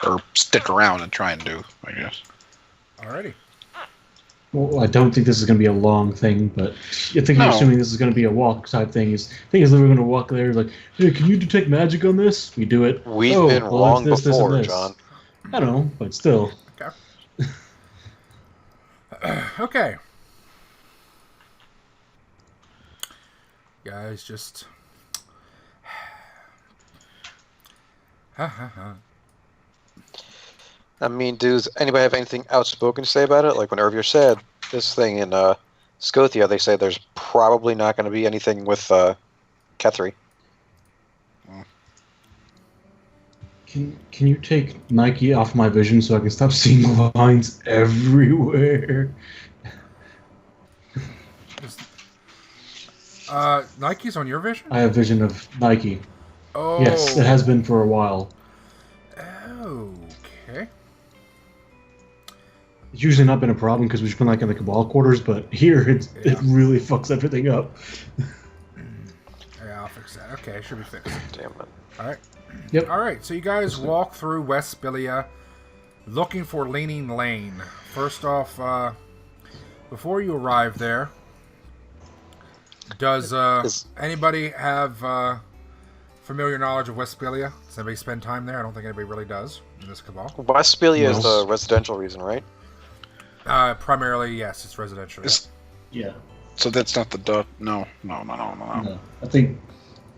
or stick around and try and do, I guess. Alrighty. Well, I don't think this is going to be a long thing, but I think No. you're assuming this is going to be a walk type thing. I think we're going to walk there like, hey, can you detect magic on this? We do it. We've Oh, been well, wrong it's this, before, and this. John. I don't know, but still. Okay. Okay. Guys, just... I mean, does anybody have anything outspoken to say about it? Like when Urvir said this thing in Scotia, they say there's probably not going to be anything with Kethri. Can you take Nike off my vision so I can stop seeing lines everywhere? Nike's on your vision? I have vision of Nike. Oh. Yes, it has been for a while. Okay. It's usually not been a problem because we've been like in the cabal quarters, but here it really fucks everything up. Yeah, I'll fix that. Okay, should be fixed. Damn it. Alright. Yep. Alright, so you guys walk through Westphilia looking for Leaning Lane. First off, before you arrive there, does anybody have familiar knowledge of Westphilia? Does anybody spend time there? I don't think anybody really does in this cabal. Westphilia is the residential reason, right? Primarily, yes, it's residential. Yeah. So that's not the No. No. I think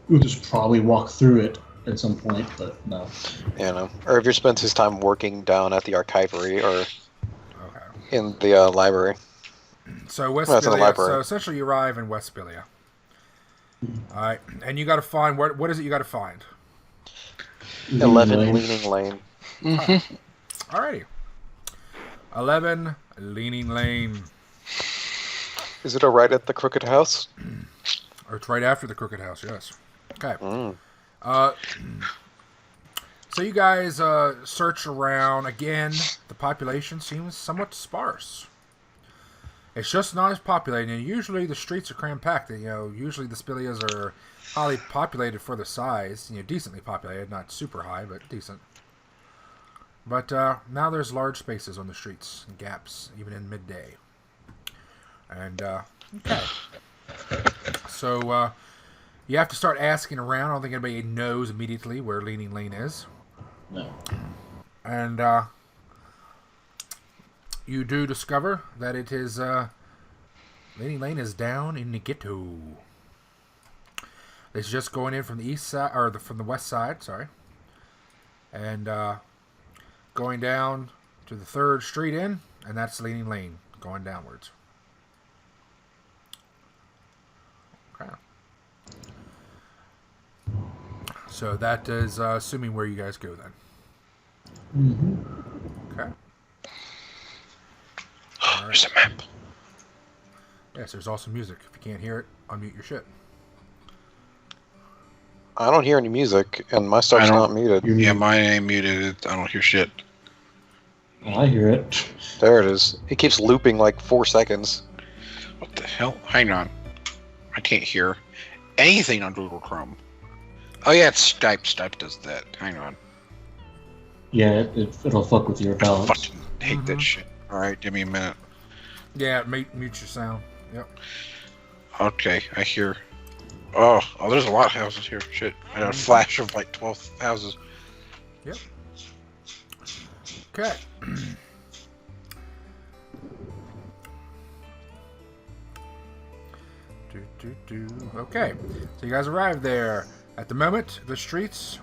Uther's probably walked through it at some point, but no. Yeah, no. Or if you spends his time working down at the archivery or in the library. So Well, it's in the Westphilia. library. So essentially, you arrive in Westphilia. All right, and you got to find what is it you got to find? 11 Leaning Lane. Mm-hmm. Alrighty. 11 Leaning Lane. Is it right at the Crooked House? Or it's right after the Crooked House, yes. Okay. So you guys search around. Again, the population seems somewhat sparse. It's just not as populated. And usually the streets are cram-packed. Usually the Spilias are highly populated for the size. Decently populated. Not super high, but decent. But now there's large spaces on the streets and gaps, even in midday. And, okay. So, you have to start asking around. I don't think anybody knows immediately where Leaning Lane is. No. And, you do discover that it is, Leaning Lane is down in the ghetto. It's just going in from the east side, or from the west side, sorry. And, going down to the 3rd street in, and that's Leaning Lane, going downwards. Okay. So that is assuming where you guys go then. Mm-hmm. Okay. There's a map. Yes, there's also music. If you can't hear it, unmute your shit. I don't hear any music, and my stuff's not muted. Yeah, mine ain't muted. I don't hear shit. I hear it. There it is. It keeps looping like 4 seconds. What the hell? Hang on. I can't hear anything on Google Chrome. Oh yeah, it's Skype. Skype does that. Hang on. Yeah, it'll fuck with your I balance. fucking hate that shit. Alright, give me a minute. Yeah, mute your sound. Yep. Okay, I hear. Oh, there's a lot of houses here. Shit. I got a flash of like 12 houses. Yep. Okay. Okay, so you guys arrived there. At the moment, the streets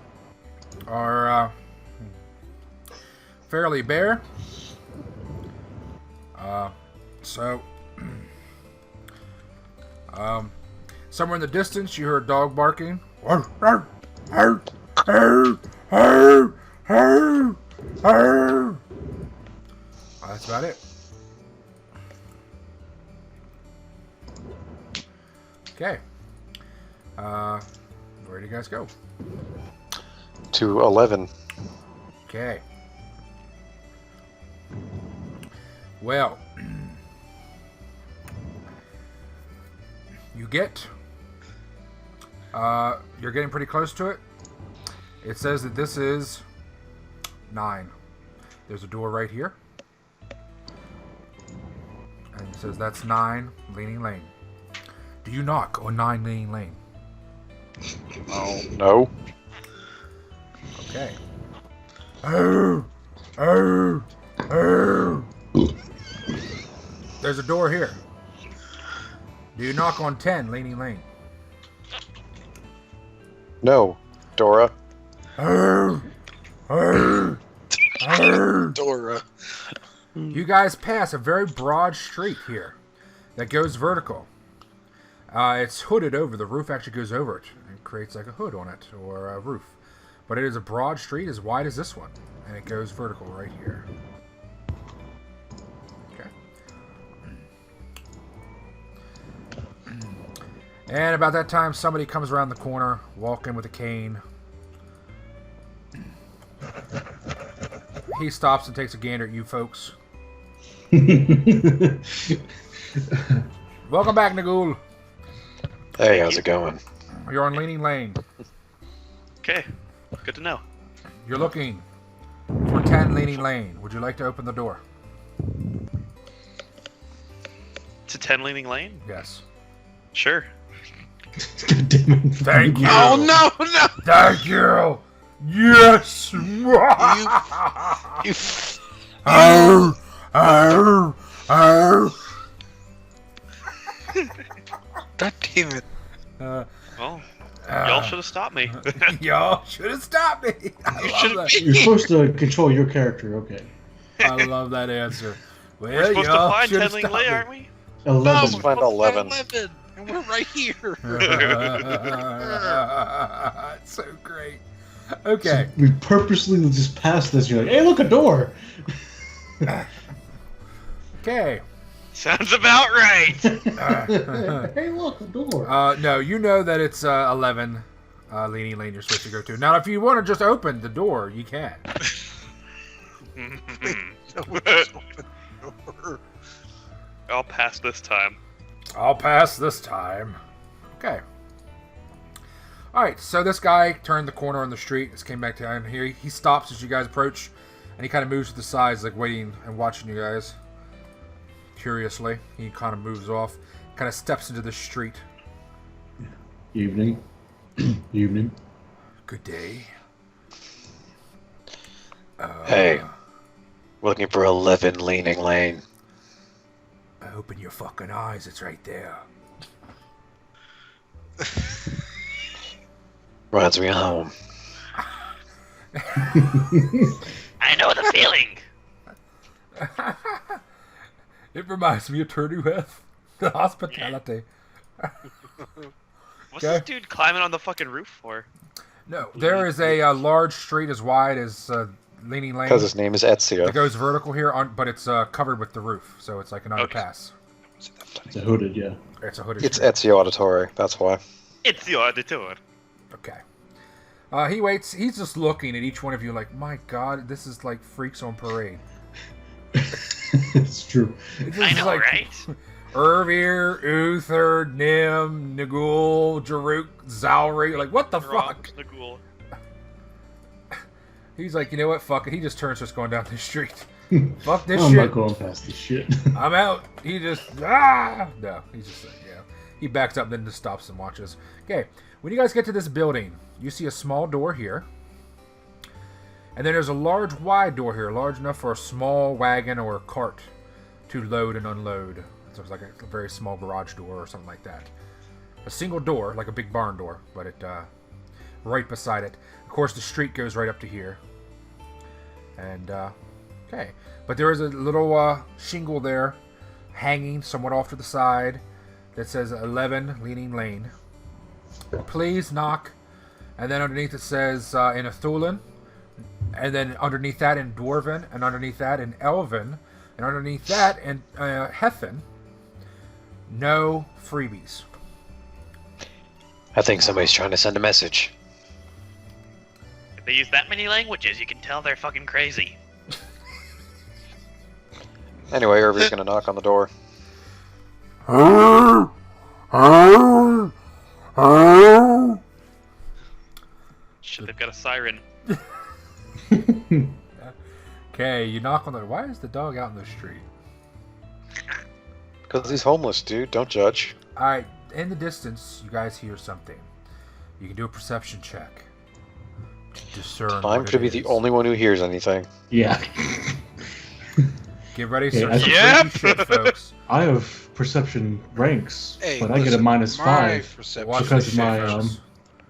are fairly bare. So, somewhere in the distance, you heard a dog barking. That's about it. Okay. Where do you guys go? To 11. Okay. Well, you get, you're getting pretty close to it. It says that this is 9. There's a door right here. And it says that's 9 Leaning Lane. Do you knock on 9 Leaning Lane? Oh, no. Okay. Oh, oh, oh. There's a door here. Do you knock on 10 Leaning Lane? No, Dora. Oh, oh, oh. Dora. You guys pass a very broad street here that goes vertical. It's hooded over. The roof actually goes over it and creates like a hood on it or a roof. But it is a broad street as wide as this one. And it goes vertical right here. Okay. And about that time, somebody comes around the corner, walking with a cane. He stops and takes a gander at you folks. Welcome back, Nagul. Hey, how's it going? You're on Leaning Lane. Okay, good to know. You're looking for 10 Leaning Lane. Would you like to open the door? To 10 Leaning Lane? Yes. Sure. God damn it. Thank you. Oh no, no! Thank you. Yes. You Oh, oh, oh. God damn it! Well, y'all should have stopped me. Y'all should have stopped me. I love that. You're supposed to control your character, okay. I love that answer. Well, We're supposed to y'all find should 10 have Leaning stopped Lane, me. aren't we? 11. Let's find 11. And we're right here. It's so great. Okay. We purposely just passed this. You're like, hey, look, a door. Okay. Sounds about right. Hey, look, a door. No, you know that it's 11 Leaning Lane you're supposed to go to. Now, if you want to just open the door, you can. I'll pass this time. I'll pass this time. Okay. Alright, so this guy turned the corner on the street. Just came back down here. He stops as you guys approach. And he kind of moves to the sides, like waiting and watching you guys. Curiously. He kind of moves off. Kind of steps into the street. Evening. Evening. Good day. Hey, we're looking for 11 Leaning Lane. Open your fucking eyes. It's right there. Runs me home. I know the feeling. It reminds me of Turdueth. The hospitality. What's Okay. this dude climbing on the fucking roof for? No, there is a large street as wide as Leaning Lane. Because his name is It Ezio. goes vertical here, but it's covered with the roof, so it's like an Okay. underpass. It's a hooded, yeah. It's a hooded It's street. Ezio Auditore, that's why. It's the auditor. Okay. He waits. He's just looking at each one of you like, my God, this is like freaks on parade. It's true. It's I just know, like right? Urvir, Uther, Nim, Nagul, Jerruk, Zalri. Like, what the fuck? The ghoul. He's like, you know what? Fuck it. He just turns, just going down the street. Fuck this I'm shit. not going past this shit. I'm out. He just No, he's just like, yeah. He backs up, then just stops and watches. Okay, when you guys get to this building, you see a small door here, and then there's a large, wide door here, large enough for a small wagon or a cart to load and unload. So it's like a very small garage door or something like that. A single door, like a big barn door, but it right beside it. Of course, the street goes right up to here, and okay. But there is a little shingle there, hanging somewhat off to the side, that says 11 Leaning Lane. Please knock. And then underneath it says in Athulin, and then underneath that in Dwarven, and underneath that in Elven, and underneath that in Hethen, no freebies. I think somebody's trying to send a message. If they use that many languages, you can tell they're fucking crazy. Anyway, Urvir's gonna knock on the door. Shit, they've got a siren. Okay, you knock on the... Why is the dog out in the street? Because he's homeless, dude. Don't judge. Alright, in the distance, you guys hear something. You can do a perception check. To discern I'm to be the only one who hears anything. Yeah. Get ready Okay, for some Yeah. freaky shit, folks. I have perception ranks, Hey, but I get a listen, minus my 5. perception- Watch Because this of shit, my, folks.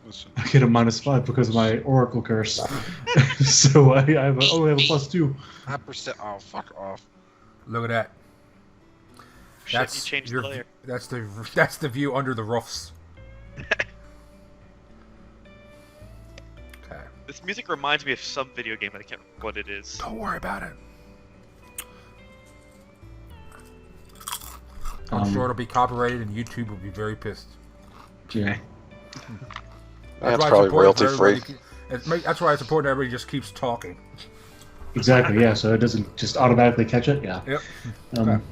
listen, I get a minus 5 because of my oracle curse. So I only have a +2. my percent. Oh, fuck off. Look at that. Shit, you changed the layer. That's the view under the roofs. Okay. This music reminds me of some video game, but I can't remember what it is. Don't worry about it. I'm Um, sure it'll be copyrighted and YouTube will be very pissed. Yeah. That's why it's probably important royalty for free. everybody- That's why it's important everybody just keeps talking. Exactly, yeah, so it doesn't just automatically catch it, yeah. Yep. Um,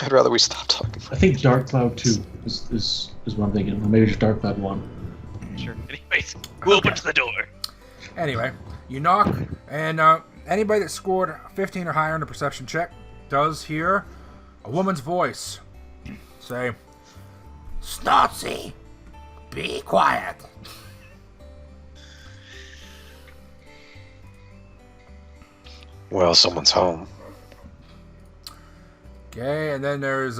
I'd rather we stop talking. I think Dark Cloud 2 is what I'm thinking, or maybe just Dark Cloud 1. Sure. Anyways, who opens the door? Anyway, you knock, and anybody that scored 15 or higher on the perception check does hear a woman's voice say, "Snotzy, be quiet." Well, someone's home. Okay, and then there's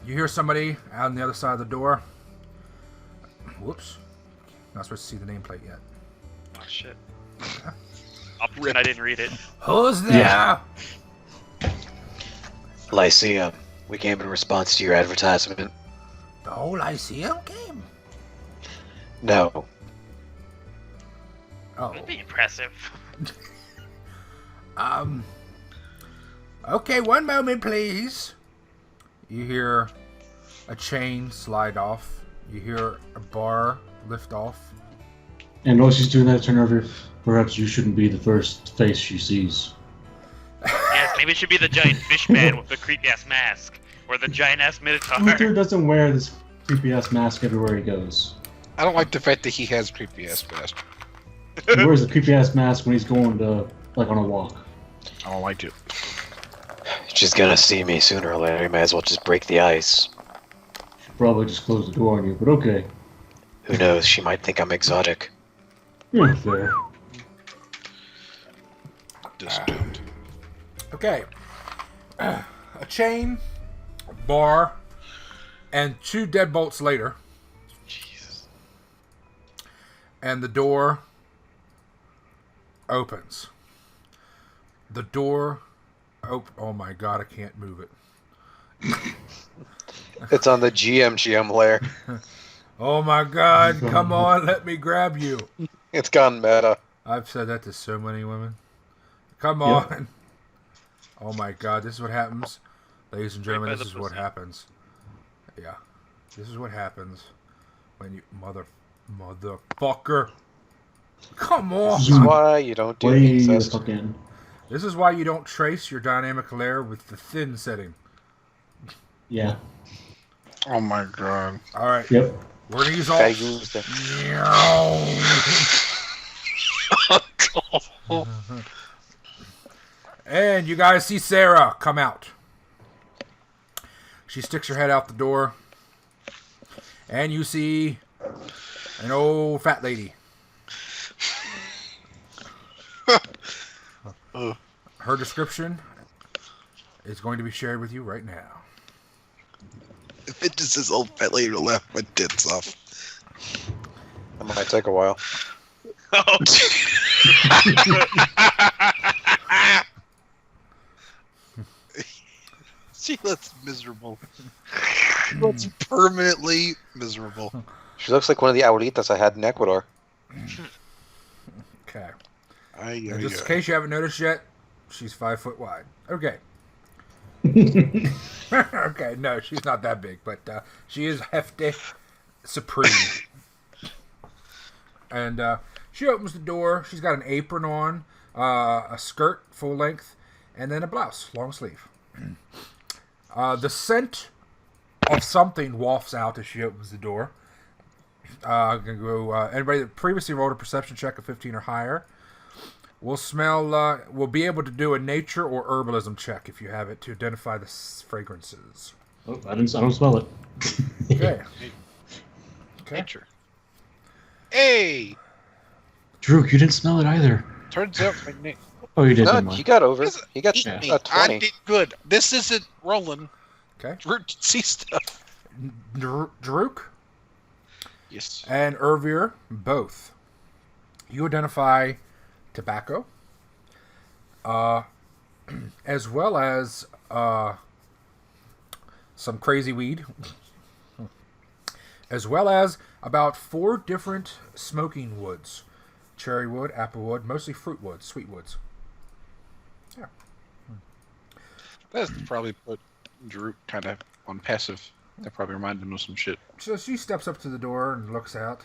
you hear somebody out on the other side of the door. Whoops. Not supposed to see the nameplate yet. Oh shit. I'll pretend I didn't read it. Who's there? Yeah. Lyceum, we came in response to your advertisement. The whole Lyceum came. No. Oh. That'd be impressive. Okay, one moment, please. You hear a chain slide off. You hear a bar lift off. And while she's doing that, turn over. Perhaps you shouldn't be the first face she sees. Yes, maybe it should be the giant fish man with the creepy ass mask. Or the giant ass Uther minotaur. doesn't wear this creepy ass mask everywhere he goes. I don't like the fact that he has creepy ass best. He wears a creepy ass mask when he's going to, like, on a walk. I don't like it. She's gonna see me sooner or later. May as well just break the ice. Probably just close the door on you, but okay. Who knows? She might think I'm exotic. Yeah, fair. Distant. Okay. A chain, a bar, and 2 deadbolts later. Jesus. And the door opens. The door oh my god, I can't move it. It's on the GM layer. Oh my god, come on, let me grab you. It's gone meta. I've said that to so many women. Come Yep. on. Oh my god, this is what happens. Ladies and gentlemen, Right by this the is what pussy. happens. Yeah. This is what happens when you motherfucker. Come on. This is why you don't do Way the incest. fuck in. This is why you don't trace your dynamic layer with the thin setting. Yeah. Oh my god. Alright. Yep. We're gonna use all Gotta use the... And you guys see Sarah come out. She sticks her head out the door. And you see an old fat lady. Her description is going to be shared with you right now. If it just says old fat lady to laugh my tits off. That might take a while. Oh, She looks miserable. She looks permanently miserable. She looks like one of the abuelitas I had in Ecuador. Okay. Ay, And ay, just in ay. case you haven't noticed yet, she's 5 foot wide. Okay. Okay, no, she's not that big, but she is hefty, supreme. And she opens the door. She's got an apron on, a skirt, full length, and then a blouse, long sleeve. The scent of something wafts out as she opens the door. I'm gonna go. Anybody that previously rolled a perception check of 15 or higher, We'll be able to do a nature or herbalism check if you have it to identify the fragrances. Oh, I don't smell it. Okay. Okay. Nature. Hey! Jerruk, you didn't smell it either. Turns out my name. Oh, you did. No, never he mind. got over. He got Eat Yeah. me. a I 20. did good. This isn't Rolun. Okay. Root can see stuff. Jerruk Yes. and Urvir, both. You identify tobacco, as well as some crazy weed, as well as about 4 different smoking woods. Cherry wood, apple wood, mostly fruit woods, sweet woods. Yeah. That's probably put Jerruk kind of on passive. That probably reminded him of some shit. So she steps up to the door and looks out.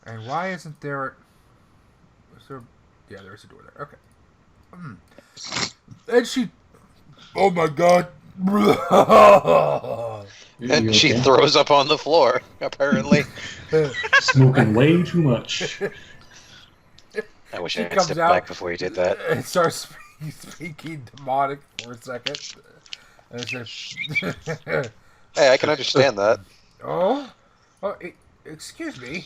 And why isn't there... Is there... Yeah, there's a door there. Okay. And she... Oh my god. And she throws up on the floor, apparently. Smoking way too much. I wish She I had comes stepped out back before you did that. and starts speaking demonic for a second. And says, Hey, I can understand that. Excuse me.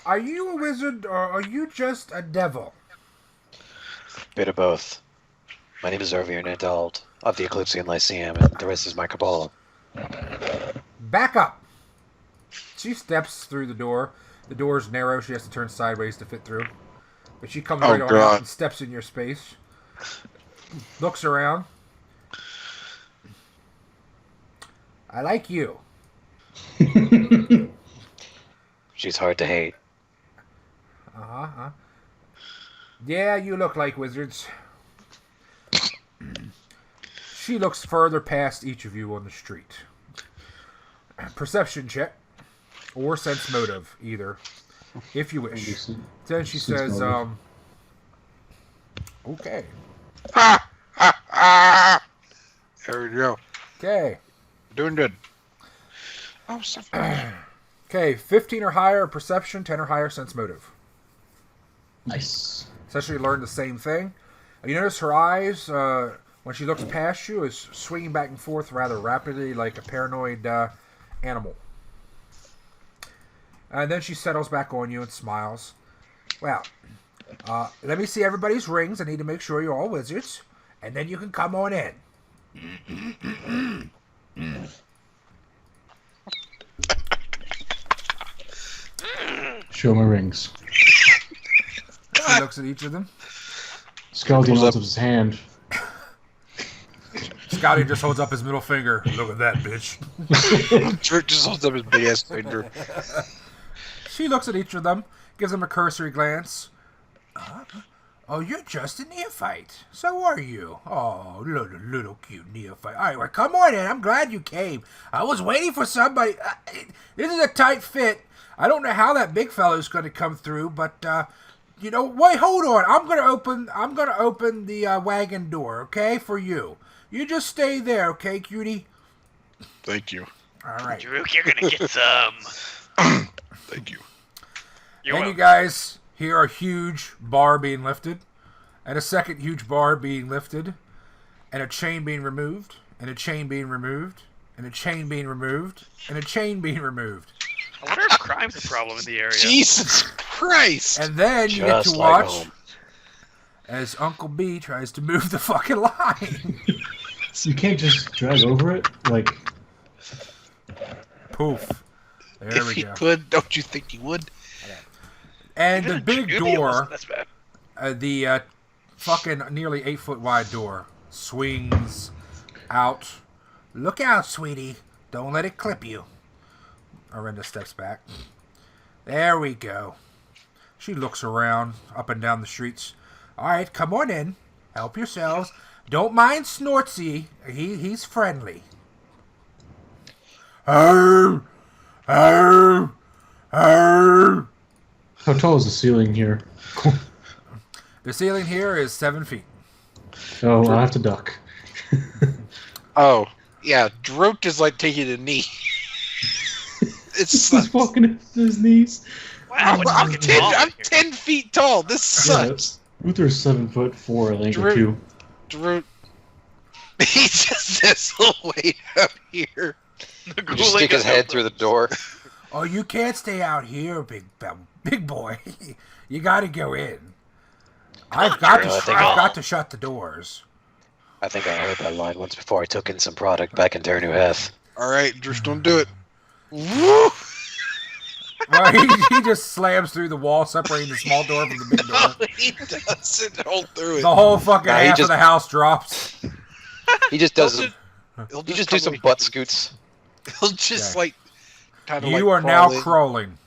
Are you a wizard or are you just a devil? Bit of both. My name is Urvir, an adult of the Eclipsian Lyceum, and the rest is my cabal. Back up. She steps through the door. The door's narrow. She has to turn sideways to fit through. But she comes right on out and steps in your space. Looks around. I like you. She's hard to hate. Uh-huh. Yeah, you look like wizards. She looks further past each of you on the street. Perception check. Or sense motive, either. If you wish. Then she says, okay. Ha! Ha! Ha! There we go. Okay. Doing good. Oh, something. Okay, 15 or higher perception, 10 or higher sense motive. Nice. Essentially learn the same thing. You notice her eyes, when she looks past you, is swinging back and forth rather rapidly like a paranoid animal. And then she settles back on you and smiles. Well, let me see everybody's rings. I need to make sure you're all wizards. And then you can come on in. Show my rings. She looks at each of them. Skeleton holds up his hand. Scotty just holds up his middle finger. Look at that, bitch. Jerruk just holds up his big ass finger. She looks at each of them, gives them a cursory glance. Oh, you're just a neophyte. So are you. Oh, little cute neophyte. All right, well, come on in. I'm glad you came. I was waiting for somebody. This is a tight fit. I don't know how that big fellow's going to come through, but wait, hold on. I'm going to open the wagon door, okay, for you. You just stay there, okay, cutie? Thank you. All right. Jerruk, you're gonna get some. Thank you. You're And you welcome. guys hear a huge bar being lifted, and a second huge bar being lifted, and a chain being removed, and a chain being removed, and a chain being removed, and a chain being removed. I wonder if crime's a problem in the area. Jesus Christ! And then you get Just to like watch home. as Uncle B tries to move the fucking line. You can't just drag over it? Like, Poof. There If we he go. could, don't you think he would? And Even the a big Judy door, wasn't this bad. the fucking nearly 8-foot wide door, swings out. Look out, sweetie. Don't let it clip you. Orinda steps back. There we go. She looks around, up and down the streets. All right, come on in. Help yourselves. Don't mind Snortsy. He's friendly. Arr! Arr! Arr! how tall is the ceiling here? The ceiling here is 7 feet. Oh, I'll have to duck. Oh, yeah. Jerruk is like taking a knee. It's He's walking into his knees. Wow, it's I'm fucking 10, tall in I'm here. 10 feet tall. This Yeah, sucks. Uther's 7'4", I think, or Drew. 2. Drew. He's just this little way up here. The You just stick his head through the door. Oh, you can't stay out here, big boy. You got to go in. I've got to shut the doors. I think I heard that line once before I took in some product back in Dernuheth. All right, just don't do it. Woo! Well, he just slams through the wall, separating the small door from the big door. He doesn't hold through it. The whole fucking Nah, he half just- of the house drops. He just does. He'll You just do some butt scoots. He'll just Okay. kind of You are now crawling.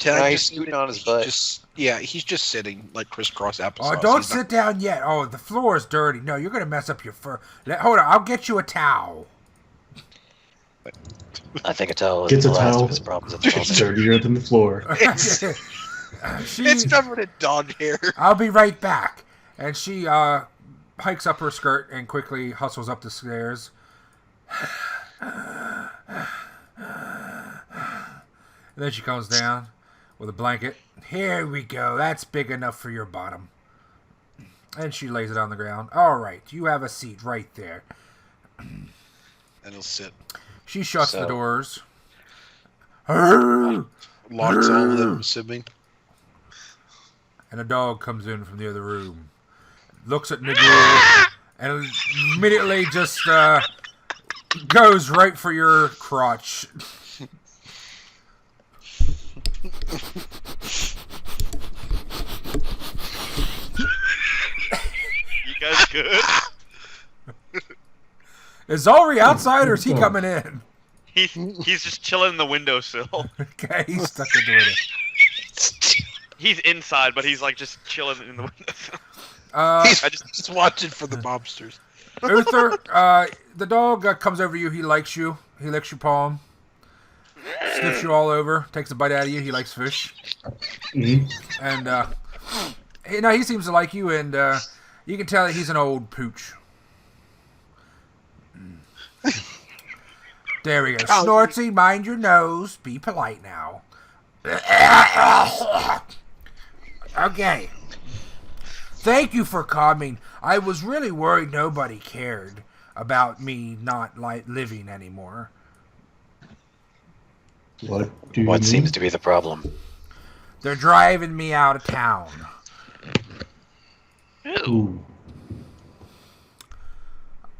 Nah, he's scooting on his butt. He's just sitting like crisscross applesauce. Oh, don't He's sit down yet. Oh, the floor is dirty. No, you're going to mess up your fur. Hold on, I'll get you a towel. I think a towel Gets is a the last towel. of his problems at the It's moment. dirtier than the floor. It's covered in dog hair. I'll be right back. And she hikes up her skirt and quickly hustles up the stairs. And then she comes down with a blanket. Here we go. That's big enough for your bottom. And she lays it on the ground. All right, you have a seat right there. And he'll sit. She shuts the So- doors. Locks all of them, sipping. And a dog comes in from the other room. Looks at Nagul and immediately just goes right for your crotch. You guys good? Is Zolri outside or is he coming in? He's just chilling in the windowsill. Okay, he's stuck in the window. He's inside, but he's like just chilling in the windowsill. He's just watching for the mobsters. Uther, the dog comes over you. He likes you. He licks your palm. Sniffs you all over. Takes a bite out of you. He likes fish. Mhm. And he seems to like you, and you can tell that he's an old pooch. There we go. Snortsy, mind your nose. Be polite now. Okay. Thank you for coming. I was really worried nobody cared about me not living anymore. What do you What mean? seems to be the problem? They're driving me out of town. Ooh.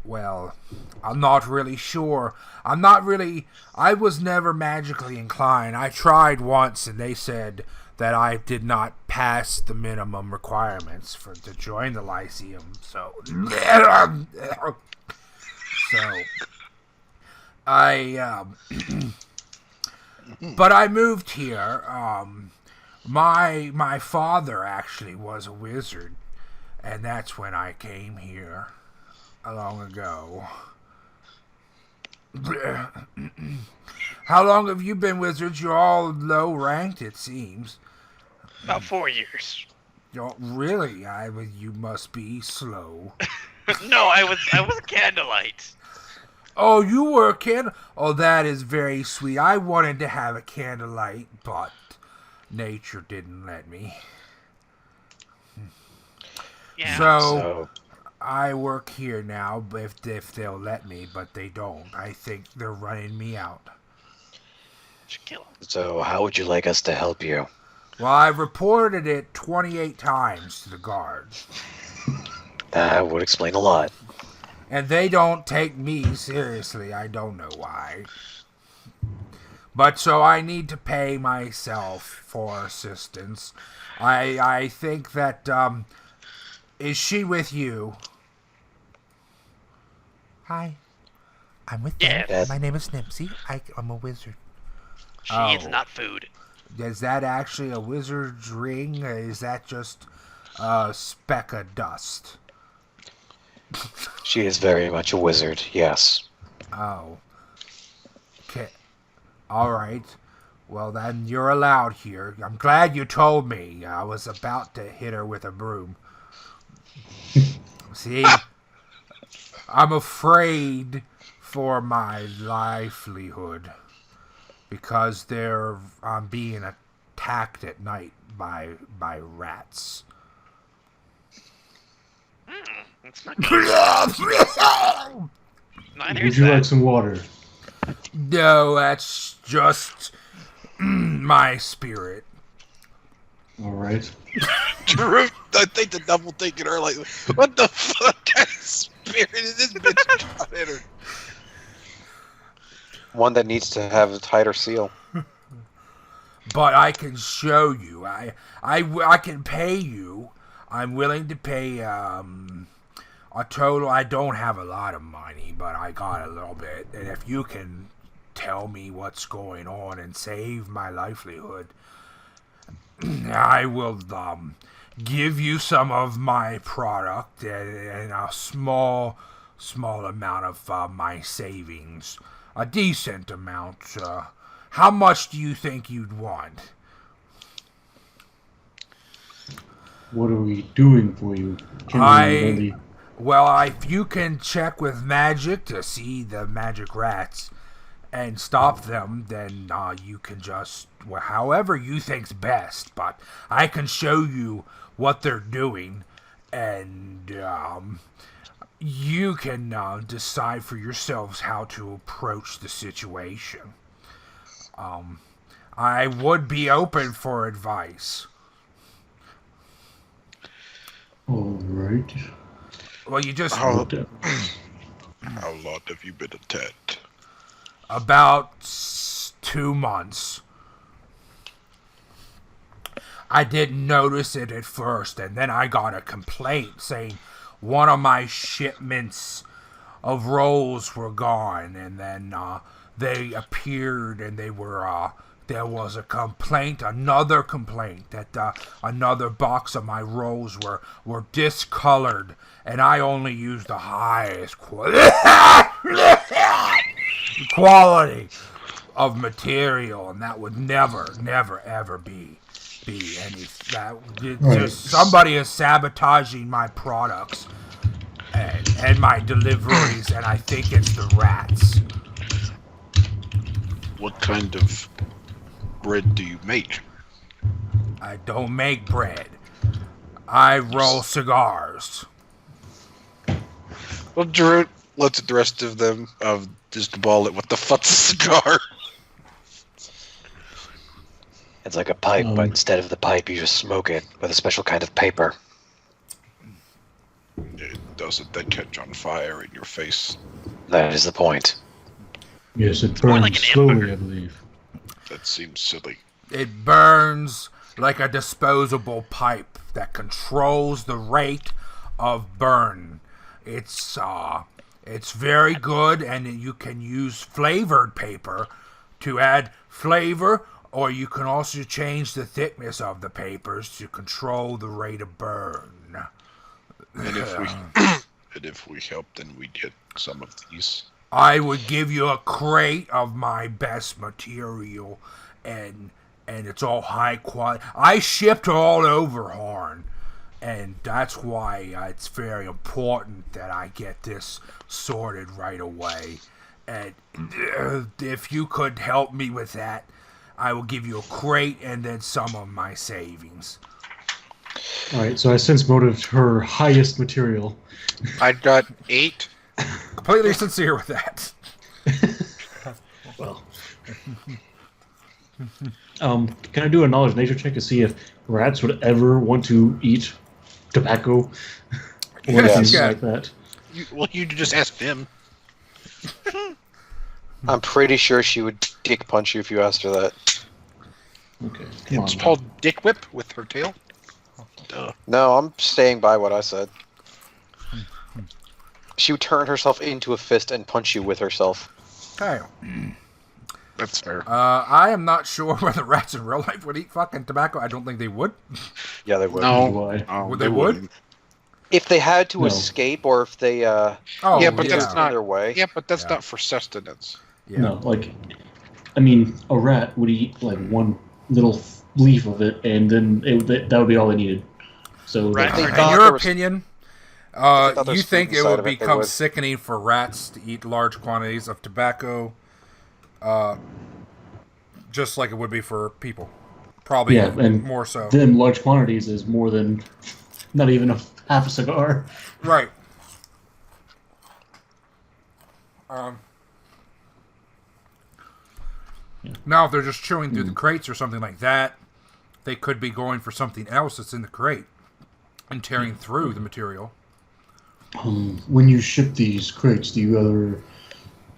Well, I'm not really sure. I was never magically inclined. I tried once and they said that I did not pass the minimum requirements to join the Lyceum. So I but I moved here. My father actually was a wizard, and that's when I came here long ago. How long have you been wizards? You're all low ranked, it seems. About 4 years. Really? You must be slow. No, I was candlelight. Oh, you were a candle. Oh, that is very sweet. I wanted to have a candlelight, but nature didn't let me. Yeah. So I work here now, if they'll let me, but they don't. I think they're running me out. Should kill him. So how would you like us to help you? Well, I've reported it 28 times to the guards, That would explain a lot. and they don't take me seriously. I don't know why. But so I need to pay myself for assistance. I think that, is she with you? Hi, I'm with them. Yes. My name is Nipsey. I'm a wizard. She Oh. eats not food. Is that actually a wizard's ring? Or is that just a speck of dust? She is very much a wizard, yes. Oh. Okay. All right. Well, then you're allowed here. I'm glad you told me. I was about to hit her with a broom. See? I'm afraid for my livelihood because I'm being attacked at night by rats. It's not good. Neither Would is you that. like some water? No, that's just my spirit. All right. Jerruk, I think the double thinking are like, what the fuck kind of spirit is this bitch got in her? One that needs to have a tighter seal. But I can show you. I can pay you. I'm willing to pay a total. I don't have a lot of money, but I got a little bit. And if you can tell me what's going on and save my livelihood, I will give you some of my product and a small amount of my savings. A decent amount. How much do you think you'd want? What are we doing for you? If you can check with magic to see the magic rats and stop them, then you can just, however you think's best. But I can show you what they're doing, and you can decide for yourselves how to approach the situation. I would be open for advice. All right. Well, you just... How long have you been attacked? About 2 months. I didn't notice it at first, and then I got a complaint saying one of my shipments of rolls were gone, and then they appeared, and they were there was a complaint, another complaint, that another box of my rolls were discolored, and I only used the highest quality of material, and that would never ever be any that. Just somebody is sabotaging my products and my deliveries, and I think it's the rats. What kind of bread do you make? I don't make bread. I roll cigars. Well, Jerruk looks at the rest of them just ball it. What the fuck's a cigar? It's like a pipe, but instead of the pipe, you just smoke it with a special kind of paper. It doesn't then catch on fire in your face. That is the point. Yes, it more burns like an slowly, hamburger. I believe. That seems silly. It burns like a disposable pipe that controls the rate of burn. It's very good, and you can use flavored paper to add flavor, or you can also change the thickness of the papers to control the rate of burn. And if we help, then we get some of these. I would give you a crate of my best material, and it's all high quality. I shipped all over Horn, and that's why it's very important that I get this sorted right away. And if you could help me with that, I will give you a crate and then some of my savings. All right, so I sense motive her highest material. I got 8. Completely sincere with that. Well, can I do a knowledge nature check to see if rats would ever want to eat tobacco or Yes, things you can. like that? You just asked him. I'm pretty sure she would dick punch you if you asked her that. Okay, come It's on. called Dick Whip with her tail. Duh. No, I'm staying by what I said. She would turn herself into a fist and punch you with herself. Okay. That's fair. I am not sure whether rats in real life would eat fucking tobacco. I don't think they would. Yeah, they would. No. Why? Oh, They would? wouldn't. If they had to No. escape, or if they Oh, Yeah, but yeah. that's not- their way. Yeah, but that's Yeah. not for sustenance. Yeah. No, like, I mean, a rat would eat like one little leaf of it, and then that would be all they needed. So Right. that's- They In thought your there was- opinion, thought there you was think food it inside would of it, they become would. sickening for rats to eat large quantities of tobacco, just like it would be for people? Probably Yeah, and more so. then large quantities is more than Not even half a cigar. Right. Now, if they're just chewing through the crates or something like that, they could be going for something else that's in the crate and tearing through the material. When you ship these crates, do you ever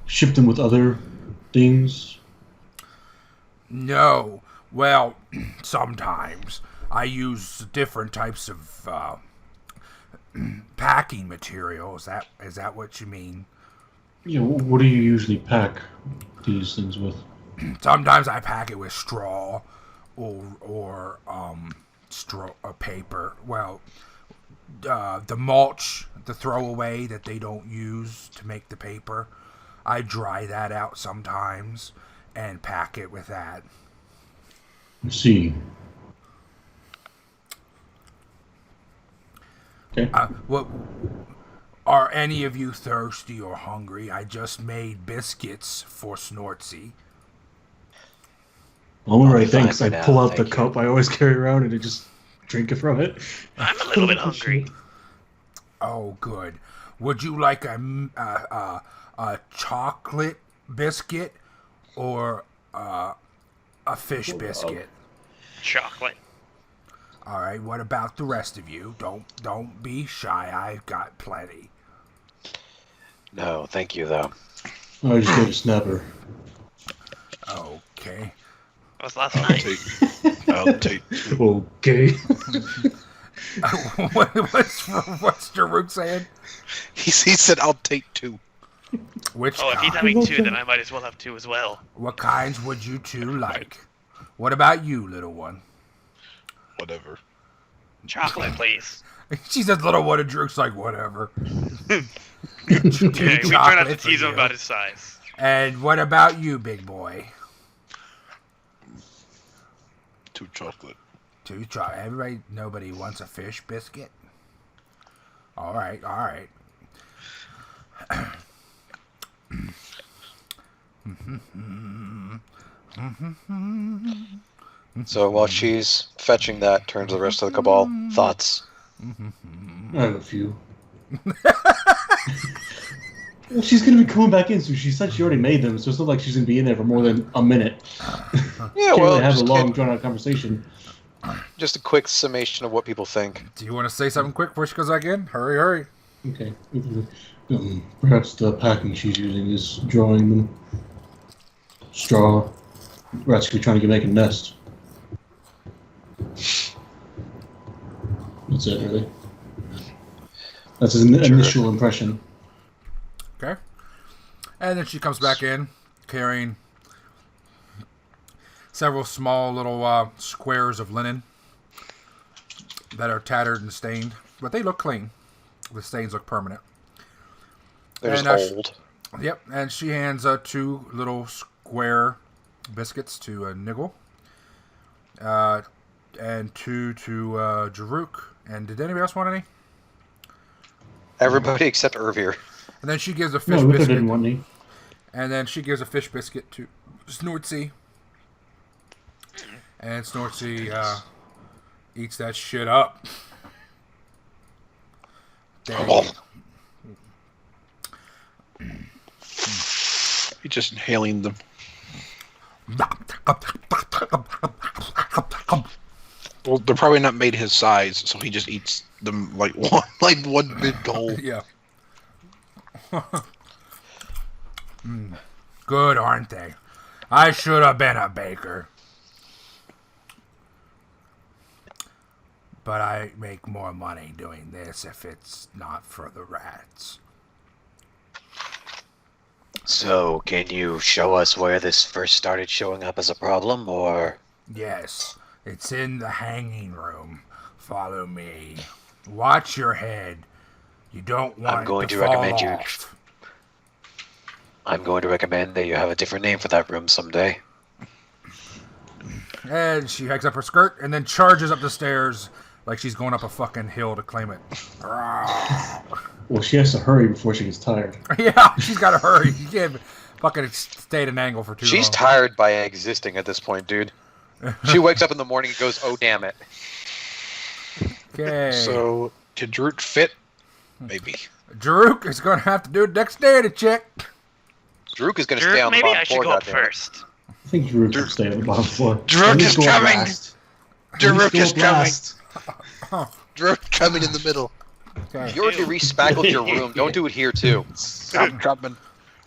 ship them with other things? No. Well, sometimes I use different types of packing material. Is that what you mean? Yeah. What do you usually pack these things with? Sometimes I pack it with straw or straw paper. Well, the mulch, the throwaway that they don't use to make the paper, I dry that out sometimes and pack it with that. Let's see. Okay. What? Are any of you thirsty or hungry? I just made biscuits for Snortsy. All right, thanks. fine I for pull now, out the thank you. cup I always carry around and I just drink it from it. I'm a little bit hungry. Oh, good. Would you like a chocolate biscuit or a fish biscuit? Chocolate. All right. What about the rest of you? Don't be shy. I've got plenty. No, thank you, though. I just got a snapper. Okay. That was last night. I'll take. Okay. What's Jerruk saying? He said, "I'll take 2." Which Oh, if he's kind? having 2, then I might as well have 2 as well. What kinds would you two like? What about you, little one? Whatever. Chocolate, please. She says little one, and Jerruk's like, whatever. Okay, we try not to Chocolate for tease him you. about his size. And what about you, big boy? 2 chocolate. 2 chocolate. Nobody wants a fish biscuit? All right. So while she's fetching that, turn to the rest of the cabal. Thoughts? I have a few. Well, she's going to be coming back in, so she said she already made them, so it's not like she's going to be in there for more than a minute. Yeah, Can't well, really have a just, long, drawn-out conversation. just a quick summation of what people think. Do you want to say something quick before she goes back in? Hurry. Okay. Perhaps the packing she's using is drawing them. Straw. We're actually trying to make a nest. That's it, really. That's his initial impression. Okay. And then she comes back in, carrying several small little squares of linen that are tattered and stained, but they look clean. The stains look permanent. They're And, just old. Yep, and she hands 2 little square biscuits to Niggle, and 2 to Jerruk. And did anybody else want any? Everybody except Urvir. And then she gives a fish No, Uther biscuit. didn't want any. And then she gives a fish biscuit to Snortsy. And Snortsy eats that shit up. Oh. He's just inhaling them. Well, they're probably not made his size, so he just eats them like one big hole. Yeah. Good, aren't they? I should have been a baker. But I make more money doing this if it's not for the rats. So, can you show us where this first started showing up as a problem, or...? Yes, it's in the hanging room. Follow me. Watch your head. You don't want I'm going it to to fall recommend you- off. I'm going to recommend that you have a different name for that room someday. And she hikes up her skirt and then charges up the stairs like she's going up a fucking hill to claim it. Well, she has to hurry before she gets tired. Yeah, she's got to hurry. You can't fucking stay at an angle for too long. She's tired by existing at this point, dude. She wakes up in the morning and goes, "Oh, damn it." Okay. So, can Jerruk fit? Maybe. Jerruk is going to have to do a dexterity check. Jerruk is going to stay on the maybe bottom I should floor, go up goddammit. first. I think Jerruk will stay on the bottom floor. Jerruk At least is go up coming! last. At Jerruk least go is up coming! last. Jerruk coming in the middle. Okay. You already respackled your room. Don't do it here, too. I'm coming.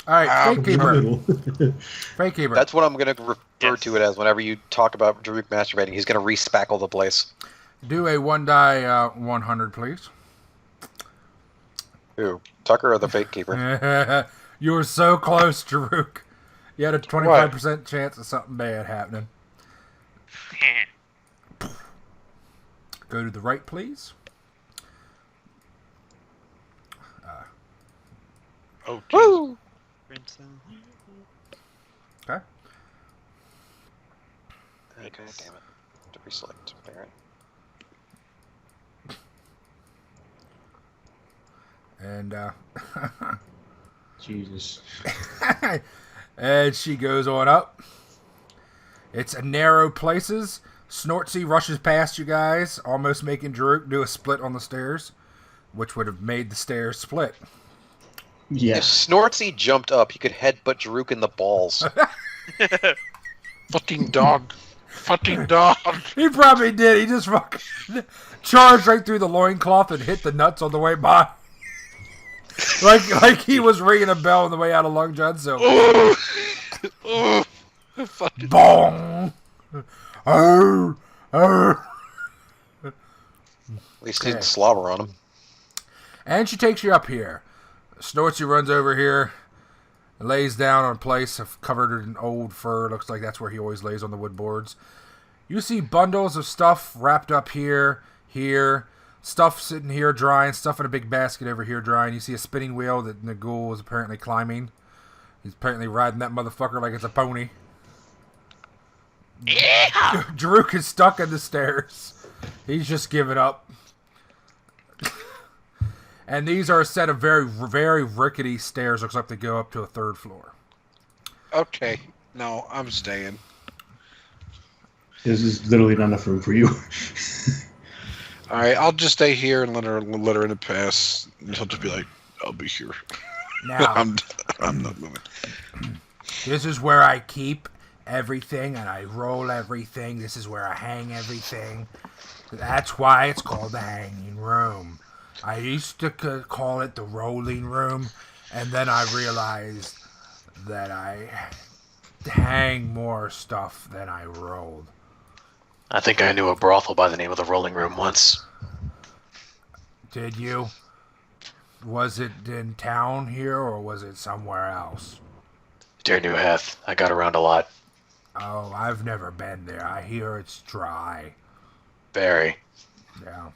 All right, Fate In the Keeper. middle. Fate Keeper. That's what I'm going to refer to it as whenever you talk about Jerruk masturbating. He's going to respackle the place. Do a 1 die 100, please. Who? Tucker or the Fate Keeper? You were so close, Jerruk. You had a 25% chance of something bad happening. Go to the right, please. Oh, geez. Woo! Okay. Okay, damn it. To reselect parent. And, Jesus. and she goes on up. It's a narrow places. Snortsy rushes past you guys, almost making Jerruk do a split on the stairs, which would have made the stairs split. If Yes. Snortsy jumped up, he could headbutt Jerruk in the balls. Fucking dog. Fucking dog. He probably did. He just fucking charged right through the loincloth and hit the nuts on the way by. like he was ringing a bell on the way out of Long John Silver. Oh, fucking Bong! Oh! At least he didn't slobber on him. And she takes you up here. Snortsy runs over here, lays down on a place covered in old fur. Looks like that's where he always lays on the wood boards. You see bundles of stuff wrapped up here. Stuff sitting here drying. Stuff in a big basket over here drying. You see a spinning wheel that Nagul is apparently climbing. He's apparently riding that motherfucker like it's a pony. Yeah. Jerruk is stuck in the stairs. He's just given up. And these are a set of very, very rickety stairs. Looks like they go up to a 3rd floor. Okay. No, I'm staying. This is literally not enough room for you. Alright, I'll just stay here and let her in the pass. And he'll just be like, I'll be here. Now, I'm not moving. this is where I keep everything and I roll everything. This is where I hang everything. That's why it's called the hanging room. I used to call it the rolling room, and then I realized that I hang more stuff than I rolled. I think I knew a brothel by the name of the Rolling Room once. Did you? Was it in town here, or was it somewhere else? Dear New Heth, I got around a lot. Oh, I've never been there. I hear it's dry. Very. Yeah.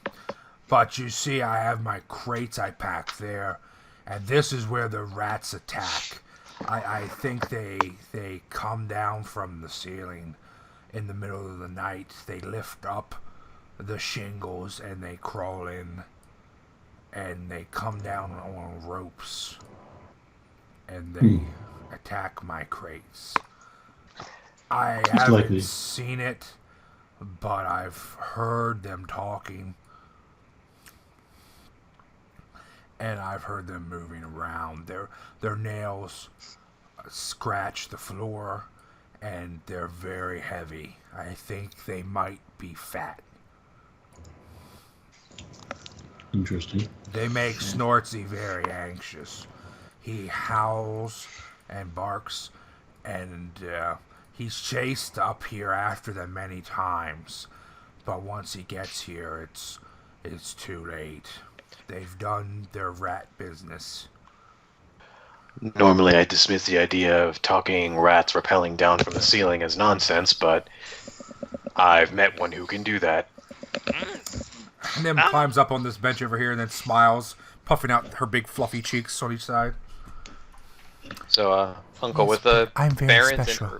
But you see, I have my crates I pack there, and this is where the rats attack. I think they come down from the ceiling in the middle of the night. They lift up the shingles and they crawl in, and they come down on ropes, and they attack my crates. I haven't likely. seen it, but I've heard them talking. And I've heard them moving around. Their nails scratch the floor, and they're very heavy. I think they might be fat. Interesting. They make Snortsy very anxious. He howls and barks, and he's chased up here after them many times. But once he gets here, it's too late. They've done their rat business. Normally I dismiss the idea of talking rats rappelling down from the ceiling as nonsense, but I've met one who can do that. And then climbs up on this bench over here and then smiles, puffing out her big fluffy cheeks on each side. So, Uncle, with the I'm very Barons special.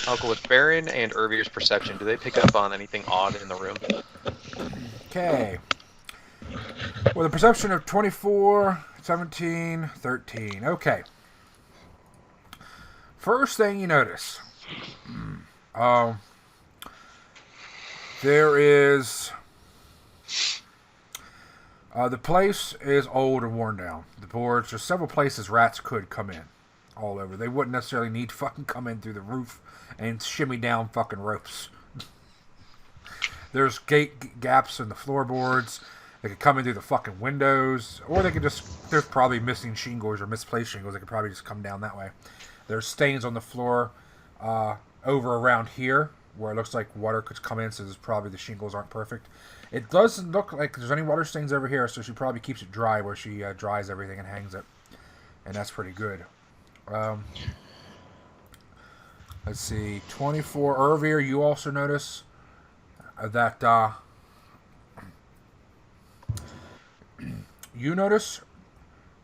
Uncle, with Baron and Urvir's perception, do they pick up on anything odd in the room? Okay. With a perception of 24, 17, 13. Okay. First thing you notice. There is... the place is old and worn down. The boards, there's several places rats could come in. All over. They wouldn't necessarily need to fucking come in through the roof and shimmy down fucking ropes. There's gaps in the floorboards. They could come in through the fucking windows. Or they could just... There's probably missing shingles or misplaced shingles. They could probably just come down that way. There's stains on the floor over around here where it looks like water could come in, so there's probably the shingles aren't perfect. It doesn't look like there's any water stains over here, so she probably keeps it dry where she dries everything and hangs it. And that's pretty good. Let's see. 24. Urvir, you also notice that you notice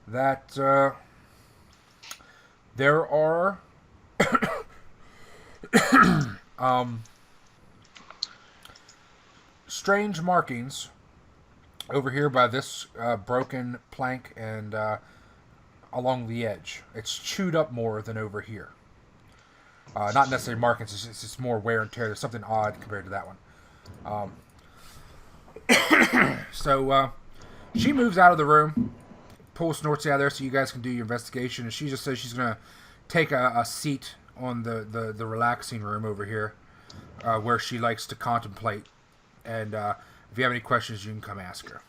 that there are strange markings over here by this broken plank and along the edge. It's chewed up more than over here. Not necessarily markings, it's just more wear and tear. There's something odd compared to that one. So she moves out of the room, pulls Snortsy out of there so you guys can do your investigation, and she just says she's going to take a seat on the relaxing room over here where she likes to contemplate. And if you have any questions, you can come ask her.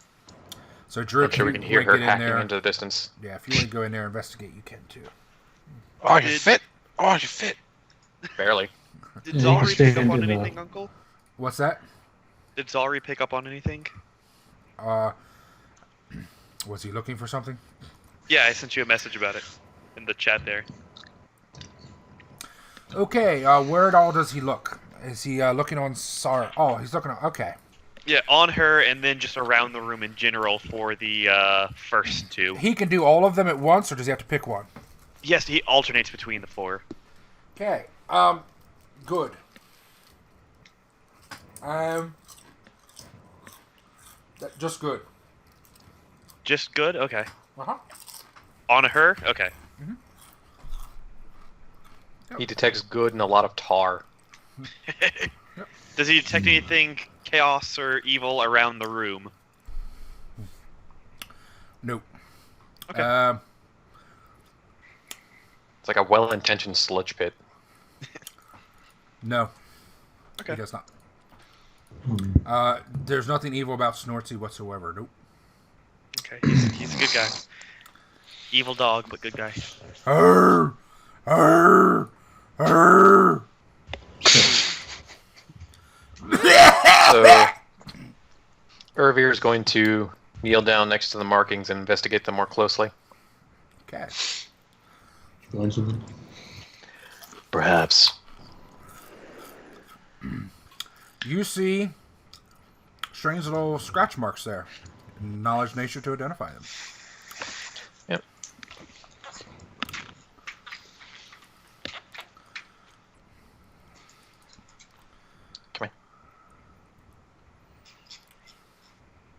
So Jerruk, I'm sure we can hear her hacking into the distance. Yeah, if you want to go in there and investigate, you can too. Oh, you fit? Oh, you fit? Barely. Did Yeah, you can Zalri pick stand up on in the- anything, Uncle? What's that? Did Zalri pick up on anything? Was he looking for something? Yeah, I sent you a message about it in the chat there. Okay, where at all does he look? Is he looking on Sar? Oh, he's looking on... Okay. Yeah, on her and then just around the room in general for the first two. He can do all of them at once, or does he have to pick one? Yes, he alternates between the four. Okay. Good. Just good. Just good? Okay. Uh-huh. On her? Okay. He detects good and a lot of tar. Does he detect anything chaos or evil around the room? Nope. Okay. It's like a well-intentioned sludge pit. No. Okay. He does not. There's nothing evil about Snortsy whatsoever. Nope. Okay, he's a good guy. Evil dog, but good guy. Arr! Arr! Arr! So, Urvir is going to kneel down next to the markings and investigate them more closely. Okay. Find something. Perhaps. You see strange little scratch marks there. Knowledge nature to identify them. Yep. Come here.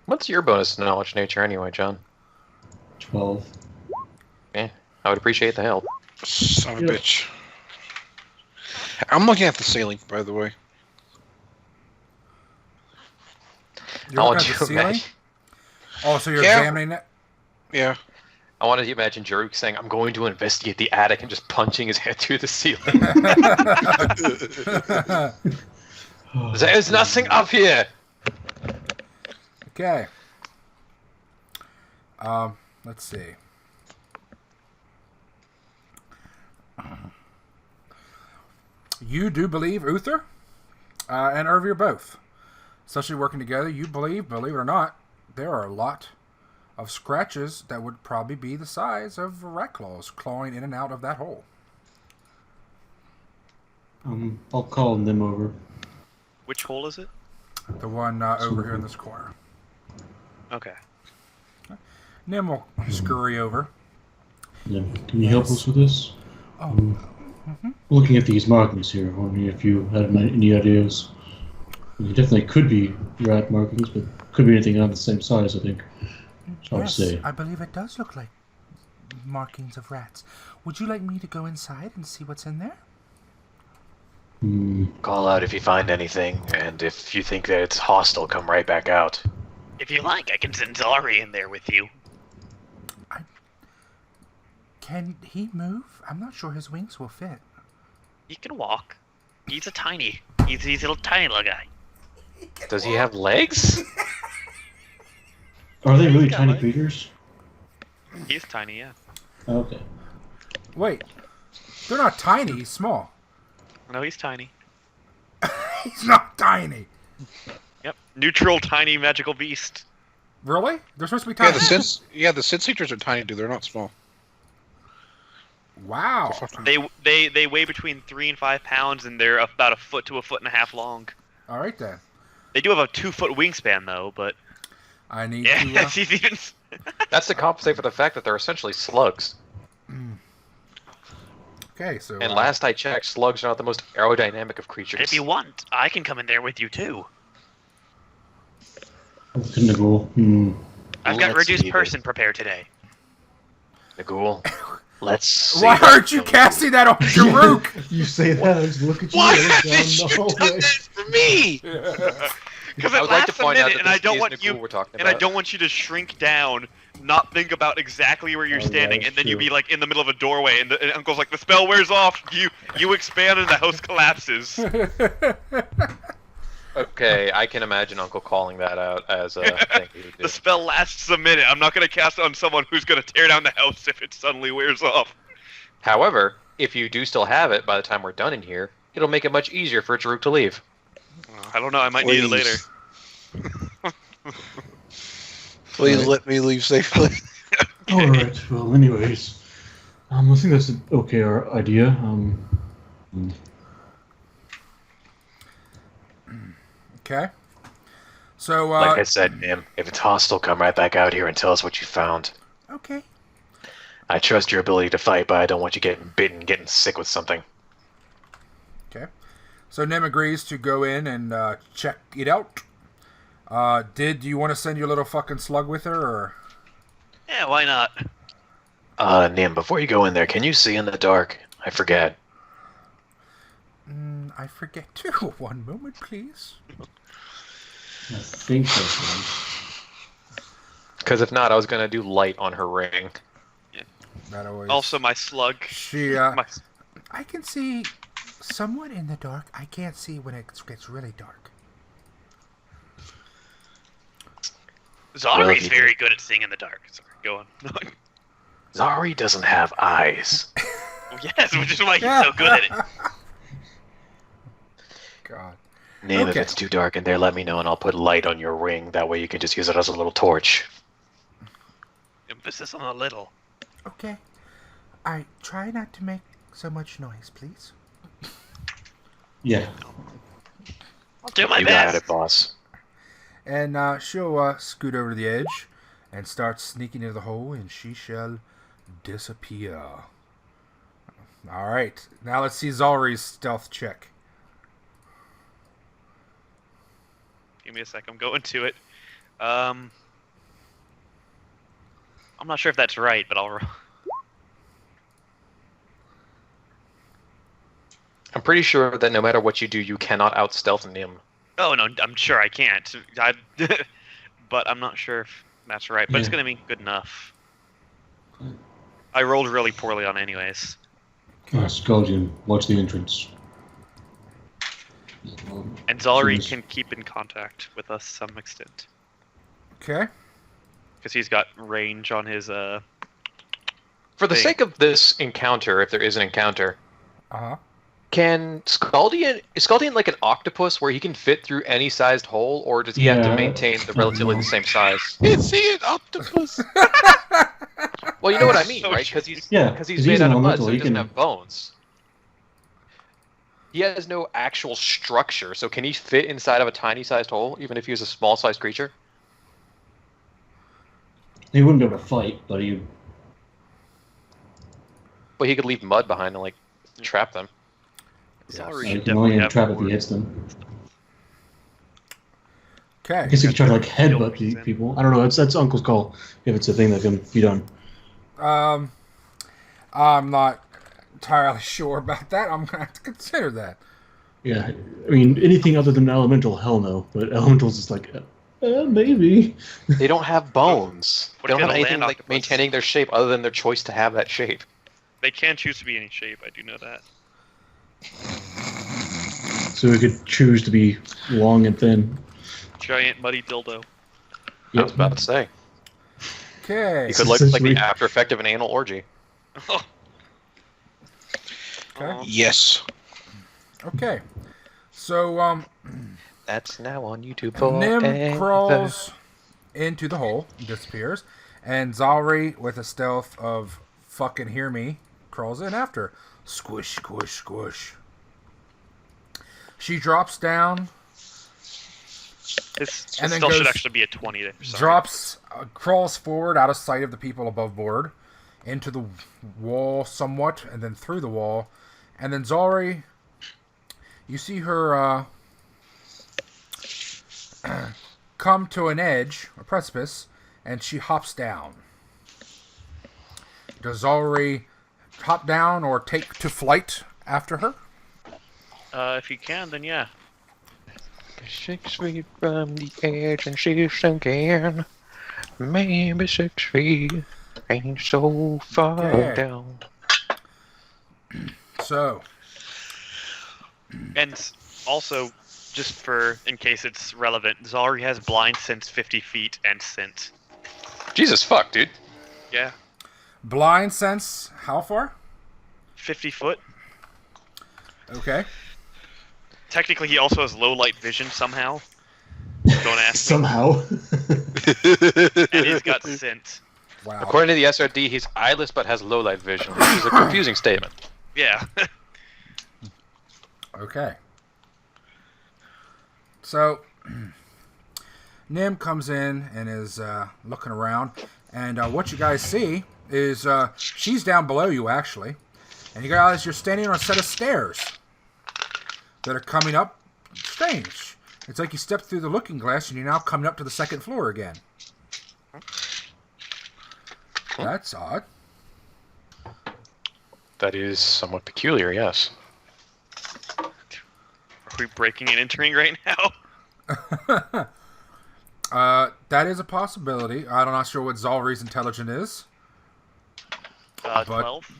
What's your bonus to knowledge nature anyway, John? 12. Okay, I would appreciate the help. Son of a bitch. I'm looking at the ceiling, by the way. You're I looking want at the you to ceiling? imagine. Oh, so you're Yeah. examining it? Yeah. I wanted to imagine Jerruk saying, "I'm going to investigate the attic," and just punching his head through the ceiling. There's nothing up here. Okay. Let's see. You do believe Uther and Urvir both. Especially working together, you believe it or not, there are a lot of scratches that would probably be the size of rat claws clawing in and out of that hole. I'll call them over. Which hole is it? The one over here in this corner. Okay. Nim will scurry over. Yeah. Can you help us with this? Oh. Looking at these markings here, wondering if you had any ideas. It definitely could be rat markings, but could be anything on the same size, I think. It's hard to say. I believe it does look like markings of rats. Would you like me to go inside and see what's in there? Call out if you find anything, and if you think that it's hostile, come right back out. If you like, I can send Zari in there with you. Can he move? I'm not sure his wings will fit. He can walk. He's a tiny. He's a little tiny little guy. Does he have legs? Are they really got tiny legs. creatures? He's tiny, yeah. Okay. Wait. They're not tiny. He's small. No, he's tiny. He's not tiny. Yep. Neutral, tiny, magical beast. Really? They're supposed to be Yeah, tiny. the Sense Eaters are tiny, dude. They're not small. Wow. They weigh between 3 and 5 pounds, and they're about a foot to a foot and a half long. All right then. They do have a 2-foot wingspan, though. But I need yeah, to. he's even. That's to compensate for the fact that they're essentially slugs. Okay, so. And last I checked, slugs are not the most aerodynamic of creatures. If you want, I can come in there with you too. Nagul. I've got Let's reduced see person prepared today. Nagul, let's see. Why aren't you casting that on Jerruk? You say that, I just look at you. Why and haven't down you the done hallway. this for me? Because I it would like to lasts a point out minute, that and I this don't is want Nagul you. we're talking And I about. don't want you to shrink down, not think about exactly where you're Oh, yeah, standing, that's and then you true. be like in the middle of a doorway, and, and Uncle's like, the spell wears off. You expand, and the house collapses. Okay, I can imagine Uncle calling that out as a thing he would do. The spell lasts a minute. I'm not gonna cast it on someone who's gonna tear down the house if it suddenly wears off. However, if you do still have it by the time we're done in here, it'll make it much easier for Jerruk to leave. I don't know. I might need it later. Please let me leave safely. Alright, well, anyways. I think that's an okay idea. Okay. So. Like I said, Nim, if it's hostile, come right back out here and tell us what you found. Okay. I trust your ability to fight, but I don't want you getting bitten, getting sick with something. Okay. So Nim agrees to go in and check it out. Did you want to send your little fucking slug with her, or? Yeah, why not? Nim, before you go in there, can you see in the dark? I forget. I forget too. One moment, please. I think that's Because if not, I was gonna do light on her ring. That always. Also, my slug. She. My, I can see somewhat in the dark. I can't see when it gets really dark. Zari's very good at seeing in the dark. Sorry, go on. Zari doesn't have eyes. Yes, which is why he's so good at it. God. Nim, if Okay. it's too dark in there, let me know and I'll put light on your ring. That way you can just use it as a little torch. Emphasis on a little. Okay. I try not to make so much noise, please. Yeah. I'll do my You best. got it, boss. And she'll scoot over to the edge and start sneaking into the hole, and she shall disappear. All right. Now let's see Zalri's stealth check. Give me a sec. I'm going to it. I'm not sure if that's right, but I'll. I'm pretty sure that no matter what you do, you cannot out-stealth Nim. Oh no, I'm sure I can't. But I'm not sure if that's right. But it's Yeah. gonna be good enough. I rolled really poorly on it anyways. Custodian, watch the entrance. And Zalri Jeez. can keep in contact with us to some extent. Okay. Because he's got range on his For the Thing. sake of this encounter, if there is an encounter, Uh-huh. is Skaldian like an octopus where he can fit through any sized hole, or does he have to Yeah. maintain the relatively the same size? Is he an octopus? Well, you know what I mean, So right? Because he's Yeah, because 'cause he's he's made an out of mud, elemental, so he he doesn't can- have bones. He has no actual structure, so can he fit inside of a tiny sized hole, even if he was a small sized creature? He wouldn't be able to fight, but he. But he could leave mud behind and like trap them. Zalri He should can only definitely have trap if more. he hits them. Okay. I guess he could try to like headbutt He's these in. people. I don't know. That's Uncle's call. If it's a thing that can be done. I'm not entirely sure about that. I'm gonna have to consider that. Yeah, I mean, anything other than elemental, hell no. But elementals is like, maybe. They don't have bones. What They don't if have you had a anything land like octopus? maintaining their shape other than their choice to have that shape. They can choose to be any shape. I do know that. So we could choose to be long and thin. Giant muddy dildo. I was about to say. Okay. You could look like Essentially. the after effect of an anal orgy. Oh. Okay. Yes. Okay. So, That's now on YouTube Nim forever. crawls into the hole, disappears, and Zalri, with a stealth of fucking hear me, crawls in after. Squish, squish, squish. She drops down, This And then still should goes- actually be a 20 there. crawls forward out of sight of the people above board, into the wall somewhat, and then through the wall. And then Zalri, you see her come to an edge, a precipice, and she hops down. Does Zalri hop down or take to flight after her? If you can, then yeah. 6 feet from the edge and she's sinking. Maybe 6 feet ain't so far Okay. down. So, And also, just for in case it's relevant, Zalri has blind sense 50 feet and scent. Jesus fuck, dude. Yeah, blind sense, how far? 50 foot. Okay. Technically, he also has low light vision somehow. Don't ask me. Somehow. And he's got scent. Wow. According to the SRD, he's eyeless but has low light vision, which is a confusing statement. Yeah. Okay. So, Nim comes in and is looking around, and what you guys see is she's down below you, actually, and you guys, you're standing on a set of stairs that are coming up. Strange. It's like you stepped through the looking glass and you're now coming up to the second floor again. That's odd. That is somewhat peculiar, yes. Are we breaking and entering right now? That is a possibility. I'm not sure what Zalri's intelligence is. 12.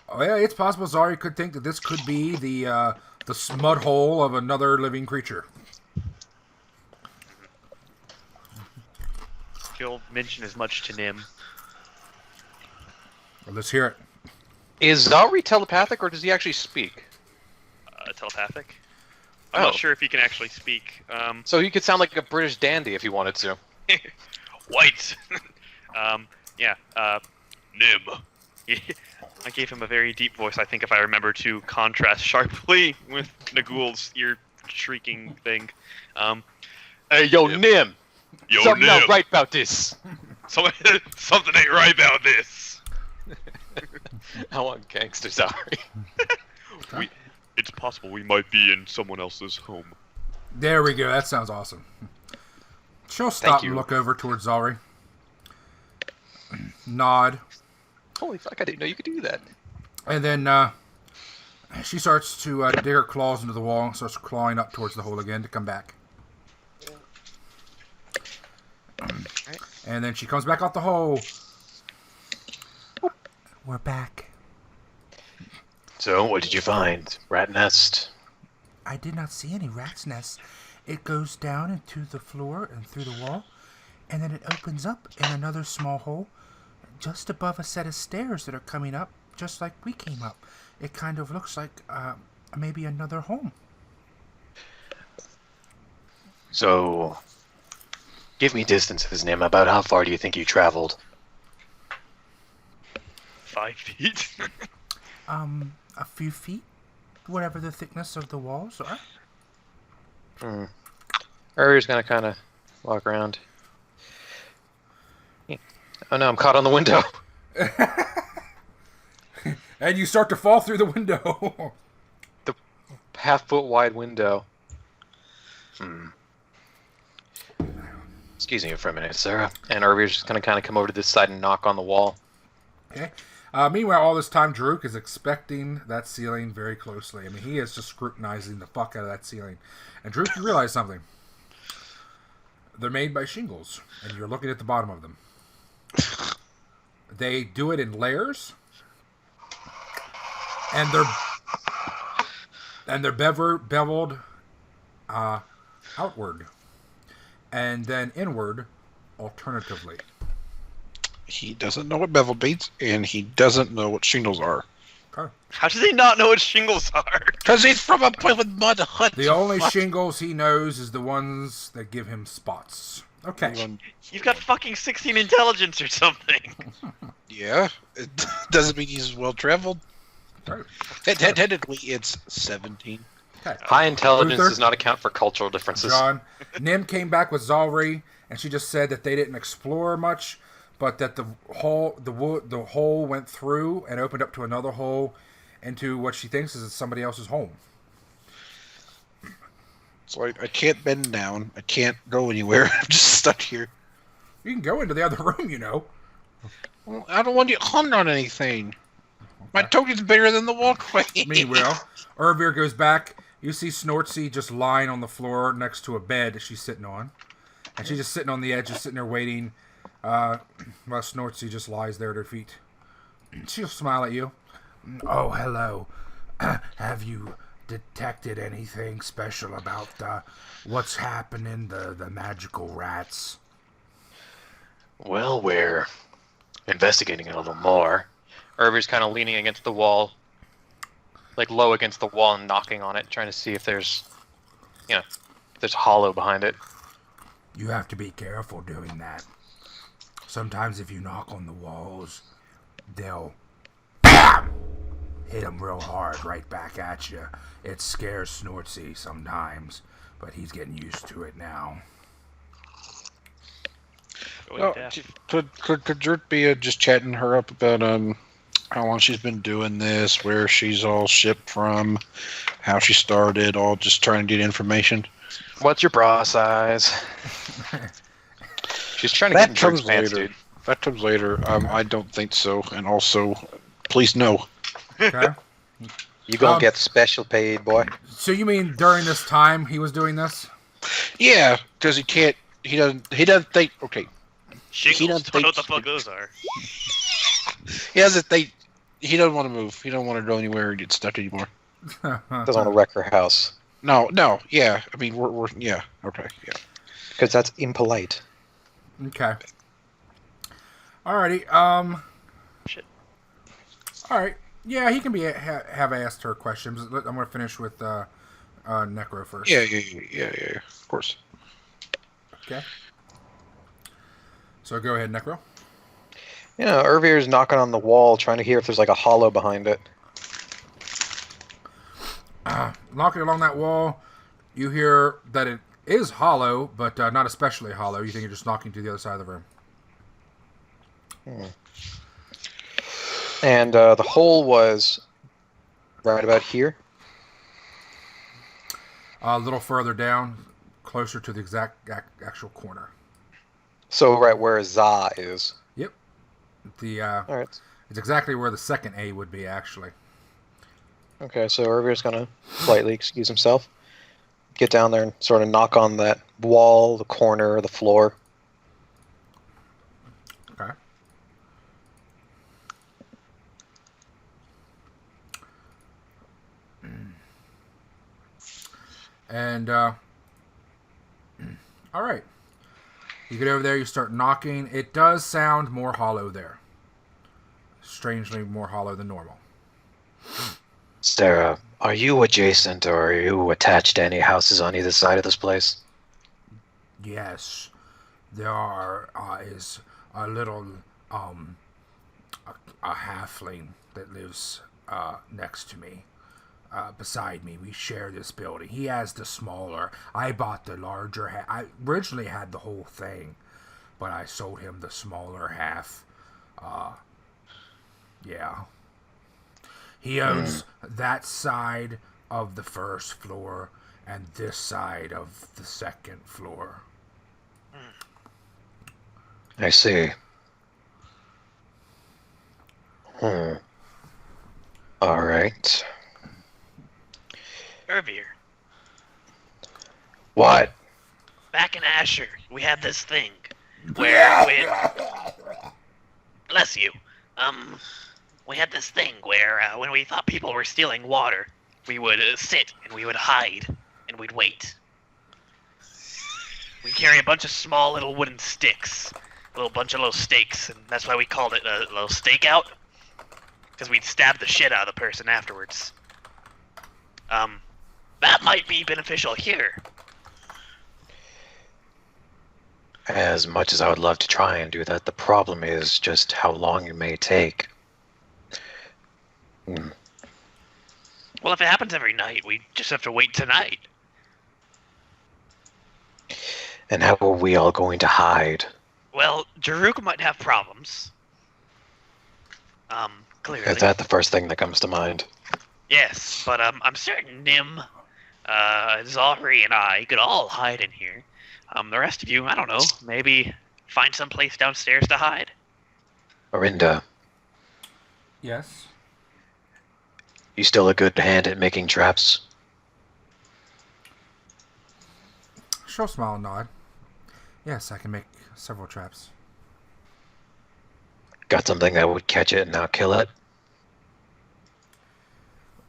Oh yeah, it's possible Zari could think that this could be the smut hole of another living creature. He'll mention as much to Nim. Well, let's hear it. Is Zalri telepathic or does he actually speak? Telepathic. I'm not sure if he can actually speak. So he could sound like a British dandy if he wanted to. White. Yeah. Nim. I gave him a very deep voice, I think, if I remember to contrast sharply with Nagul's ear shrieking thing. Hey, yo, Nim! Yo, Something Nim! not right about this! Something ain't right about this! I want gangster Zalri. It's possible we might be in someone else's home. There we go. That sounds awesome. She'll stop you. and look over towards Zalri. Nod. Holy fuck, I didn't know you could do that. And then she starts to dig her claws into the wall and starts clawing up towards the hole again to come back. And then she comes back out the hole. We're back. So, what did you find? Rat nest? I did not see any rat's nest. It goes down into the floor and through the wall, and then it opens up in another small hole just above a set of stairs that are coming up, just like we came up. It kind of looks like maybe another home. So, give me distances, Nim. About how far do you think you traveled? 5 feet? A few feet, whatever the thickness of the walls are. Urvir's gonna kind of walk around. Oh no, I'm caught on the window. And you start to fall through the window. Half-foot wide window. Excuse me for a minute, Sarah. And Urvir's just gonna kind of come over to this side and knock on the wall. Okay. Meanwhile, all this time, Jerruk is inspecting that ceiling very closely. I mean, he is just scrutinizing the fuck out of that ceiling. And Jerruk, you realize something. They're made by shingles, and you're looking at the bottom of them. They do it in layers, and they're beveled outward, and then inward, alternatively. He doesn't know what bevel means, and he doesn't know what shingles are. Okay. How does he not know what shingles are? Because he's from a place with mud huts. The only shingles he knows is the ones that give him spots. Okay. You've got fucking 16 intelligence or something. Yeah, it doesn't mean he's well traveled. Right. Technically, it's 17. Okay. High intelligence Uther? does not account for cultural differences. John. Nim came back with Zalri, and she just said that they didn't explore much, but that the hole went through and opened up to another hole into what she thinks is somebody else's home. So I can't bend down. I can't go anywhere. I'm just stuck here. You can go into the other room, you know. Well, I don't want you hunt on anything. My token's bigger than the walkway. Meanwhile, Urvir goes back. You see Snortsy just lying on the floor next to a bed she's sitting on. And she's just sitting on the edge, just sitting there waiting, while Snortsy just lies there at her feet. She'll smile at you. Oh, hello. Have you detected anything special about what's happening, the magical rats? Well, we're investigating a little more. Urvir's kind of leaning against the wall, like low against the wall and knocking on it, trying to see if there's, if there's hollow behind it. You have to be careful doing that. Sometimes if you knock on the walls, they'll hit them real hard right back at you. It scares Snortsy sometimes, but he's getting used to it now. Could Jerruk be just chatting her up about how long she's been doing this, where she's all shipped from, how she started, all just trying to get information? What's your bra size? She's trying to That get in Jerruk's comes pants, later. dude. That comes later. I don't think so. And also, please no. Okay? You gonna get special paid, boy. So you mean during this time he was doing this? Yeah, because he doesn't think. Okay, Shingles, doesn't don't know what the think- fuck those are. he doesn't think. He doesn't want to move. He don't want to go anywhere and get stuck anymore. Doesn't want to wreck her house. No. Yeah. I mean, we're yeah. Okay. Yeah. Because that's impolite. Okay. Alrighty. Shit. Alright. Yeah, he can have asked her questions. I'm going to finish with Necro first. Yeah. Of course. Okay. So go ahead, Necro. Yeah, Urvir's knocking on the wall, trying to hear if there's like a hollow behind it. Knocking along that wall, you hear that it is hollow, but not especially hollow. You think you're just knocking to the other side of the room. And the hole was right about here. A little further down, closer to the exact actual corner. So right where Za is. Yep. All right. It's exactly where the second A would be, actually. Okay, so Urvir's gonna politely excuse himself, get down there and sort of knock on that wall, the corner, the floor. Okay. And, all right. You get over there, you start knocking. It does sound more hollow there. Strangely more hollow than normal. Sarah, are you adjacent or are you attached to any houses on either side of this place? Yes. There is a little, a halfling that lives, next to me. Beside me. We share this building. He has the smaller. I bought the larger half. I originally had the whole thing, but I sold him the smaller half. Yeah. He owns that side of the first floor and this side of the second floor. I see. All right. Urvir, What? back in Asher, we had this thing where bless you. We had this thing where when we thought people were stealing water, we would sit and we would hide and we'd wait. We carry a bunch of small little wooden sticks, a bunch of little stakes, and that's why we called it a little stakeout, because we'd stab the shit out of the person afterwards. That might be beneficial here. As much as I would love to try and do that, the problem is just how long it may take. Well, if it happens every night, we just have to wait tonight. And how are we all going to hide? Well, Jerruk might have problems. Clearly. Is that the first thing that comes to mind? Yes, but I'm certain Nim, Zahri, and I could all hide in here. The rest of you, I don't know, maybe find some place downstairs to hide? Orinda, Yes. you still a good hand at making traps? She'll smile and nod. Yes, I can make several traps. Got something that would catch it and not kill it?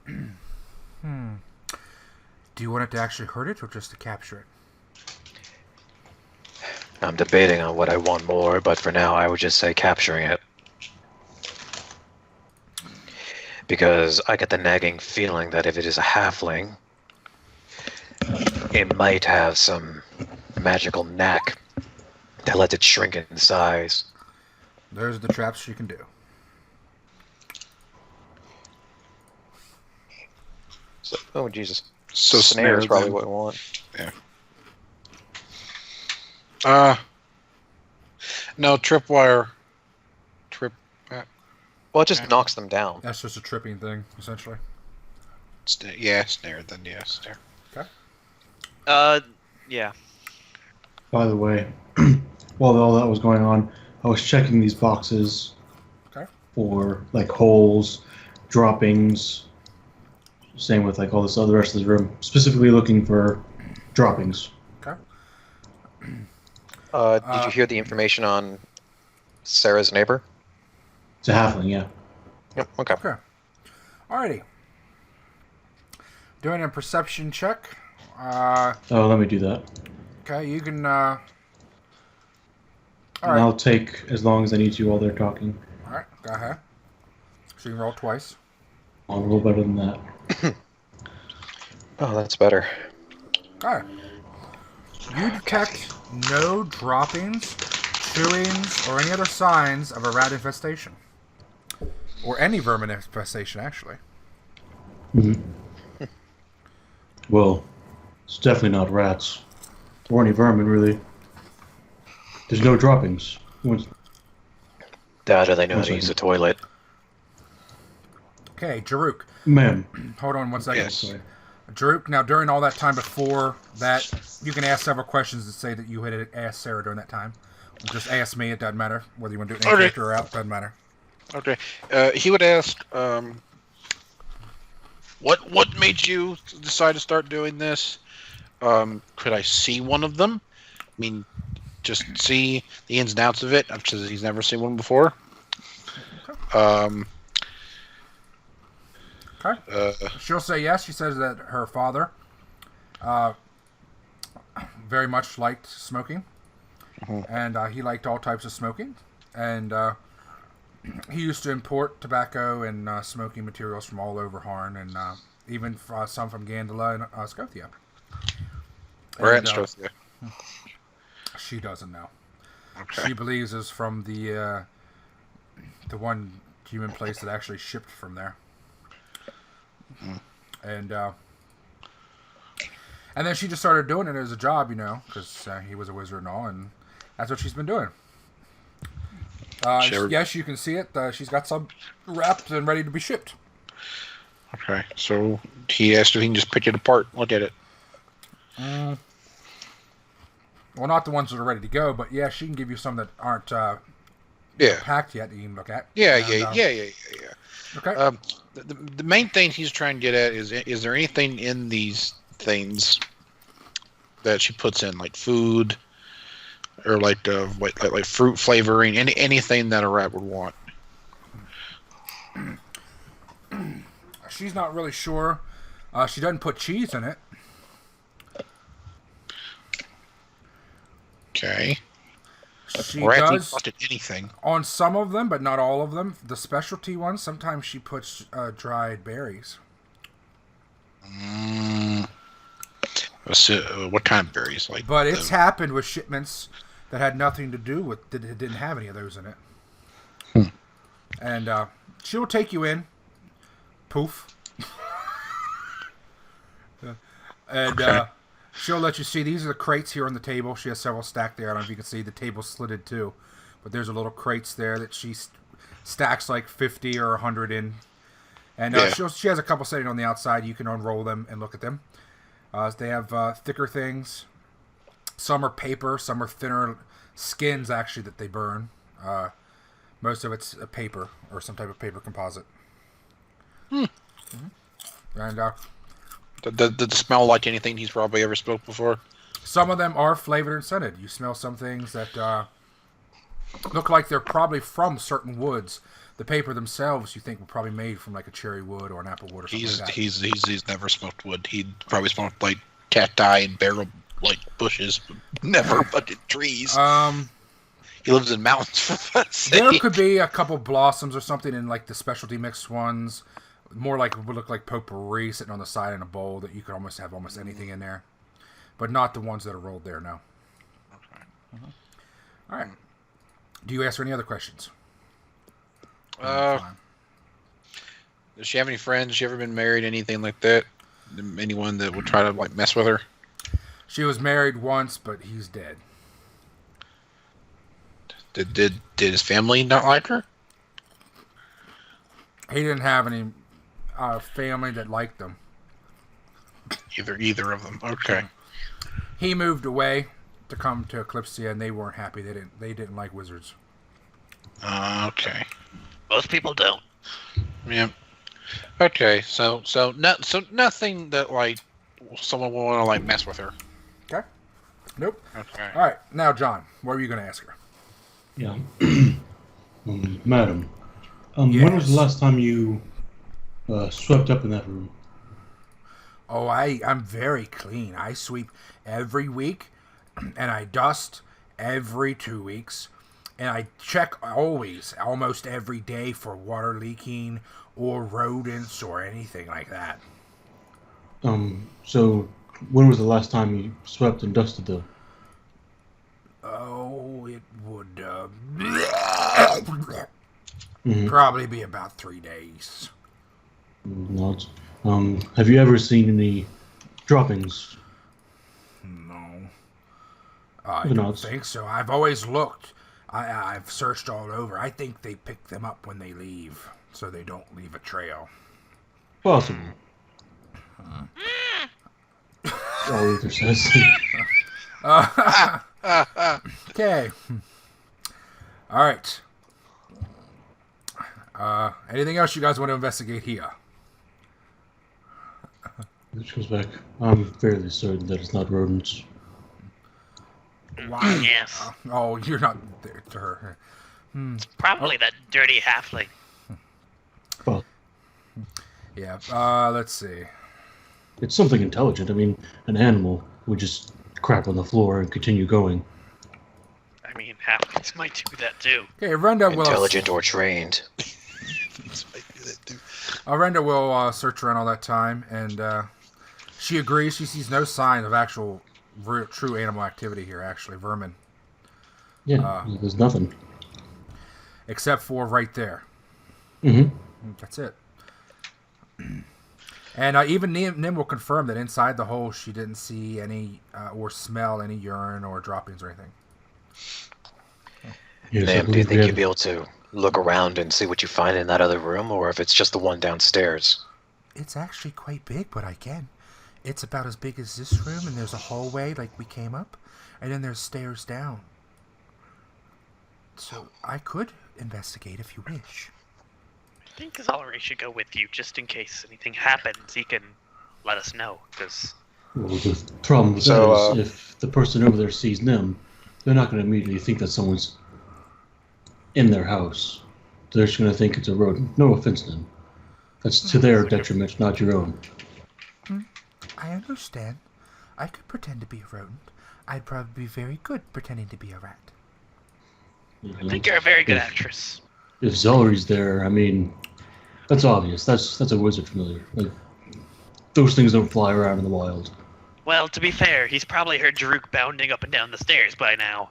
Do you want it to actually hurt it or just to capture it? I'm debating on what I want more, but for now I would just say capturing it. Because I get the nagging feeling that if it is a halfling, it might have some magical knack that lets it shrink in size. There's the traps you can do. So, oh, Jesus. So Snare is snare probably then. what we want. No, tripwire. Well, it just knocks them down. That's just a tripping thing, essentially. Yeah, snare then, yeah, snare. Yeah. By the way, while all that was going on, I was checking these boxes for like holes, droppings. Same with like all this other rest of the room. Specifically looking for droppings. Okay. Did you hear the information on Sarah's neighbor? It's a halfling, yeah. Yep, okay. Okay. Alrighty. Doing a perception check. Oh, let me do that. Okay, you can. And Alright. I'll take as long as I need to while they're talking. Alright, go ahead. So you can roll twice. I'm a little better than that. Oh, that's better. Alright. You detect no droppings, chewings, or any other signs of a rat infestation. Or any vermin infestation, actually. Well, it's definitely not rats. Or any vermin, really. There's no droppings. That or they know how to One use the second. toilet. Okay, Jerruk. Ma'am. Hold on one second. Yes. Jerruk, now during all that time before that, you can ask several questions and say that you had asked Sarah during that time. Just ask me, it doesn't matter. Whether you want to do it in Okay. character or out, doesn't matter. Okay. He would ask, what made you decide to start doing this? Could I see one of them? I mean, just see the ins and outs of it, because he's never seen one before. Okay. She'll say yes. She says that her father very much liked smoking. And he liked all types of smoking. And he used to import tobacco and smoking materials from all over Harn, and even some from Gandala and Scothia. Or And, at Strothia. she doesn't know. Okay. She believes it's from the one human place that actually shipped from there. And then she just started doing it as a job, because he was a wizard and all, and that's what she's been doing. Yes, you can see it. She's got some wrapped and ready to be shipped. Okay, so he asked if he can just pick it apart, look at it. Well, not the ones that are ready to go, but yeah, she can give you some that aren't Yeah. packed yet that you can look at. Yeah, And, yeah. Okay. The main thing he's trying to get at is there anything in these things that she puts in, like food or like fruit flavoring, anything that a rat would want? She's not really sure. She doesn't put cheese in it. Okay. She Or actually does busted anything. on some of them, but not all of them. The specialty ones, sometimes she puts dried berries. What kind of berries? But it's happened with shipments that had nothing to do with that didn't have any of those in it. And she'll take you in. Poof. And Okay. she'll let you see. These are the crates here on the table. She has several stacked there. I don't know if you can see. The table's slitted too. But there's a little crates there that she stacks like 50 or 100 in. And she has a couple sitting on the outside. You can unroll them and look at them. They have thicker things. Some are paper. Some are thinner skins, actually, that they burn. Most of it's a paper or some type of paper composite. Mm-hmm. And Does it smell like anything he's probably ever smoked before? some of them are flavored and scented. You smell some things that look like they're probably from certain woods. The paper themselves, you think, were probably made from like a cherry wood or an apple wood or something like that. He's never smoked wood. He'd probably smoked like cacti and barrel like bushes, but never budded trees. He lives in mountains, for fuck's sake. There could be a couple blossoms or something in like the specialty mixed ones. More like would look like potpourri sitting on the side in a bowl that you could almost have almost anything in there, but not the ones that are rolled there. No. Okay. All right. Do you ask her any other questions? Does she have any friends? Has she ever been married? Anything like that? Anyone that would try to like mess with her? She was married once, but he's dead. Did his family not like her? He didn't have any family that liked him. Either of them. Okay. He moved away to come to Eclipsia, and they weren't happy. They didn't like wizards. Okay. Most people don't. Yeah. Okay. So nothing that like someone will want to like mess with her. Okay. Nope. Okay. All right. Now, John, what were you going to ask her? Yeah. Madam, when was the last time you swept up in that room? Oh, I'm very clean. I sweep every week, and I dust every 2 weeks, and I check almost every day for water leaking or rodents or anything like that. So when was the last time you swept and dusted though? Oh, it would Mm-hmm. probably be about 3 days. Not. Have you ever seen any droppings? No. I don't think so. I've always looked. I've searched all over. I think they pick them up when they leave, so they don't leave a trail. Possible. All Uther says. Okay. All right. Anything else you guys want to investigate here? Which comes back. I'm fairly certain that it's not rodents. Why? Yes. Oh, you're not there to her. Probably that dirty halfling. Well, Yeah. Let's see. it's something intelligent. I mean, an animal would just crap on the floor and continue going. I mean, halflings might do that too. Okay, Renda will. Intelligent or trained. Renda will search around all that time, and she agrees. She sees no sign of actual, true animal activity here. Actually, vermin, Yeah, there's nothing. except for right there. Mm-hmm. That's it. And even Nim will confirm that inside the hole she didn't see any or smell any urine or droppings or anything. Ma'am, do you think you'd be able to look around and see what you find in that other room, or if it's just the one downstairs? It's actually quite big, but I can. It's about as big as this room, and there's a hallway like we came up, and then there's stairs down. So I could investigate if you wish. I think Zalari should go with you, just in case anything happens. He can let us know, because... Well, the problem with that is if the person over there sees Nim, they're not going to immediately think that someone's in their house. They're just going to think it's a rodent. No offense, Nim. That's to their detriment, not your own. I understand. I could pretend to be a rodent. I'd probably be very good pretending to be a rat. I think you're a very good actress. If Zelleri's there, I mean, that's obvious. That's a wizard familiar. Like, those things don't fly around in the wild. Well, to be fair, he's probably heard Jerruk bounding up and down the stairs by now.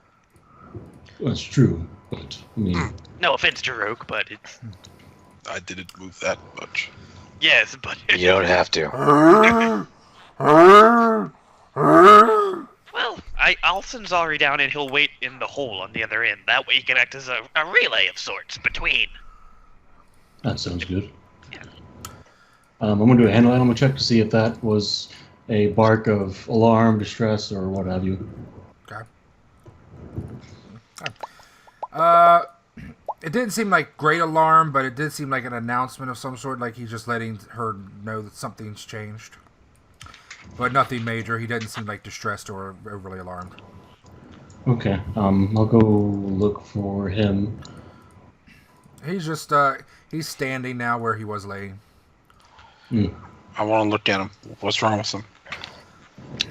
That's true, but, I mean... No offense, Jerruk, but it's... I didn't move that much. Yes, but... You don't have to. Well, I'll send Zalari down and he'll wait in the hole on the other end. That way he can act as a relay of sorts between. That sounds good. Yeah. I'm going to do a handle animal check to see if that was a bark of alarm, distress, or what have you. Okay. It didn't seem like great alarm, but it did seem like an announcement of some sort, like he's just letting her know that something's changed. But nothing major. He doesn't seem like distressed or overly alarmed. Okay, I'll go look for him. He's just, he's standing now where he was laying. I want to look at him. What's wrong with him?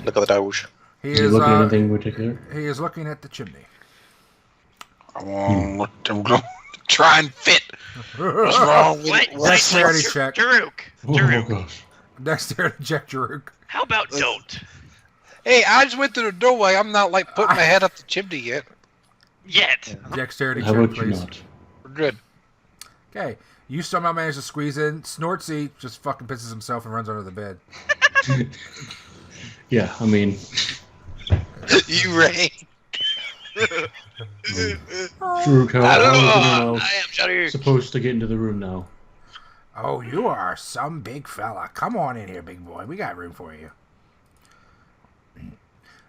Look at the douche. Is he looking at anything in particular? He is looking at the chimney. I want to look. I'm going to try and fit. What's wrong with it? Dexterity check. Jerruk! Oh gosh. Dexterity check, Jerruk. How about don't? Hey, I just went through the doorway. I'm not like putting my head up the chimney yet. Yet. Dexterity How check, about you please. not? We're good. Okay. You somehow manage to squeeze in. Snortsy just fucking pisses himself and runs under the bed. Yeah, I mean... You Ray. Drew, how I am Jerruk. supposed to get into the room now? Oh, you are some big fella. Come on in here, big boy. We got room for you.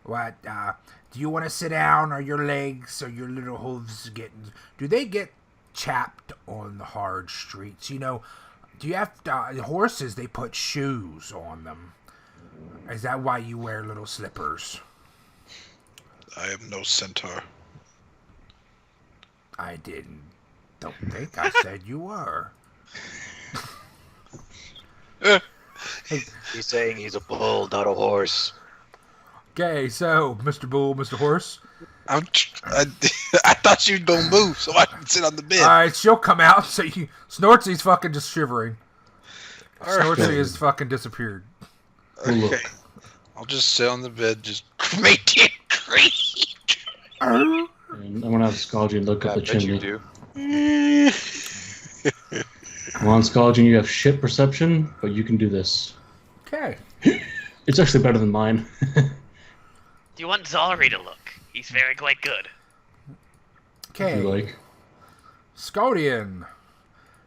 What, do you want to sit down? Are your legs or your little hooves getting... Do they get chapped on the hard streets? You know, do you have... horses, they put shoes on them. Is that why you wear little slippers? I am no centaur. I don't think I said you were. He's saying he's a bull, not a horse. Okay, so, Mr. Bull, Mr. Horse. I thought you'd go move so I can sit on the bed. Alright, she'll come out, so you... Snortsy's fucking just shivering. All right. Snortsy has fucking disappeared. Okay. I'll just sit on the bed, just make it creak. And I'm going to have Skalgian look up the chimney. You do. Come on, Skalgian, you have shit perception, but you can do this. Okay. It's actually better than mine. Do you want Zalari to look? He's very quite good. Okay. You like? Custodian,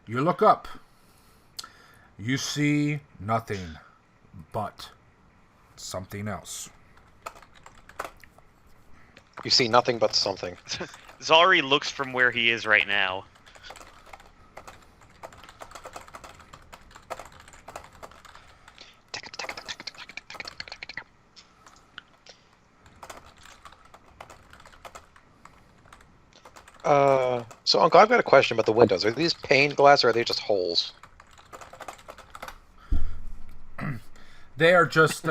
you look up. You see nothing but something else. You see nothing but something. Zalari looks from where he is right now. So Uncle, I've got a question about the windows. Are these pane glass or are they just holes? They are just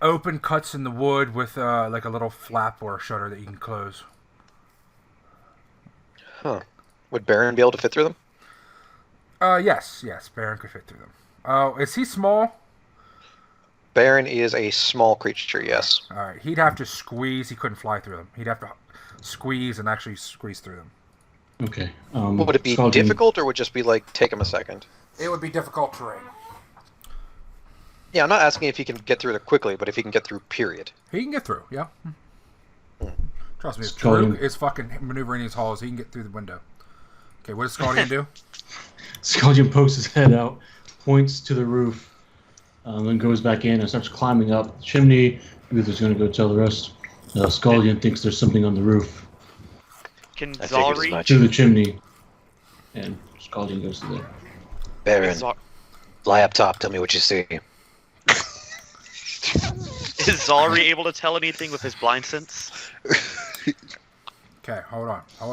open cuts in the wood with like a little flap or a shutter that you can close. Huh. Would Baron be able to fit through them? Yes, Baron could fit through them. Oh, is he small? Baron is a small creature, yes. Alright, he'd have to squeeze. He couldn't fly through them. He'd have to squeeze and actually squeeze through them. Okay. Would it be Skalgian, difficult or would just be like, take him a second? It would be difficult terrain. Yeah, I'm not asking if he can get through it quickly, but if he can get through, period. He can get through, yeah. Trust me, if Skaldian. Jerruk is fucking maneuvering these halls, he can get through the window. Okay, what does Skaldian do? Skalgian pokes his head out, points to the roof, then goes back in and starts climbing up the chimney. Uther's going to go tell the rest. Skaldian thinks there's something on the roof. Can I figured as Zalri? much. To the chimney. And Scalding goes to there. Baron, Zal- fly up top. Tell me what you see. Is Zalri able to tell anything with his blind sense? Okay, hold on. Yeah,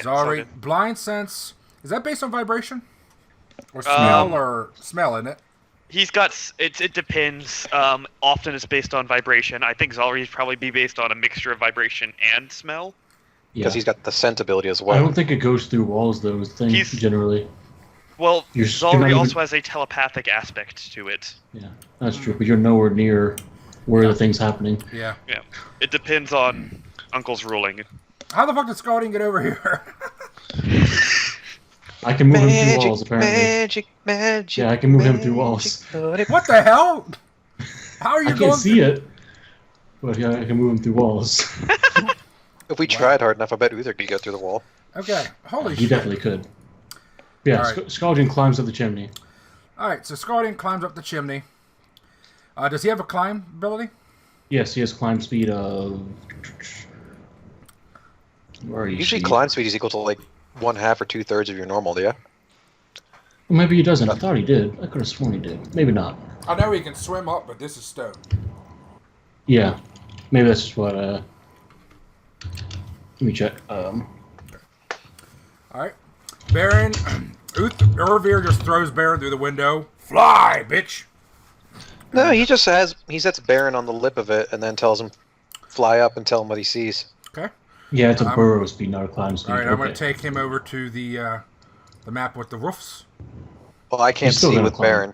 Zalri, it's all blind sense. Is that based on vibration? Or smell, isn't it? He's got. It depends. Often it's based on vibration. I think Zalri's probably be based on a mixture of vibration and smell. Yeah. Because he's got the scent ability as I well. don't think it goes through walls, though, generally. Well, You're Zalri not also even- has a telepathic aspect to it. Yeah, that's true. But you're nowhere near where the thing's happening. Yeah. Yeah, it depends on Uncle's ruling. How the fuck did Scalding get over here? I can move him through walls, apparently. Magic. Yeah, I can move him through walls. What the hell? How are you I going? can't see it. But yeah, I can move him through walls. If we tried hard enough, I bet Uther could go through the wall. Okay, holy He shit. definitely could. Yeah, Alright. Scalding climbs up the chimney. Alright, so Scalding climbs up the chimney. Does he have a climb ability? Yes, he has climb speed of... Where are you? Usually Steve? climb speed is equal to like 1/2 or 2/3 of your normal, yeah? Well, maybe he doesn't. I thought he did. I could have sworn he did. Maybe not. I know he can swim up, but this is stone. Yeah. Maybe that's just what... Let me check. Alright. Baron, Urvir just throws Baron through the window. Fly, bitch! No, he sets Baron on the lip of it and then tells him fly up and tell him what he sees. Okay. Yeah, it's a burrow speed, not a climb speed. Alright, I'm Okay. going to take him over to the map with the roofs. Well, I can't He's still see gonna with climb. Baron.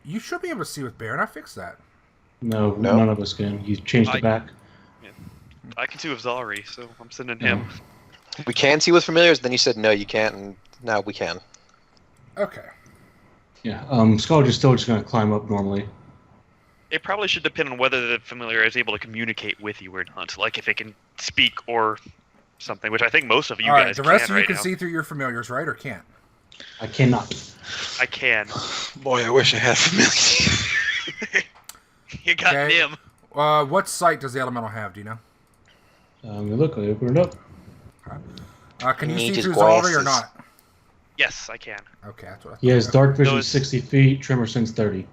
You should be able to see with Baron. I fixed that. No, No? none of us can. He's changed it back. I can see with Zalri, so I'm sending him. We can see with familiars, then you said no, you can't, and now we can. Okay. Yeah, Scalding is still just going to climb up normally. It probably should depend on whether the familiar is able to communicate with you or not. Like if it can speak or something, which I think most of you Alright, guys the rest can of you right can now. see through your familiars, right? Or can't? I cannot. I can. Boy, I wish I had familiar. You got Okay. him. What sight does the elemental have? Do you know? Look, I opened it up. Can you Need see his through Zalri or glasses. not? Yes, I can. Okay, that's what I thought. He has dark vision Those- 60 feet, tremor sense 30.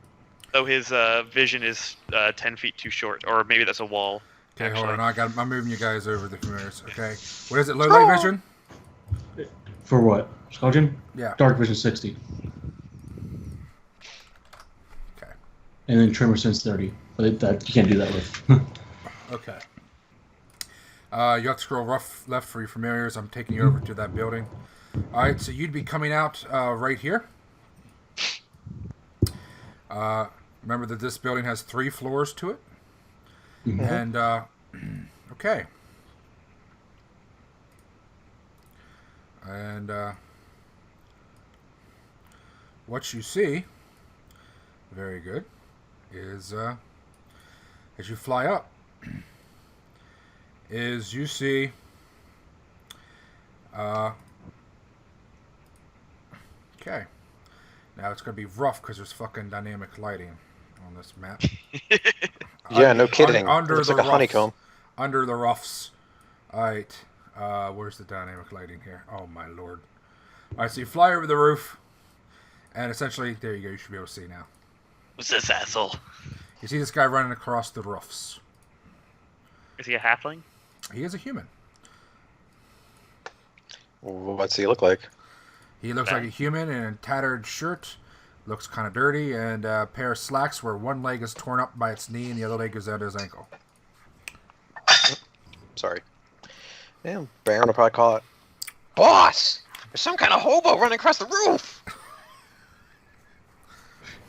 Though his vision is 10 feet too short, or maybe that's a wall. Okay, actually. hold on. I'm moving you guys over the familiars. Okay. What is it? Low light vision? For what? Scalding? Yeah. Dark vision 60. Okay. And then tremor sense 30. But that you can't do that with. Okay. You have to scroll left for your familiars. I'm taking you over to that building. All right, so you'd be coming out right here. Remember that this building has 3 floors to it. And, okay. And, what you see, very good, is, as you fly up, is you see, okay. Now it's going to be rough because there's fucking dynamic lighting on this map. Yeah, no kidding. Under Looks the like a roughs. honeycomb. Under the roughs. Alright. Where's the dynamic lighting here? Oh my lord. Alright, so you fly over the roof. And essentially, there you go. You should be able to see now. What's this asshole? You see this guy running across the roofs. Is he a halfling? He is a human. What's he look like? He looks like a human in a tattered shirt. Looks kind of dirty. And a pair of slacks where one leg is torn up by its knee and the other leg is at his ankle. Sorry. Damn, Baron will probably call it. Boss! There's some kind of hobo running across the roof!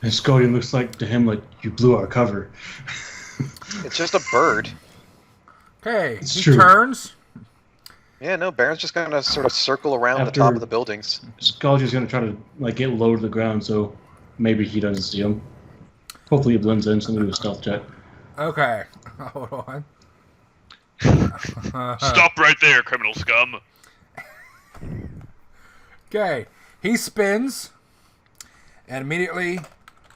And Scalding looks like to him like you blew our cover. It's just a bird. Okay, It's he true. turns. Yeah, no, Baron's just gonna sort of circle around the After- top of the buildings. Scalding's gonna try to like get low to the ground so maybe he doesn't see him. Hopefully he blends in, so I'm gonna do a stealth check. Okay, hold on. Stop right there, criminal scum. Okay, he spins and immediately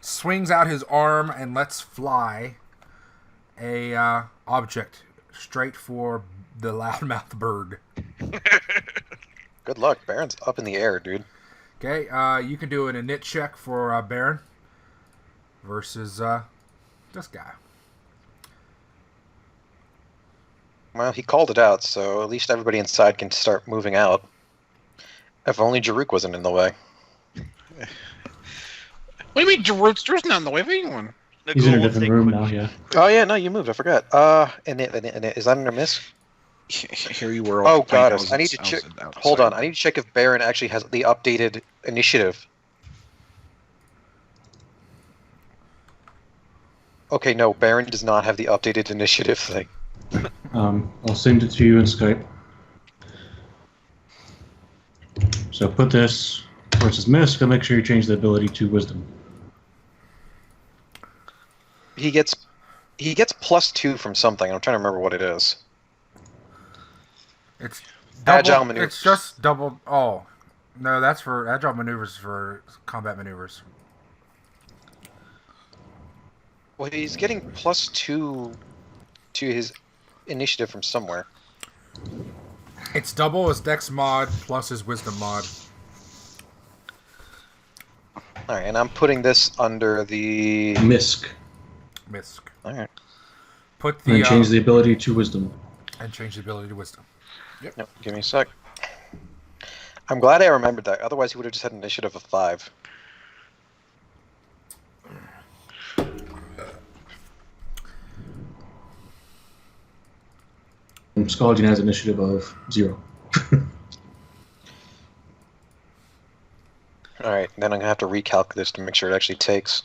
swings out his arm and lets fly a object straight for the loudmouth bird. Good luck. Baron's up in the air, dude. Okay, you can do an init check for Baron versus this guy. Well, he called it out, so at least everybody inside can start moving out. If only Jerruk wasn't in the way. What do you mean, Jerruk's not in the way of anyone? He's in a different room now, yeah. Oh, yeah, no, you moved. I forgot. Is that under miss? Here you were. Oh, God. I need to check. Hold on. I need to check if Baron actually has the updated initiative. Okay, no, Baron does not have the updated initiative thing. I'll send it to you in Skype. So put this where it says Misk, and make sure you change the ability to Wisdom. He gets +2 from something. I'm trying to remember what it is. It's Agile maneuvers. It's just double. Oh, no, that's for agile maneuvers for combat maneuvers. Well, he's getting +2 to his initiative from somewhere. It's double his Dex mod plus his Wisdom mod. All right, and I'm putting this under the Misk. Misk. All right. Put And the change the ability to Wisdom. and change the ability to Wisdom. Yep. Give me a sec. I'm glad I remembered that. Otherwise, he would have just had an initiative of 5. And Scalding has initiative of 0. All right, then I'm gonna have to recalc this to make sure it actually takes.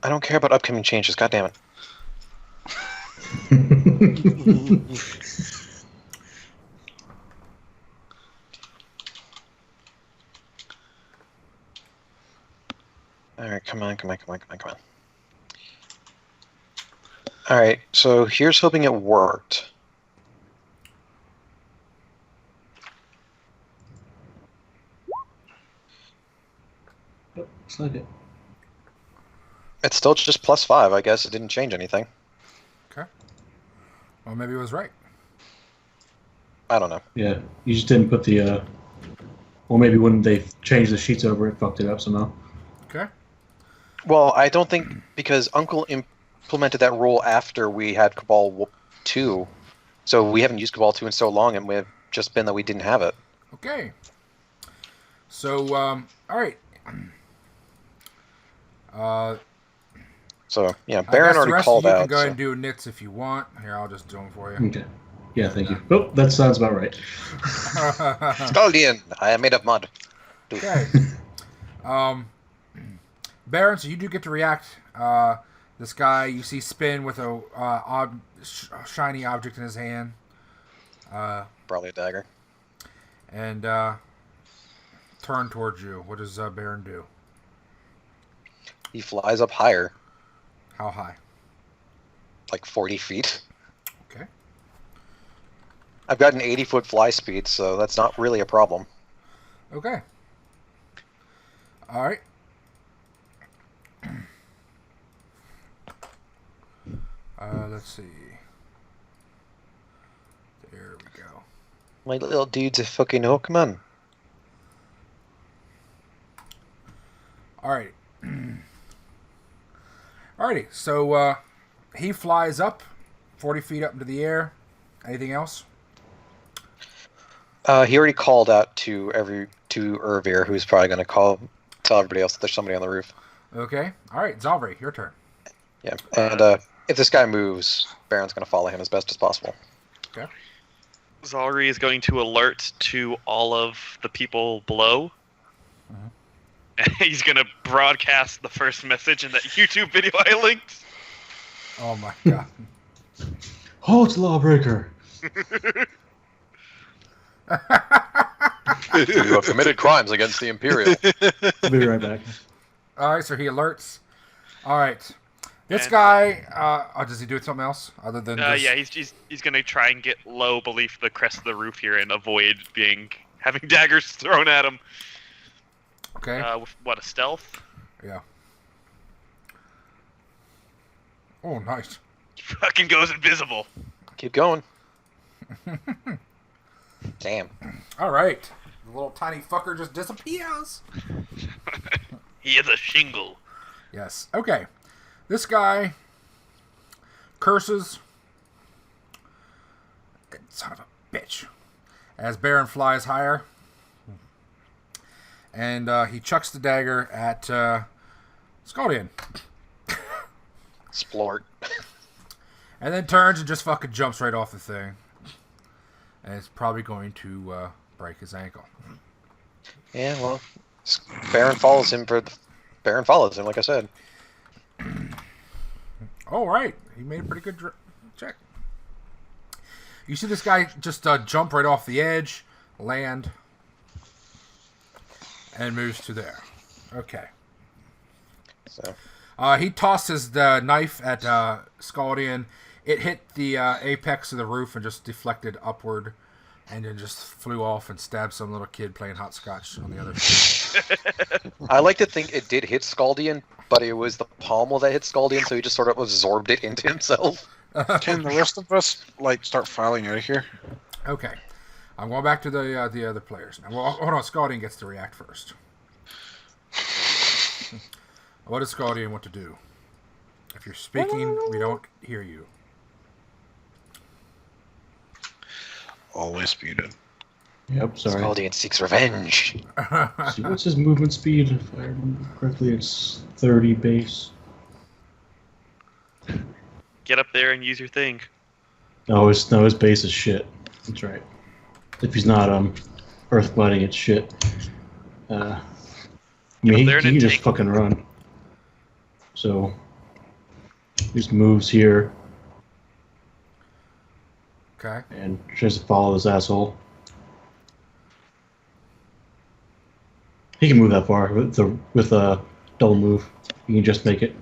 I don't care about upcoming changes. God damn it. All right, come on. All right, so here's hoping it worked. Looks like it. It's still just +5, I guess. It didn't change anything. Okay. Well, maybe it was right. I don't know. Yeah, you just didn't put the, or maybe when they changed the sheets over, it fucked it up somehow. Okay. Well, I don't think, because Uncle implemented that rule after we had Cabal 2, so we haven't used Cabal 2 in so long, and we've just been that we didn't have it. Okay. So, all right. So, yeah, Baron already called You out. can go ahead So. and do nits if you want. Here, I'll just do them for you. Okay. Yeah, thank you. Oh, that sounds about right. Custodian! I am made of mud. Dude. Okay. Baron, so you do get to react. This guy you see spin with a shiny object in his hand. Probably a dagger. And turn towards you. What does Baron do? He flies up higher, How high? like 40 feet. Okay. I've got an 80-foot fly speed, so that's not really a problem. Okay. All right. Let's see. There we go. My little dude's a fucking Hookman. All right. Alrighty. So he flies up 40 feet up into the air. Anything else? He already called out to Urvir, who's probably going to tell everybody else that there's somebody on the roof. Okay. All right, Zalvri, your turn. Yeah, and if this guy moves, Baron's going to follow him as best as possible. Okay. Zalri is going to alert to all of the people below. He's going to broadcast the first message in that YouTube video I linked. Oh my god. Halt, lawbreaker! You have committed crimes against the Imperial. I'll be right back. All right, so he alerts. All right. This guy, does he do something else other than just... Yeah, he's going to try and get low beneath the crest of the roof here and avoid having daggers thrown at him. Okay. With what, a stealth? Yeah. Oh, nice. Fucking goes invisible. Keep going. Damn. All right. The little tiny fucker just disappears. He is a shingle. Yes. Okay. This guy curses. Son of a bitch. As Baron flies higher. And he chucks the dagger at Custodian. Splort. And then turns and just fucking jumps right off the thing. And it's probably going to break his ankle. Yeah, well, Baron follows him Baron follows him, like I said. All right. He made a pretty good check. You see this guy just jump right off the edge, land, and moves to there. Okay. So He tossed his knife at Custodian. It hit the apex of the roof and just deflected upward, and then just flew off and stabbed some little kid playing hopscotch on the other side. I like to think it did hit Custodian, but it was the pommel that hit Custodian, so he just sort of absorbed it into himself. Can the rest of us start filing out of here? Okay. I'm going back to the other players now. Well, hold on. Custodian gets to react first. What does Custodian want to do? If you're speaking, we don't hear you. Always muted. Yep, sorry. Custodian seeks revenge. See, what's his movement speed? If I remember correctly, it's 30 base. Get up there and use your thing. No, his base is shit. That's right. If he's not earthblighting, it's shit. I mean, he can just fucking run. So he just moves here. Okay. And tries to follow this asshole. He can move that far with a double move. You can just make it.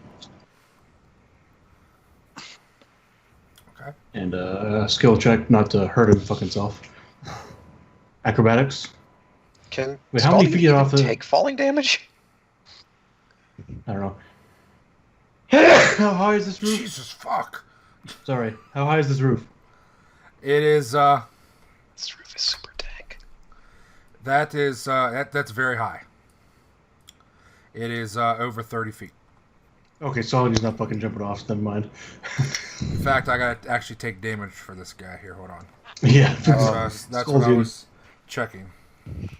Okay. And skill check not to hurt him fucking self. Acrobatics. Can Wait, how many feet off the take falling damage? I don't know. How high is this roof? Jesus fuck. Sorry. How high is this roof? It is This roof is super dank. that is that's very high. It is over 30 feet. Okay, Sollyn's not fucking jumping off, so never mind. In fact, I gotta actually take damage for this guy here. Hold on. Yeah. That's what I was checking.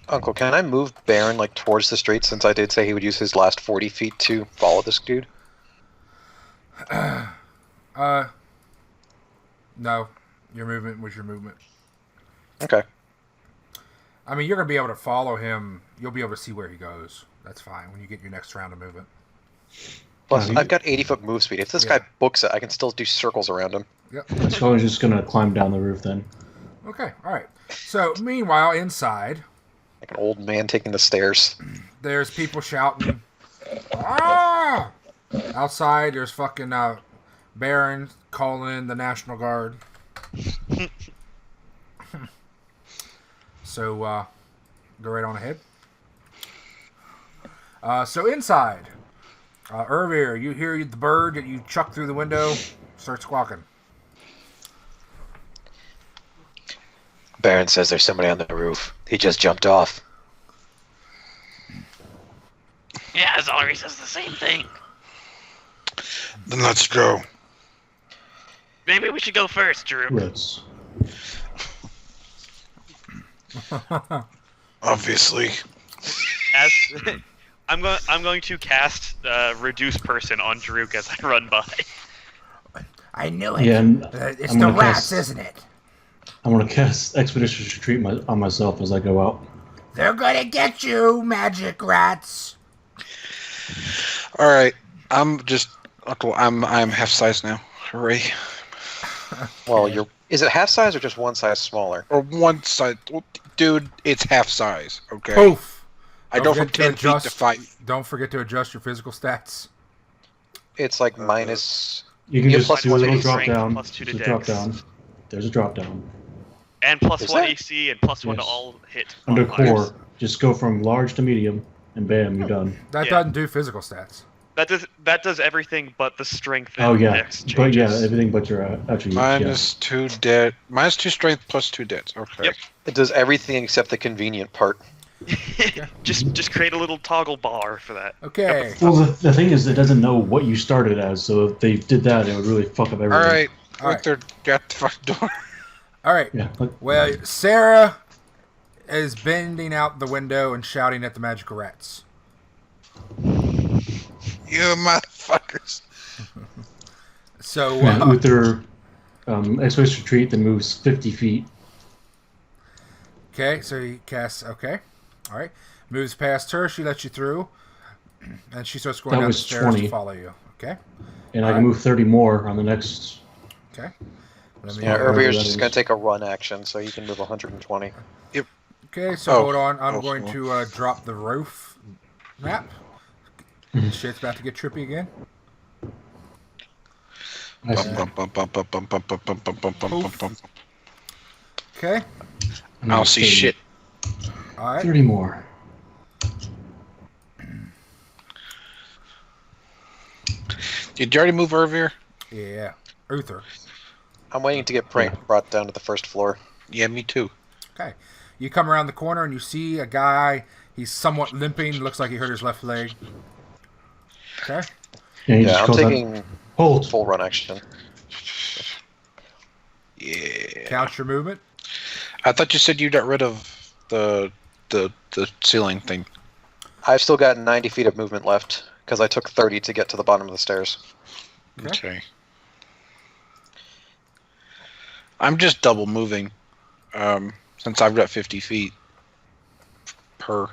Uncle, can I move Baron towards the street, since I did say he would use his last 40 feet to follow this dude? No. Your movement was your movement. Okay. I mean, you're gonna be able to follow him. You'll be able to see where he goes. That's fine when you get your next round of movement. Plus, I've got 80-foot move speed. If this guy books it, I can still do circles around him. Yep. Sollyn's just gonna climb down the roof then. Okay. All right. So, meanwhile, inside, Like an old man taking the stairs. there's people shouting. Ah! Outside, there's fucking Baron calling in the National Guard. So, go right on ahead. So inside, Urvir, you hear the bird that you chuck through the window start squawking. Baron says there's somebody on the roof. He just jumped off. Yeah, Zollery says the same thing. Then let's go. Maybe we should go first, Jerruk. Let's. Obviously. As I'm going to cast Reduce Person on Jerruk as I run by. I knew it. Yeah, and It's I'm the gonna rats, cast- isn't it? I'm gonna cast Expeditious Retreat on myself as I go out. They're gonna get you, magic rats. All right. I'm half size now. Hooray. Well, is it half size or just one size smaller? Or one size. Well, dude, it's half size. Okay. Poof. I go from 10 feet to 5. Don't forget to adjust your physical stats. It's like minus. You can Yeah, just plus do a one little to drop strength, down. plus 2 to There's a drop dex. down. There's a drop down. And plus Is 1 that- AC and plus 1 to Yes. all hit. Under modifiers. core, just go from large to medium. and bam, you're done. That Yeah. doesn't do physical stats. That does everything but the strength and Oh yeah, dex but yeah, changes. everything but your attributes. Minus 2 debt. Minus 2 strength plus 2 debts. Okay. Yep. It does everything except the convenient part. just create a little toggle bar for that. Okay. Yeah. Well, the thing is, it doesn't know what you started as, so if they did that, it would really fuck up everything. Alright. All right. Uther got the fucking door. All right. Yeah. Well, Sarah is bending out the window and shouting at the magical rats. You motherfuckers. So, Uther expects retreat, then moves 50 feet. okay, so he casts, okay. All right. Moves past her, she lets you through, and she starts going That down the was stairs 20. to follow you. Okay. And I Alright. can move 30 more on the next. Okay. Let me, Yeah, Whatever Urvir's that just is. going to take a run action, so you can move 120. okay, so Oh. hold on. I'm Oh, going to drop the roof map. Shit's about to get trippy again. I see. Okay. I don't see shit. All right. 30 more. Did you already move Urvir? Yeah. Uther. I'm waiting to get brought down to the first floor. Yeah, me too. Okay. You come around the corner and you see a guy. He's somewhat limping. Looks like he hurt his left leg. Okay. Yeah, he Yeah, just I'm calls out, taking hold. full run action. Yeah. Count your movement. I thought you said you got rid of the ceiling thing. I've still got 90 feet of movement left, because I took 30 to get to the bottom of the stairs. Okay. I'm just double moving, since I've got 50 feet per.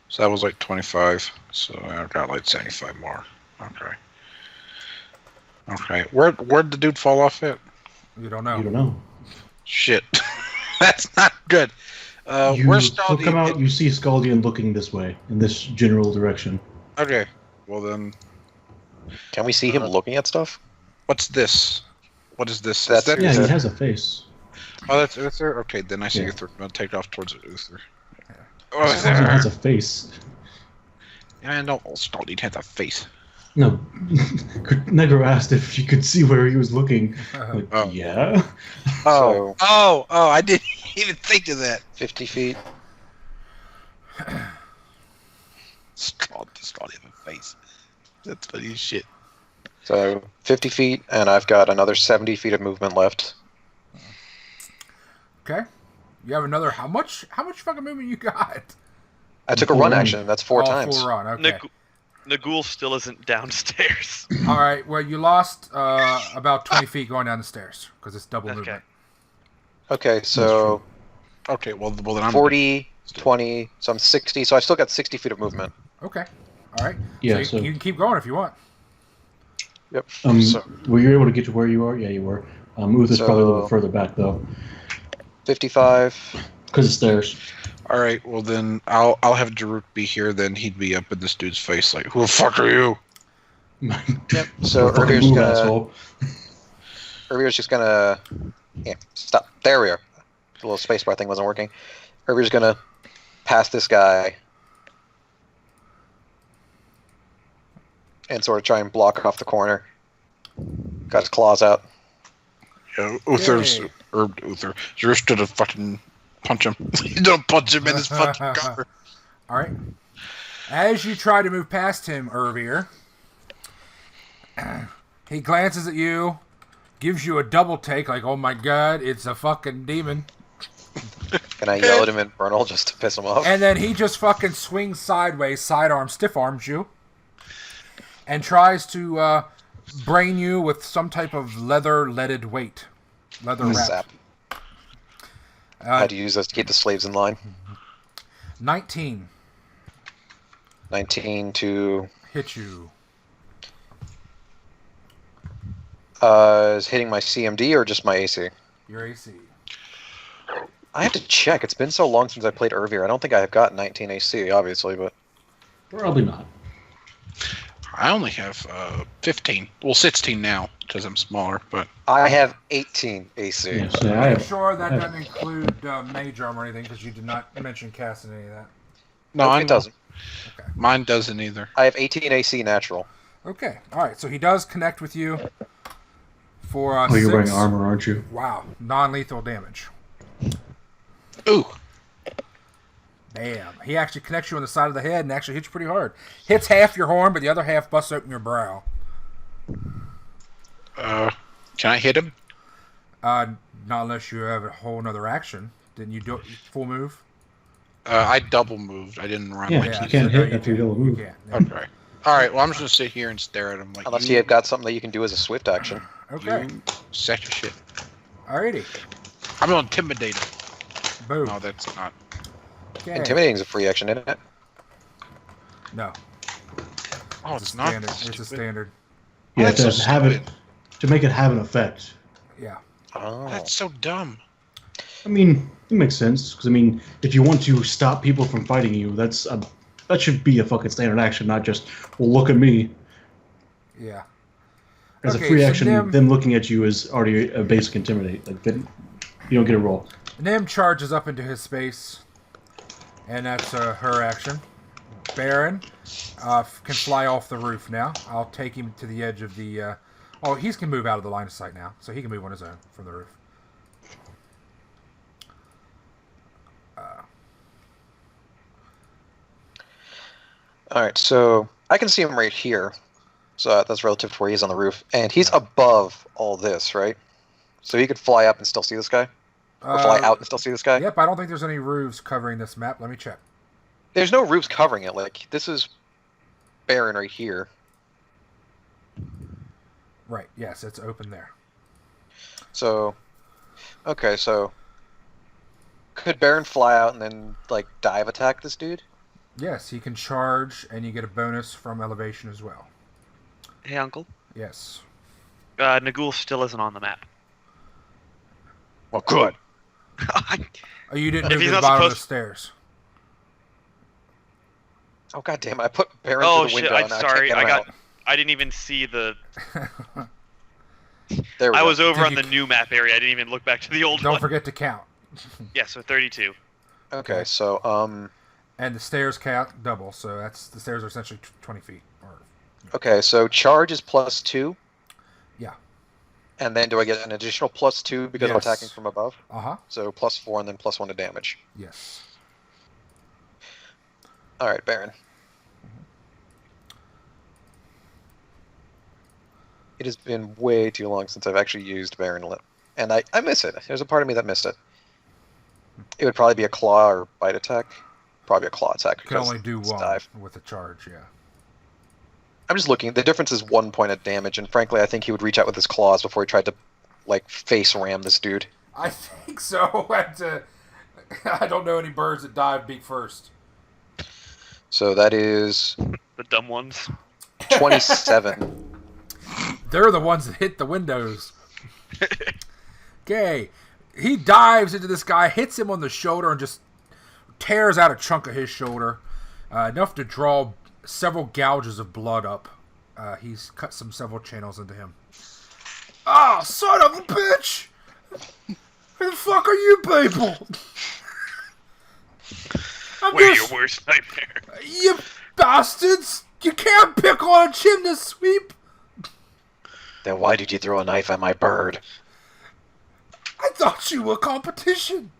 So that was like 25. So I've got like 75 more. Okay. Okay. Where'd the dude fall off at? You don't know. You don't know. Shit. That's not good. Where's He'll come out, Scaldi? you see Scaldian looking this way, in this general direction. Okay. Well then, Can we see him looking at stuff? what's this? What is this? That's- Is that, Yeah, Uther. he has a face. oh, that's Uther? Okay, then I see Yeah. Uther. I'll take off towards Uther. Scaldian has a face. I know Scaldi has a face. No, Negro asked if you could see where he was looking. Like, Oh. yeah. So, I didn't even think of that. 50 feet. Scaldi have a face. That's funny as shit. So, 50 feet, and I've got another 70 feet of movement left. Okay. You have another. How much fucking movement you got? I took a Full run run. action, that's 4 times. Full run. Okay. Nagul still isn't downstairs. All right. Well, you lost about 20 feet going down the stairs because it's double Okay. movement. Okay, so Okay, well then I'm 40, 20, so I'm 60, so I still got 60 feet of movement. Okay. All right. Yeah, So so- you can keep going if you want. Yep. So- Were you able to get to where you are? Yeah, you were. Uther's probably a little bit further back, though. 55. Because it's stairs. All right. Well then I'll have Jerruk be here. Then he'd be up in this dude's face like, "Who the fuck are you?" Yep. So Fucking Urvir's move, gonna asshole. Urvir's just gonna stop. There we are. The little spacebar thing wasn't working. Urvir's gonna pass this guy and sort of try and block off the corner. Got his claws out. Yeah, Uther's Yay. or Uther. Jerruk's gonna fucking punch him. You don't punch him in his fucking cover. All right. As you try to move past him, Urvir, he glances at you, gives you a double take, like, "Oh my god, it's a fucking demon," Can I yell at him in Infernal just to piss him off? and then he just fucking swings sideways, sidearm, stiff arms you, and tries to brain you with some type of leaded weight, leather wrap. Zap. I had to use those to keep the slaves in line. 19 19 to hit you. is hitting my CMD or just my AC? Your AC. I have to check. It's been so long since I played Urvir. I don't think I have got 19 AC, obviously, but Probably not. I only have 15. Well, 16 now because I'm smaller. But I have 18 AC. Yeah, so I I'm have, sure that I- doesn't include mage armor or anything because you did not mention casting any of that. No, it doesn't. Okay. Mine doesn't either. I have 18 AC natural. Okay. All right. So he does connect with you for Oh, you're 6. wearing armor, aren't you? Wow. Non-lethal damage. Ooh. Damn. He actually connects you on the side of the head and actually hits you pretty hard. Hits half your horn, but the other half busts open your brow. Can I hit him? Not unless you have a whole nother action. Didn't you do full move? I double moved. I didn't run. Yeah, my you can't hit after you double You move. can't. Yeah. Okay. All right. Well, I'm just gonna sit here and stare at him like. Unless you've got something that you can do as a swift action. Okay. You set your shit. Alrighty. I'm gonna intimidate him. Boom. No, that's not. Okay. Intimidating is a free action, isn't it? No. Oh, it's not. Standard. It's a Stupid. standard. Yeah, That's to so have it stupid. to make it have an effect. Yeah. Oh. That's so dumb. I mean, it makes sense because I mean, if you want to stop people from fighting you, that should be a fucking standard action, not just well, look at me. Yeah. As Okay, a free so action, them looking at you is already a basic intimidate. Like you don't get a roll. Nim charges up into his space, and that's her action. Baron can fly off the roof now. I'll take him to the edge of the... oh, he can move out of the line of sight now, so he can move on his own from the roof. Alright, so I can see him right here. So that's relative to where he's on the roof. And he's above all this, right? So he could fly up and still see this guy? Or fly out and still see this guy? Yep, I don't think there's any roofs covering this map. Let me check. There's no roofs covering it. Like, this is barren right here. Right, yes, it's open there. So, okay, so could Baron fly out and then, like, dive attack this dude? Yes, he can charge, and you get a bonus from elevation as well. Hey, Uncle. Yes. Nagul still isn't on the map. Well, good. Oh, you didn't If move he's to the not bottom of the supposed- stairs. Oh, goddamn, I put Baron Oh through the shit! window I'm and I sorry. can't get him out. I didn't even see the. There we I go. was over Did on you- the new map area. I didn't even look back to the old Don't one. forget to count. Yeah, so 32. Okay, so, And the stairs count double, so the stairs are essentially 20 feet. okay, so charge is +2. Yeah. And then do I get an additional +2 because I'm Yes. attacking from above? Uh-huh. So +4 and then +1 to damage. Yes. Alright, Baron. It has been way too long since I've actually used Baron Lip. And I miss it. There's a part of me that missed it. It would probably be a claw or bite attack. Probably a claw attack. Can because only do it's one dive. with a charge, yeah. I'm just looking. The difference is 1 point of damage, and frankly, I think he would reach out with his claws before he tried to, like, face ram this dude. I think so. I don't know any birds that dive beak first. So that is The dumb ones. 27. They're the ones that hit the windows. Okay. He dives into this guy, hits him on the shoulder, and just tears out a chunk of his shoulder. Enough to draw several gouges of blood up. He's cut several channels into him. Ah, son of a bitch! Who the fuck are you people? We're your worst nightmare. You bastards! You can't pick on a chimney sweep! Then why did you throw a knife at my bird? I thought you were competition!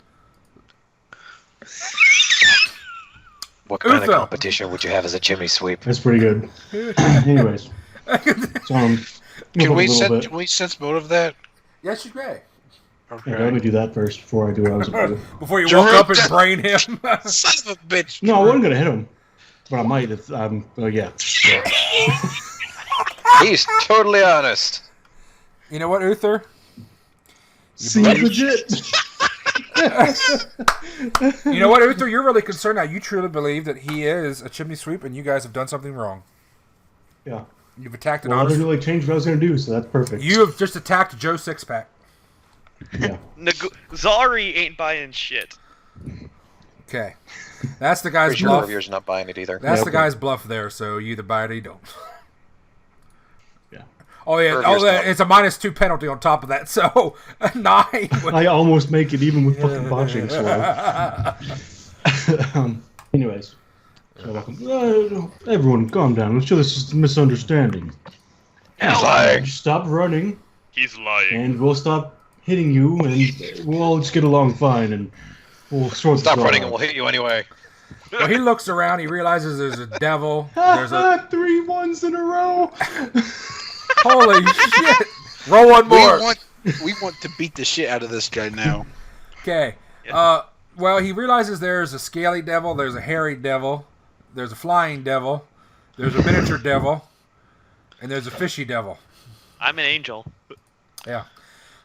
What kind Uther. of competition would you have as a chimney sweep? That's pretty good. Anyways, so Can we bit. can we sense motive of that? Yes, you may. Okay. Yeah, let me do that first before I do what I was going to do. Before you walk up and brain him. Son of a bitch. No, I wasn't going to hit him, but I might if oh yeah. He's totally honest. You know what, Uther? See, legit. You know what, Uther? You're really concerned now. You truly believe that he is a chimney sweep and you guys have done something wrong. Yeah. You've attacked an Well, I honest... didn't really change what I was going to do, so that's perfect. You have just attacked Joe Sixpack. Yeah. Zari ain't buying shit. Okay. That's the guy's Pretty sure bluff. Urvir's not buying it either. That's Yeah, the okay. guy's bluff there, so you either buy it or you don't. Yeah. Oh, yeah. Urvir's not. It's a -2 penalty on top of that, so 9. I almost make it even with fucking botching, so. Anyways. Everyone, calm down. I'm sure this is a misunderstanding. He's lying. Stop running, He's lying. and we'll stop hitting you, and we'll all just get along fine, and we'll sort Stop this running out. and we'll hit you anyway. Well, he looks around. He realizes there's a devil. There's a 3 1s in a row. holy shit. Roll one more. We want to beat the shit out of this guy now. Okay. Well, he realizes there's a scaly devil, there's a hairy devil, there's a flying devil, there's a miniature devil, and there's a fishy devil. I'm an angel. Yeah.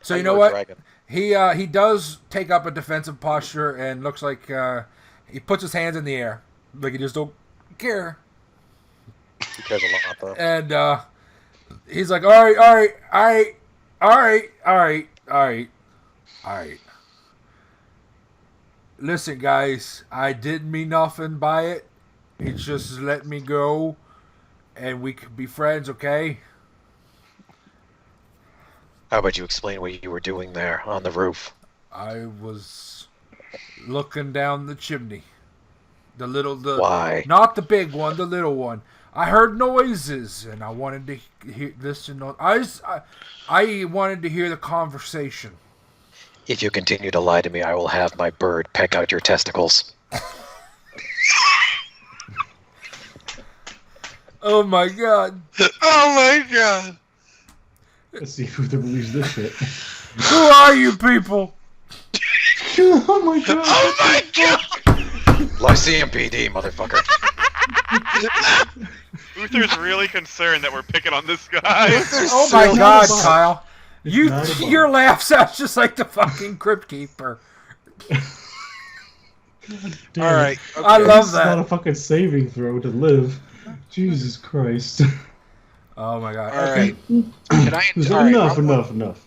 So I'm you know no what? dragon. He does take up a defensive posture and looks like he puts his hands in the air, like he just don't care. He cares a lot, though. And he's like, all right. Listen, guys, I didn't mean nothing by it. It's just let me go, and we could be friends, okay? How about you explain what you were doing there on the roof? I was looking down the chimney. Why? Not the big one, the little one. I heard noises, and I wanted to listen. I wanted to hear the conversation. If you continue to lie to me, I will have my bird peck out your testicles. Oh my god. Oh my god. Let's see if Uther believes this shit. Who are you people? Oh my god. Oh my god. Lyceum PD, motherfucker. Uther's really concerned that we're picking on this guy. Oh my not god, a bot. Kyle. not a bot. Your laugh sounds just like the fucking Crypt Keeper. Damn. All right. I okay. love It's not a that. fucking saving throw to live. Jesus Christ. Oh my god. All Okay. right. Can I? Enough.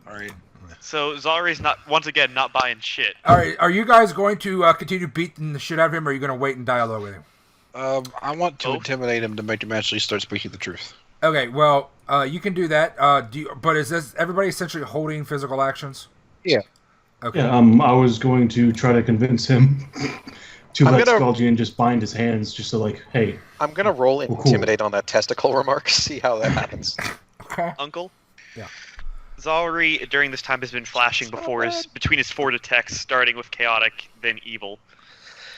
All right. So Zalri's once again not buying shit. All right. Are you guys going to continue beating the shit out of him, or are you going to wait and dialogue with him? I want to Oh. intimidate him to make him actually start speaking the truth. Okay. Well, you can do that. But is this everybody essentially holding physical actions? Yeah. Okay. Yeah, I was going to try to convince him to I'm let gonna- Skalgian just bind his hands, just to like, hey, I'm gonna roll cool. intimidate on that testicle remark, see how that happens. Okay. Uncle? Yeah. Zalri during this time has been flashing between his four detects, starting with chaotic, then evil.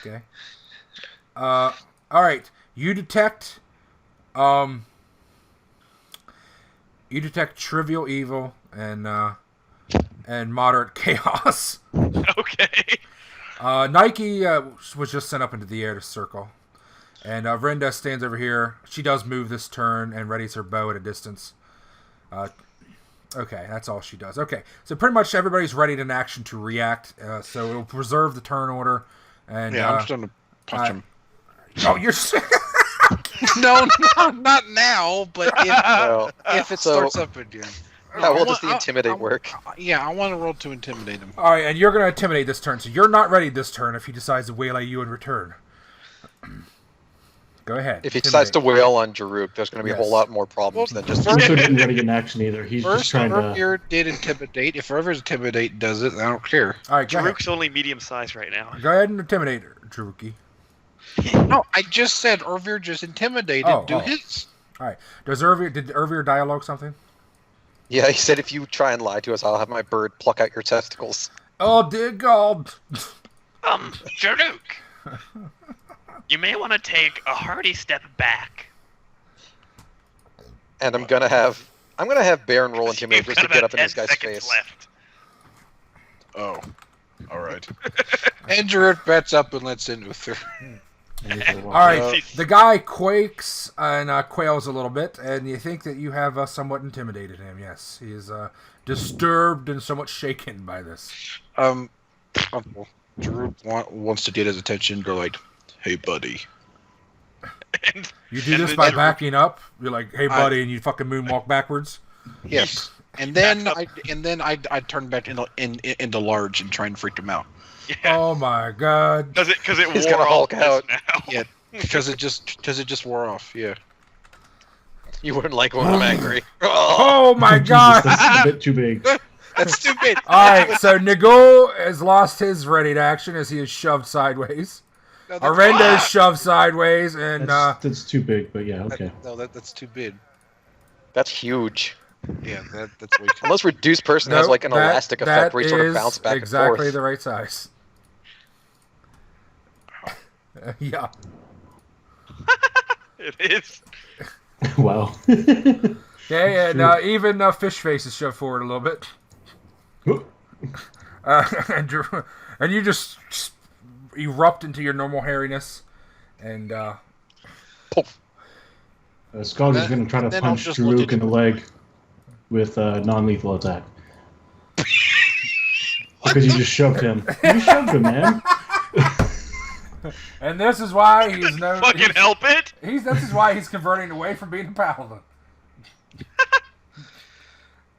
Okay. All right. You detect trivial evil and moderate chaos. Okay. Nike was just sent up into the air to circle, and Vrenda stands over here. She does move this turn and readies her bow at a distance. Okay, that's all she does. Okay, so pretty much everybody's ready in action to react. So it'll preserve the turn order. And Yeah, I'm just gonna punch him. Oh, you're. No, not now. But Well, if it so- starts up again. How well I does want- the intimidate work? Yeah, I want to roll to intimidate him. All right, and you're going to intimidate this turn, so you're not ready this turn if he decides to waylay you in return. Go ahead. If he decides to wail on Jerruk, there's going to be a whole Yes. lot more problems than just... Uther didn't ready in action either. He's just First, trying to. Urvir did intimidate. If Urvir's intimidate does it, I don't care. All right, go ahead. Jaruk's only medium size right now. Go ahead and intimidate her, Jeruki. No, I just said Urvir just intimidated. Do his. All right. Did Urvir dialogue something? Yeah, he said if you try and lie to us, I'll have my bird pluck out your testicles. Oh, dear God. Jerruk! You may want to take a hearty step back. And I'm gonna have Baron roll intimidate You've just to got get about up in this 10 guy's seconds face. left. Oh, all right. And Jerruk bats up and lets in Uther. All right. The guy quakes and quails a little bit, and you think that you have somewhat intimidated him. Yes, he is disturbed and somewhat shaken by this. Uncle, Jerruk wants to get his attention. Go like, "Hey, buddy." And You do And this then by Jerruk- backing up. You're like, "Hey, buddy," and you fucking moonwalk backwards. Yes. And then I turn back into large and try and freak him out. yeah, Oh my God. because it He's wore gonna off Hulk just out. now. Yeah, because it just wore off. Yeah. You wouldn't like when I'm angry. Oh my Jesus, God. that's a bit too big. That's stupid. All right, so Nagul has lost his ready to action as he is shoved sideways. Arenda's shoved sideways, and that's too big, but yeah, okay. That's too big. That's huge. Yeah, that's way too. Unless reduced person has like an elastic effect where you sort of bounce back and forth. Exactly the right size. Yeah. It is. Wow. Okay, and even Fish Face is shoved forward a little bit. And you just erupt into your normal hairiness, and Scott is going to try to punch Jerruk in the leg with a non-lethal attack. Because you just shoved him. You shoved him, man. And this is why he's no. Fucking help it! This is why he's converting away from being a paladin.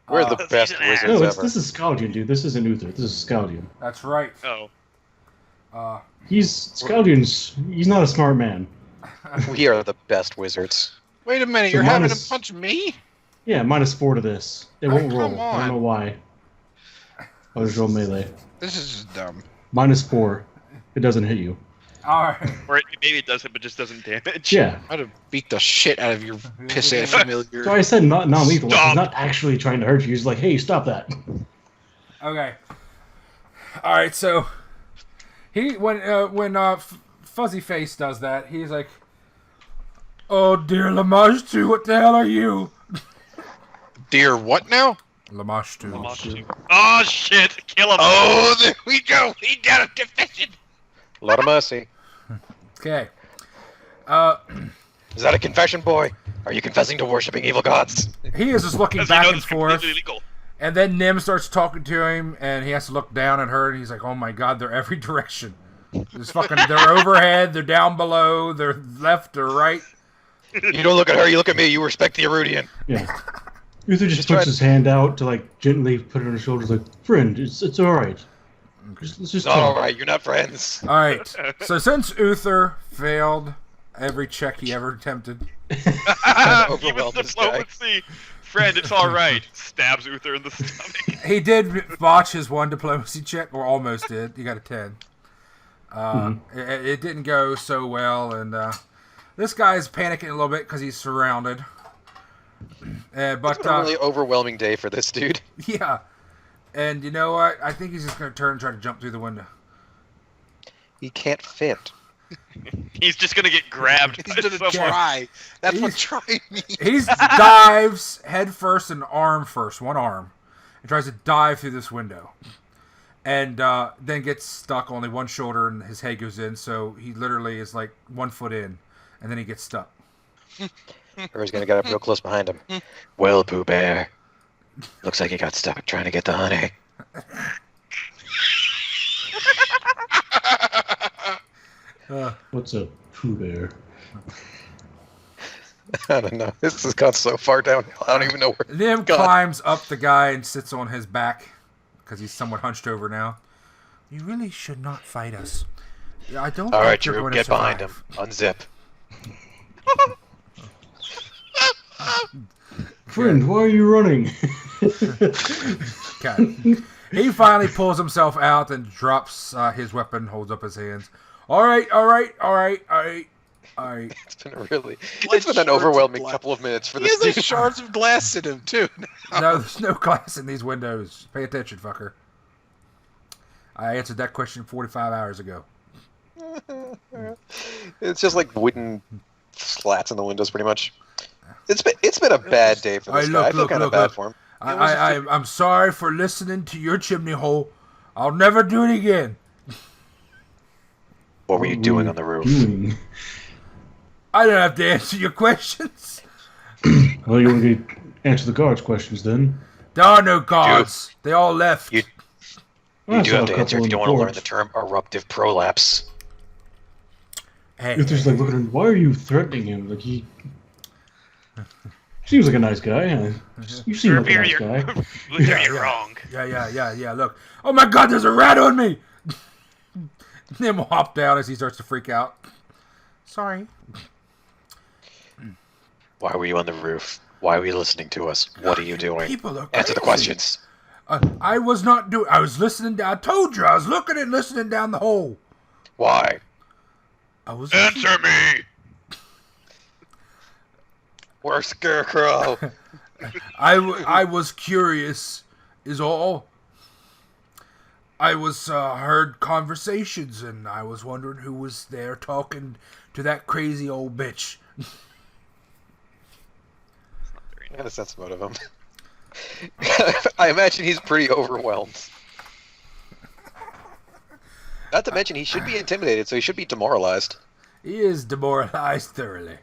We're the best wizards ever. This is Skaldian, dude. This isn't Uther. This is Skaldian. That's right. Oh. Skaldian's. He's not a smart man. We are the best wizards. Wait a minute, you're having him punch me? Yeah, -4 to this. It won't roll. Come on. I don't know why. I'll just roll melee. This is just dumb. -4. It doesn't hit you. Alright. Or maybe it does it, but just doesn't damage. Yeah. I'd have beat the shit out of your piss-ass familiar. So I said not non-lethal. He's not actually trying to hurt you. He's like, hey, stop that. Okay. Alright, so when Fuzzy Face does that, he's like, oh dear Lamashtu, what the hell are you? Dear what now? Lamashtu. Oh shit! Kill him! Oh, there we go! We got a deficient! A lot of mercy. Okay. Is that a confession, boy? Are you confessing to worshipping evil gods? He is just looking Because back he and knows it's forth. completely illegal. And then Nim starts talking to him, and he has to look down at her, and he's like, oh my god, they're every direction. They're overhead, they're down below, they're left or right. You don't look at her, you look at me, you respect the Erudian. Yeah. Uther just puts his hand out to like gently put it on her shoulders, like, friend, it's alright. Let's just talk. Alright, you're not friends. Alright, so since Uther failed every check he ever attempted. Overwhelmed this guy. Diplomacy. Friend, it's alright. Stabs Uther in the stomach. He did botch his one diplomacy check, or almost did. He got a 10. It didn't go so well, and this guy's panicking a little bit because he's surrounded. But It's been a really overwhelming day for this dude. Yeah. And you know what? I think he's just going to turn and try to jump through the window. He can't fit. He's just gonna get grabbed. He's gonna try. That's what try means. He dives head first and arm first, one arm, and tries to dive through this window. And then gets stuck only one shoulder and his head goes in, so he literally is like 1 foot in, and then he gets stuck. Everybody's gonna get up real close behind him. Well, Pooh Bear. Looks like he got stuck trying to get the honey. What's a Pooh Bear? I don't know. This has gone so far downhill. I don't even know where. Nim climbs up the guy and sits on his back because he's somewhat hunched over now. You really should not fight us. I don't. All right, you're Drew, going get to survive. behind him. Unzip. Friend, why are you running? Okay. He finally pulls himself out and drops his weapon, holds up his hands. All right. It's been an overwhelming couple of minutes for this He has dude. like shards of glass in him too. No, there's no glass in these windows. Pay attention, fucker. I answered that question 45 hours ago. It's just like wooden slats in the windows, pretty much. It's been a bad day for this guy. I feel kind of bad for him. I'm sorry for listening to your chimney hole. I'll never do it again. What were you doing on the roof? I don't have to answer your questions. Well, you want to answer the guards' questions then? There are no guards. They all left. You do have to answer if you don't want to learn the term eruptive prolapse. Hey, Uther's like looking at him. Why are you threatening him? Like he seems like a nice guy. You seem like a nice guy. You're wrong. Yeah. Look. Oh my God! There's a rat on me. Nim will hop down as he starts to freak out. Sorry. Why were you on the roof? Why were you listening to us? What are you doing? People are Answer the crazy. questions. I was not doing. I was listening. I told you. I was looking and listening down the hole. Why? Answer me! We're Scarecrow. I was curious, is all. I heard conversations, and I was wondering who was there talking to that crazy old bitch. I got a sense of him. I imagine he's pretty overwhelmed. Not to mention, he should be intimidated, so he should be demoralized. He is demoralized thoroughly.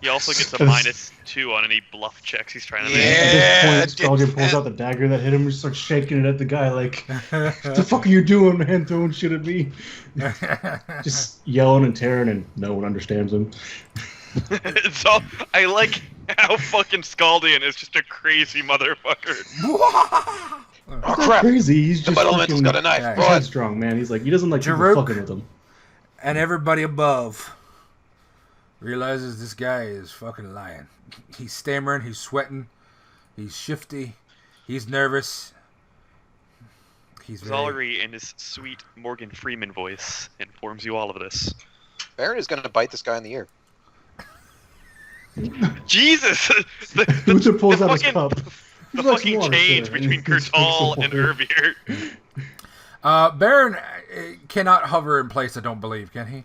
He also gets a -2 on any bluff checks he's trying to make. At this point, Stallion pulls out the dagger that hit him and starts shaking it at the guy like, what the fuck are you doing, man? Throwing shit at me. Just yelling and tearing, and no one understands him. So, I like how fucking Scaldian is just a crazy motherfucker. Oh crap! Crazy. He's just the elemental's got a knife. He's headstrong, man. He's like, he doesn't like people Jerruk fucking with him. and everybody above realizes this guy is fucking lying. He's stammering, he's sweating, he's shifty, he's nervous. Zollery, in his sweet Morgan Freeman voice, informs you all of this. Baron is going to bite this guy in the ear. Jesus! Uther pulls out his cup. The fucking change between Kurtal and Urvir. Baron cannot hover in place, I don't believe, can he?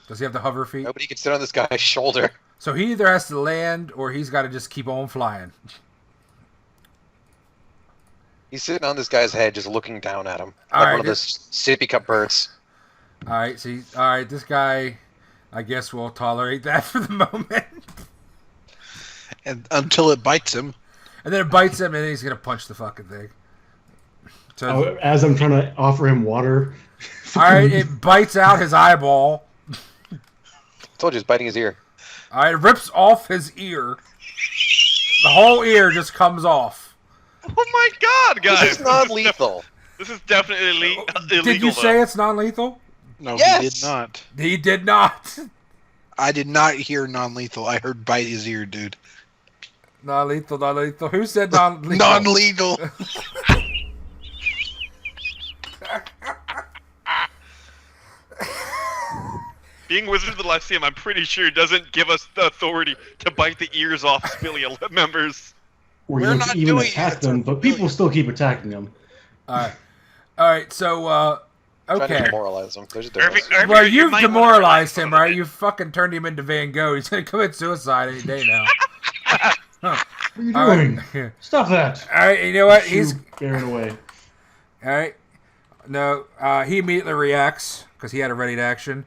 Does he have the hover feet? Nobody can sit on this guy's shoulder. So he either has to land or he's got to just keep on flying. He's sitting on this guy's head, just looking down at him. All Like right, one of those sippy cup birds. Alright, this guy, I guess we'll tolerate that for the moment. And until it bites him. And then it bites him, and then he's going to punch the fucking thing. So, As I'm trying to offer him water. Alright, it bites out his eyeball. Told you, it's biting his ear. Alright, it rips off his ear. The whole ear just comes off. Oh my god, guys! This is non-lethal. This is definitely illegal. Did you say it's non-lethal? No, Yes! he did not. He did not. I did not hear non-lethal. I heard bite his ear, dude. Non-lethal, non-lethal. Who said non-lethal? Non-legal. Being Wizards of the Lyceum, I'm pretty sure, doesn't give us the authority to bite the ears off Spilia members. Or We're you not even doing attack it. them, but people still keep attacking them. Alright, so, Trying to okay. demoralize him. There's a difference. Urvir, Well, you you've might wanna demoralized relax him, a right? little You fucking turned him into Van Gogh. He's gonna commit suicide any day now. What are you All doing? right. Stop that! Alright, you know what? He's... Shoo Baron away. Alright. No, he immediately reacts, because he had a ready action.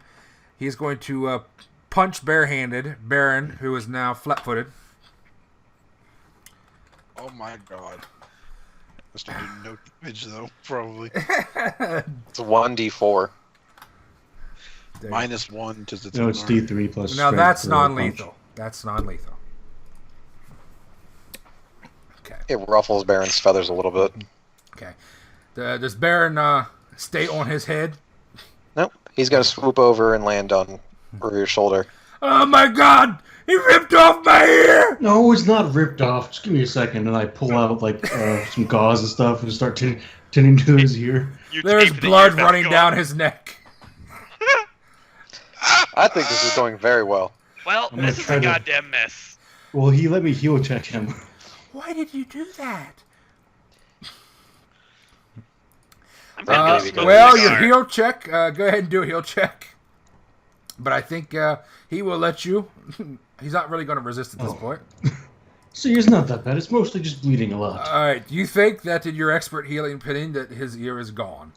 He's going to punch barehanded Baron, who is now flat-footed. Oh my god. Must have been no damage though, probably. It's a 1d4. -1 because it's No, it's unarmed. D3 plus. Now strength that's for a punch. non-lethal. That's non-lethal. Okay. It ruffles Baron's feathers a little bit. Okay. Does Baron stay on his head? Nope. He's going to swoop over and land on Urvir's shoulder. Oh my god! He ripped off my ear! No, it's not ripped off. Just give me a second, and I pull out like some gauze and stuff and start tending to his ear. You There's tape the blood ear back running on. down his neck. I think this is going very well. Well, gonna this is try a to- goddamn mess. Well, he let me heal check him. Why did you do that? I'm gonna go smoke Well, a your cigar. heal check. Go ahead and do a heal check. But I think he will let you. He's not really going to resist at this point. See, it's not that bad. It's mostly just bleeding a lot. All right. Do you think that in your expert healing opinion that his ear is gone?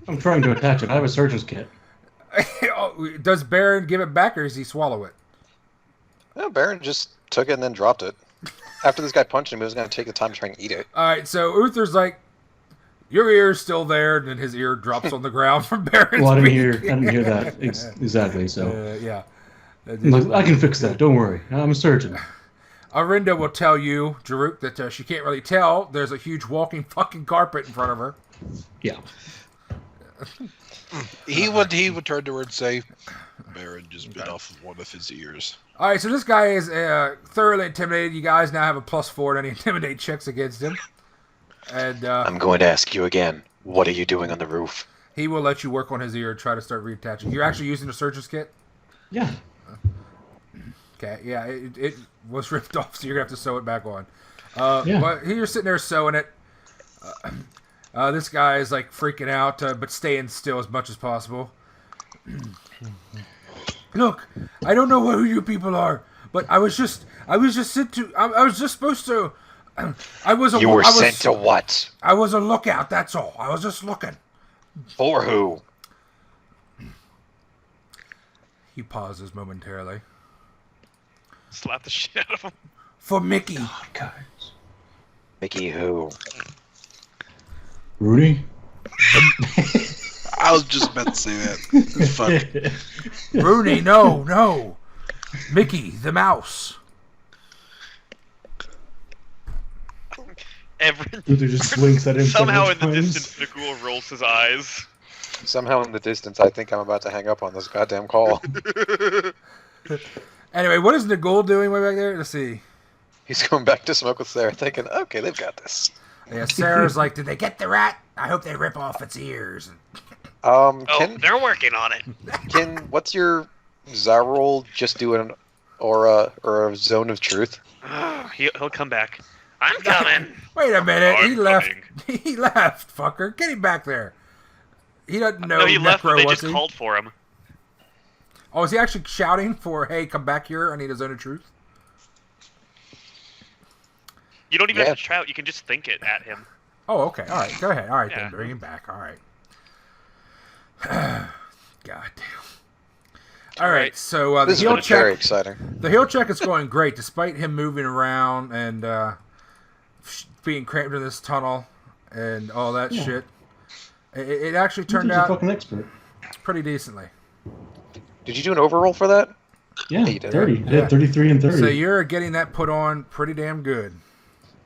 I'm trying to attach it. I have a surgeon's kit. Does Baron give it back or does he swallow it? No, Baron just took it and then dropped it. After this guy punched him, he was going to take the time to try and eat it. All right. So Uther's like, your ear's still there, and then his ear drops on the ground from Baron's Well, I beak. didn't hear that exactly. So Yeah. I'm like, I can fix that. Don't worry. I'm a surgeon. Arinda will tell you, Jerruk, that she can't really tell. There's a huge walking fucking carpet in front of her. Yeah. He would turn to her and say, Baron just bit off one of his ears. All right, so this guy is thoroughly intimidated. You guys now have a +4 to any intimidate checks against him. And I'm going to ask you again. What are you doing on the roof? He will let you work on his ear and try to start reattaching. You're actually using the surgeon's kit? Yeah. Okay, yeah, it was ripped off, so you're going to have to sew it back on. Yeah. But you're sitting there sewing it. This guy is like freaking out, but staying still as much as possible. Look, I don't know who you people are, but I was just sent to. I was just supposed to. I was. You were sent to what? I was a lookout. That's all. I was just looking. For who? He pauses momentarily. Slap the shit out of him. For Mickey. Oh, God. Mickey who? Rudy? I was just about to say that. It's funny. Rooney, no. Mickey, the mouse. Uther just winks at him. Somehow in the times. distance, Nagul rolls his eyes. Somehow in the distance, I think I'm about to hang up on this goddamn call. Anyway, what is Nagul doing way back there? Let's see. He's going back to smoke with Sarah, thinking, okay, they've got this. Yeah, Sarah's like, did they get the rat? I hope they rip off its ears. They're working on it. What's your Zarol just do an aura or a zone of truth? He'll come back. I'm coming. Wait a minute, he I'm left. coming. He left, fucker. Get him back there. He doesn't know No, he left, but Necro, they was just he? called for him. Oh, is he actually shouting for, hey, come back here, I need a zone of truth? You don't even have to shout. You can just think it at him. Oh, okay. All right, go ahead. All right, Yeah. then bring him back. All right. God damn. All right, so the This heal is very check. exciting. The heal check is going great, despite him moving around and being cramped in this tunnel and all that shit. It actually turned Uther's a out fucking expert. pretty decently. Did you do an overroll for that? Yeah, you did. 30. Yeah. Yeah, 33 and 30. So you're getting that put on pretty damn good.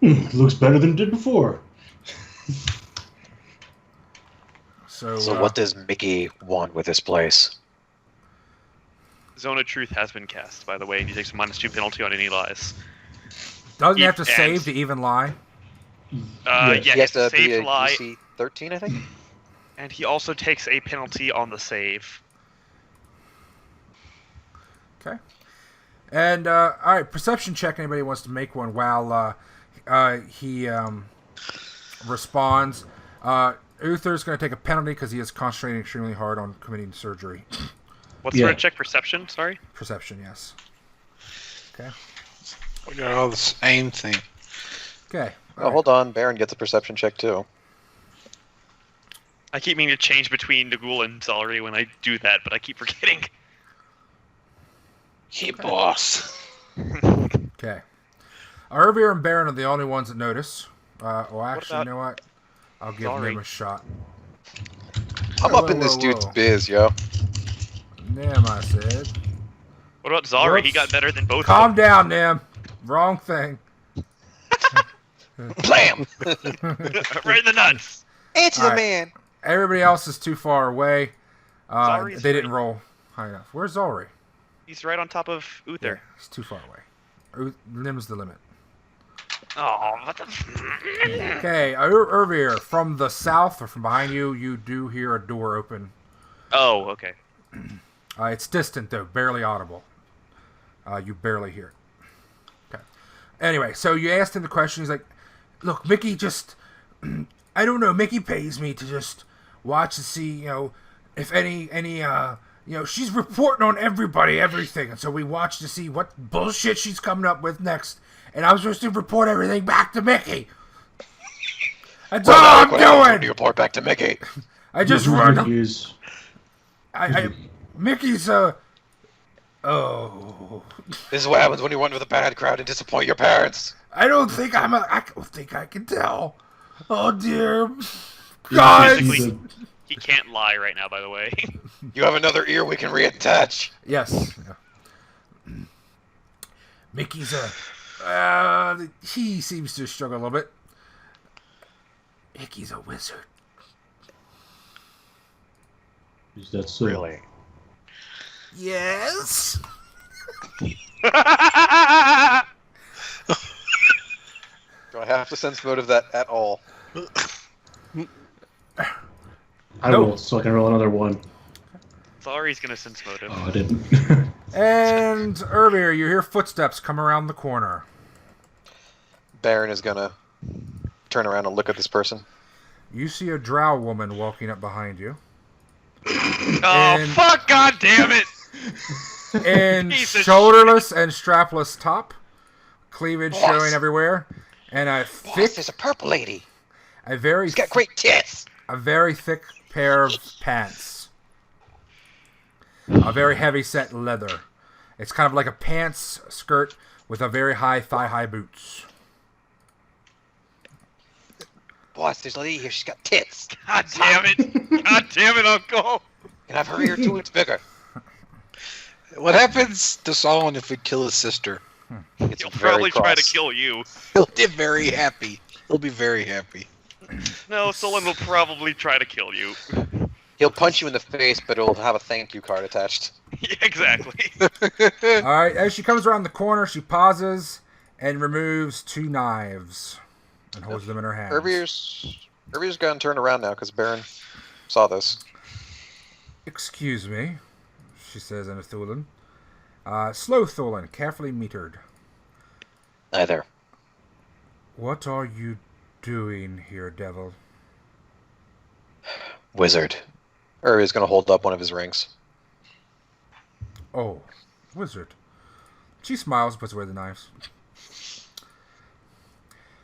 Looks better than it did before. So what does Mickey want with this place? Zone of Truth has been cast, by the way, and he takes a -2 penalty on any lies. doesn't he have to and- save to even lie? Yeah, He has to save be to a lie, DC 13, I think? and he also takes a penalty on the save. Okay. And all right, perception check. Anybody wants to make one while he responds? Uther's going to take a penalty because he is concentrating extremely hard on committing surgery. What sort of check? Perception? Sorry? Perception, yes. Okay. We got all the same thing. Okay. Oh, hold on. Baron gets a perception check, too. I keep meaning to change between Nagul and Sollyn when I do that, but I keep forgetting. Hey, boss. Okay. Urvir and Baron are the only ones that notice. Well, actually, you about know what? I'll give them a shot. I'm up in this dude's biz, yo. Damn, I said. What about Zari? He Whoops. got better than both Calm of down, Nim. Wrong thing. Blam! them. Right in the nuts. Answer All the right. man! Everybody else is too far away. Zari's They didn't right. roll high enough. Where's Zari? He's right on top of Uther. He's too far away. Nim's the limit. Oh, what the? Okay, Urvir, from the south or from behind you, you do hear a door open. Oh, okay. It's distant, though, barely audible. You barely hear it. Okay. Anyway, so you asked him the question. He's like, look, Mickey just... I don't know. Mickey pays me to just watch and see, if any she's reporting on everybody, everything. And so we watch to see what bullshit she's coming up with next. And I'm supposed to report everything back to Mickey. That's all I'm doing. You report back to Mickey. I just Who's run. Mickey's? Mickey's oh. This is what happens when you run with a bad crowd and disappoint your parents. I don't think I don't think I can tell. Oh dear God. Physically, he can't lie right now, by the way. You have another ear we can reattach. Yes. Mickey's he seems to struggle a little bit. Mickey's a wizard. Is that so? Really? Yes. Do I have to sense motive that at all? I will, so I can roll another one. Sorry, he's gonna sense motive. Oh, I didn't. And Urvir, you hear footsteps come around the corner. Baron is gonna turn around and look at this person. You see a drow woman walking up behind you. Oh, fuck, god damn it! In Piece of shoulderless and strapless top, cleavage Boss. showing everywhere, and a thick, there's a purple lady. a very, She's got great tits. a very thick pair of pants. A very heavy set leather. It's kind of like a pants skirt with a very high thigh-high boots. Boss, there's a lady here. She's got tits. God damn it! God damn it, Uncle! Can I have her ear too? It's bigger. What happens to Sollyn if we kill his sister? It's He'll very probably try to cross. kill you. He'll be very happy. He'll be very happy. No, Sollyn will probably try to kill you. He'll punch you in the face, but it'll have a thank you card attached. Yeah, exactly. Alright, as she comes around the corner, she pauses and removes 2 knives and holds them in her hands. Urvir's gonna turn around now because Baron saw this. Excuse me, she says in a Thulin. Slow Thulin, carefully metered. Hi there. What are you doing here, devil? Wizard. Urvir's gonna hold up one of his rings. Oh, wizard. She smiles, puts away the knives.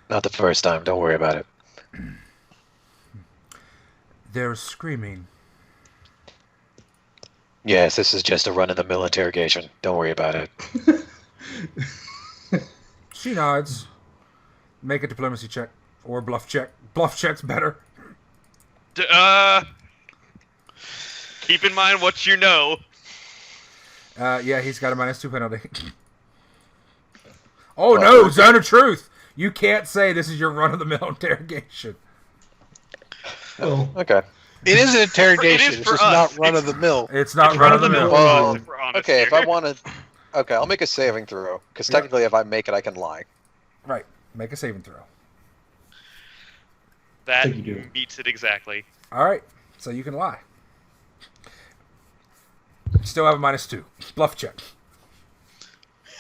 Not the first time. Don't worry about it. They're screaming. Yes, this is just a run-of-the-mill interrogation. Don't worry about it. She nods. Make a diplomacy check. Or bluff check. Bluff check's better. Keep in mind what you know. Yeah, he's got a -2 penalty. Oh no, Zone of Truth! You can't say this is your run-of-the-mill interrogation. Well, Okay. It is an interrogation. It is It's for just us. not run of the mill. It's not It's run-of-the-mill. Well, if we're honest Okay, if I here. want to... Okay, I'll make a saving throw. Because technically, if I make it, I can lie. Right. Make a saving throw. That think you do. beats it exactly. Alright, so you can lie. Still have a -2. Bluff check.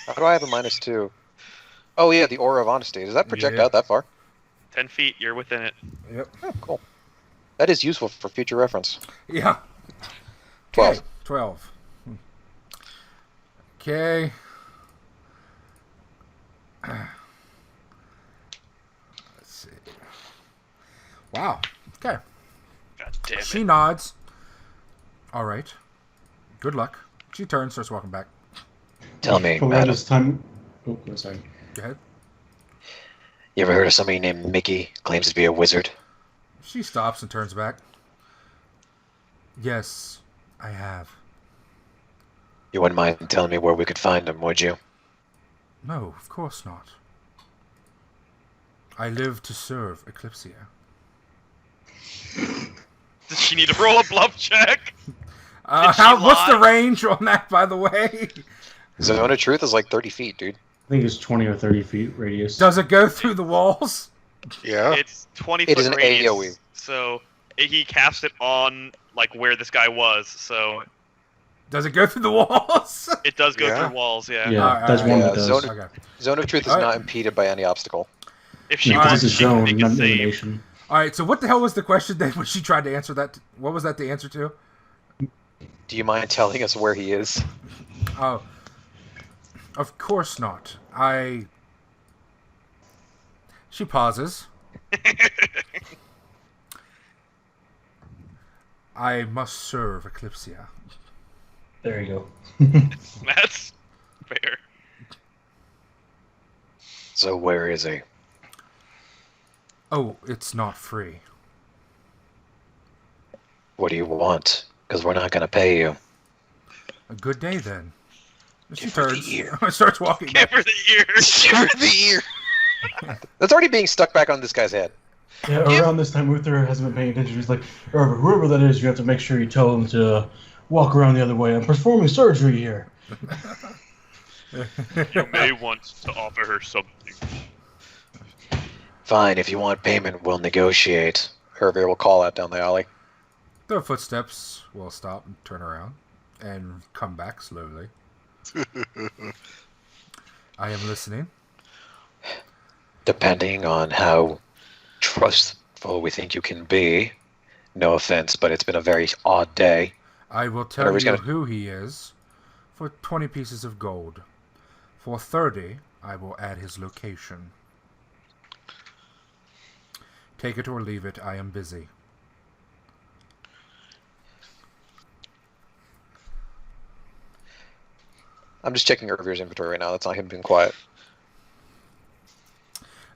How do I have a -2? Oh, yeah, the Aura of Honesty. Does that project Yeah. out that far? 10 feet, you're within it. Yep. Oh, cool. That is useful for future reference. Yeah. 12. Okay, 12. Okay. Let's see. Wow. Okay. God damn it. She nods. All right. Good luck. She turns, starts walking back. Tell me, around madam, this time. Oh, no, sorry. Go ahead. you ever heard of somebody named Mickey claims to be a wizard? She stops and turns back. Yes, I have. You wouldn't mind telling me where we could find him, would you? No, of course not. I live to serve Eclipsia. Does she need to roll a bluff check? Did she What's the lie? range on that, by the way? Zone of Truth is like 30 feet, dude. I think it's 20 or 30 feet radius. Does it go through the walls? Yeah. It's 20 It foot is an radius. AoE. So he cast it on like where this guy was. So Does it go through the walls? it does go Yeah. through walls. Yeah. Yeah, Alright, that's alright, one yeah, that does. zone- Okay. Zone of Truth is Alright. not impeded by any obstacle. If she No, Alright. this wants, is she can zone, make not a save. elimination. All right. So what the hell was the question then when she tried to answer that? What was that the answer to? Do you mind telling us where he is? Oh, of course not. She pauses. I must serve Eclipsia. There you go. That's fair. So where is he? Oh, it's not free. What do you want? Because we're not going to pay you. A good day then. She Give her the turns. ear. Starts walking Give back. her the ear. Give her the ear. That's already being stuck back on this guy's head. Yeah, around this time, Uther hasn't been paying attention. He's like, whoever that is, you have to make sure you tell them to walk around the other way. I'm performing surgery here. You may want to offer her something. Fine, if you want payment, we'll negotiate. Urvir will call out down the alley. The footsteps will stop and turn around and come back slowly. I am listening. Depending on how trustful we think you can be, no offense, but it's been a very odd day. I will tell you who he is for 20 pieces of gold. For 30, I will add his location. Take it or leave it, I am busy. I'm just checking Urvir's inventory right now. That's not him being quiet.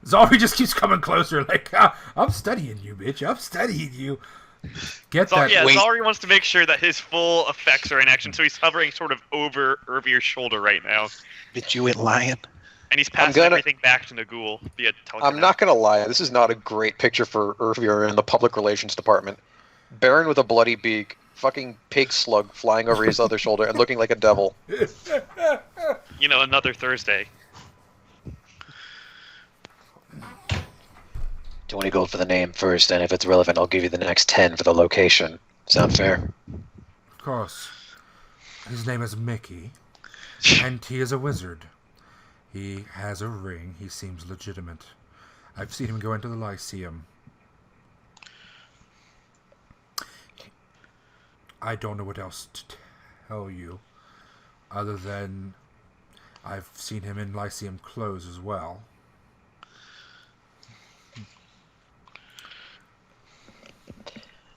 Zari just keeps coming closer, like, I'm studying you, bitch. I'm studying you. Get that. Yeah, Zari wants to make sure that his full effects are in action, so he's hovering sort of over Urvir's shoulder right now. Bitch, you ain't lying. And he's passing everything back to Nagul via telekinetic. I'm not going to lie. This is not a great picture for Urvir in the public relations department. Baron with a bloody beak, fucking pig slug flying over his other shoulder and looking like a devil. You know, another Thursday. 20 gold for the name first, and if it's relevant, I'll give you the next 10 for the location. Sound fair? Of course. His name is Mickey, and he is a wizard. He has a ring. He seems legitimate. I've seen him go into the Lyceum. I don't know what else to tell you, other than I've seen him in Lyceum clothes as well.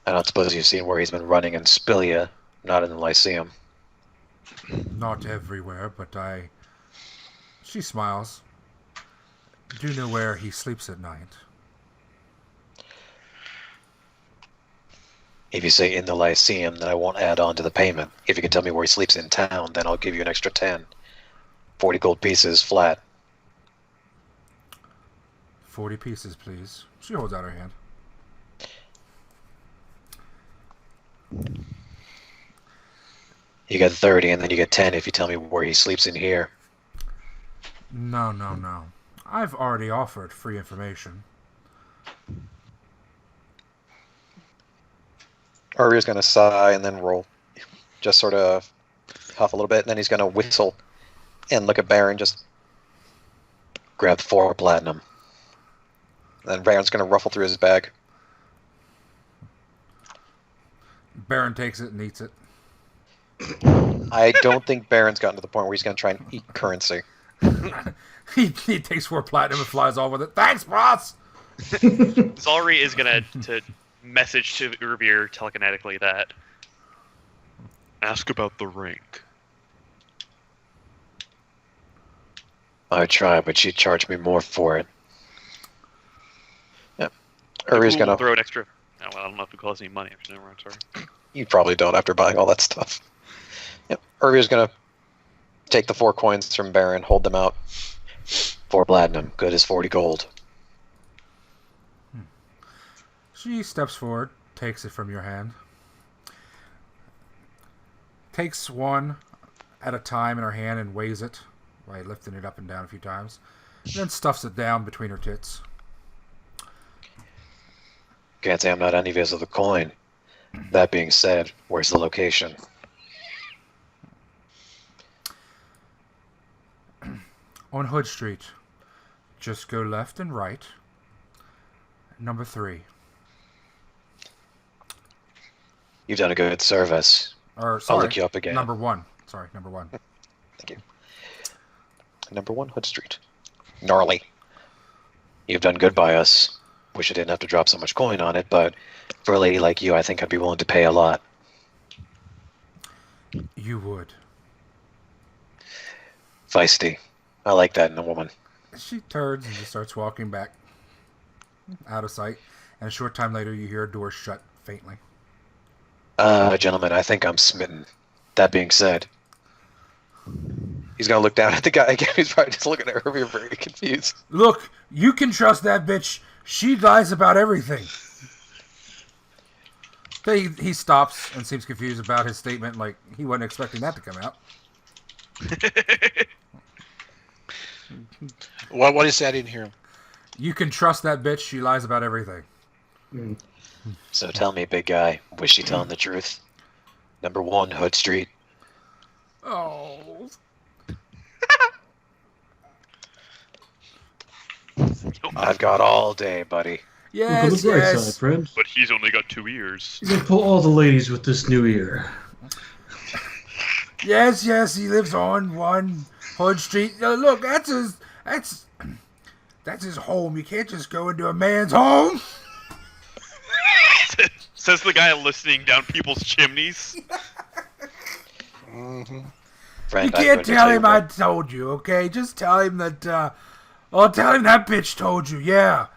I don't suppose you've seen where he's been running in Spilia, not in the Lyceum. Not everywhere, but She smiles. Do know where he sleeps at night. If you say in the Lyceum, then I won't add on to the payment. If you can tell me where he sleeps in town, then I'll give you an extra 10. 40 gold pieces, flat. 40 pieces, please. She holds out her hand. You get 30, and then you get 10 if you tell me where he sleeps in here. No. I've already offered free information. Urvir's going to sigh and then roll. Just sort of huff a little bit, and then he's going to whistle and look at Baron, just grab 4 platinum. Then Baron's going to ruffle through his bag. Baron takes it and eats it. I don't think Baron's gotten to the point where he's going to try and eat currency. he takes 4 platinum and flies off with it. Thanks, boss! Zalri is going to message to Urvir telekinetically that ask about the rank. I tried, but she charged me more for it. Yeah. Urvir's going to throw an extra... Oh, well, I don't know if it costs any money. Never mind, sorry. You probably don't after buying all that stuff. Yep. Urvir's going to take the 4 coins from Baron, hold them out. 4 platinum, good as 40 gold. She steps forward, takes it from your hand. Takes one at a time in her hand and weighs it by lifting it up and down a few times. And then stuffs it down between her tits. Can't say I'm not envious of the coin. That being said, where's the location? On Hood Street. Just go left and right. Number 3. You've done a good service. Sorry, I'll look you up again. Number 1. Sorry, number 1. Thank you. Number 1, Hood Street. Gnarly. You've done good by us. Wish I didn't have to drop so much coin on it, but for a lady like you, I think I'd be willing to pay a lot. You would. Feisty. I like that in a woman. She turns and just starts walking back. Out of sight. And a short time later, you hear a door shut faintly. Gentlemen, I think I'm smitten. That being said, he's gonna look down at the guy again. He's probably just looking at Urvir very confused. Look, you can trust that bitch. She lies about everything. He stops and seems confused about his statement, like he wasn't expecting that to come out. What did he say? I didn't hear him. You can trust that bitch. She lies about everything. So tell me, big guy, was she telling the truth? Number 1, Hood Street. Oh. I've got all day, buddy. Look on the Yes, bright yes. side, friend. But he's only got 2 ears. You can pull all the ladies with this new ear. Yes, yes, he lives on 1 Hood Street. Look, that's his home. You can't just go into a man's home. Says the guy listening down people's chimneys. Friend, You can't tell him I told you, okay? Just tell him that, tell him that bitch told you, yeah.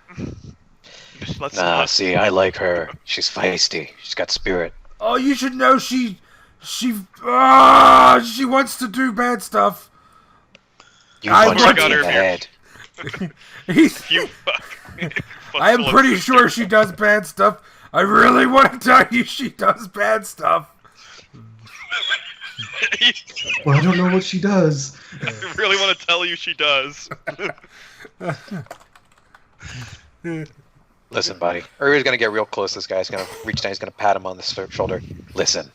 See, I like her. She's feisty. She's got spirit. Oh, you should know she wants to do bad stuff. You I punched want me in her the head. You fuck. I am pretty sure she does bad stuff. I really want to tell you she does bad stuff. Well, I don't know what she does. I really want to tell you she does. Listen, buddy. Urvir's gonna get real close. This guy's gonna reach down. He's gonna pat him on the shoulder. Listen.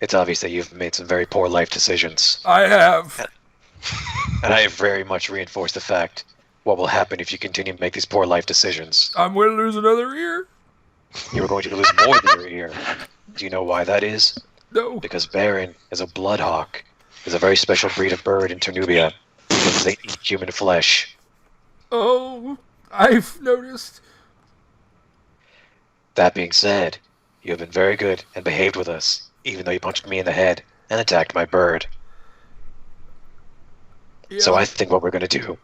It's obvious that you've made some very poor life decisions. I have. And I have very much reinforced the fact what will happen if you continue to make these poor life decisions. I'm going to lose another ear. You are going to lose more than your ear. Do you know why that is? No. Because Baron is a bloodhawk. Is a very special breed of bird in Ternubia. Because they eat human flesh. Oh, I've noticed. That being said, you have been very good and behaved with us, even though you punched me in the head and attacked my bird. Yeah. So I think what we're going to do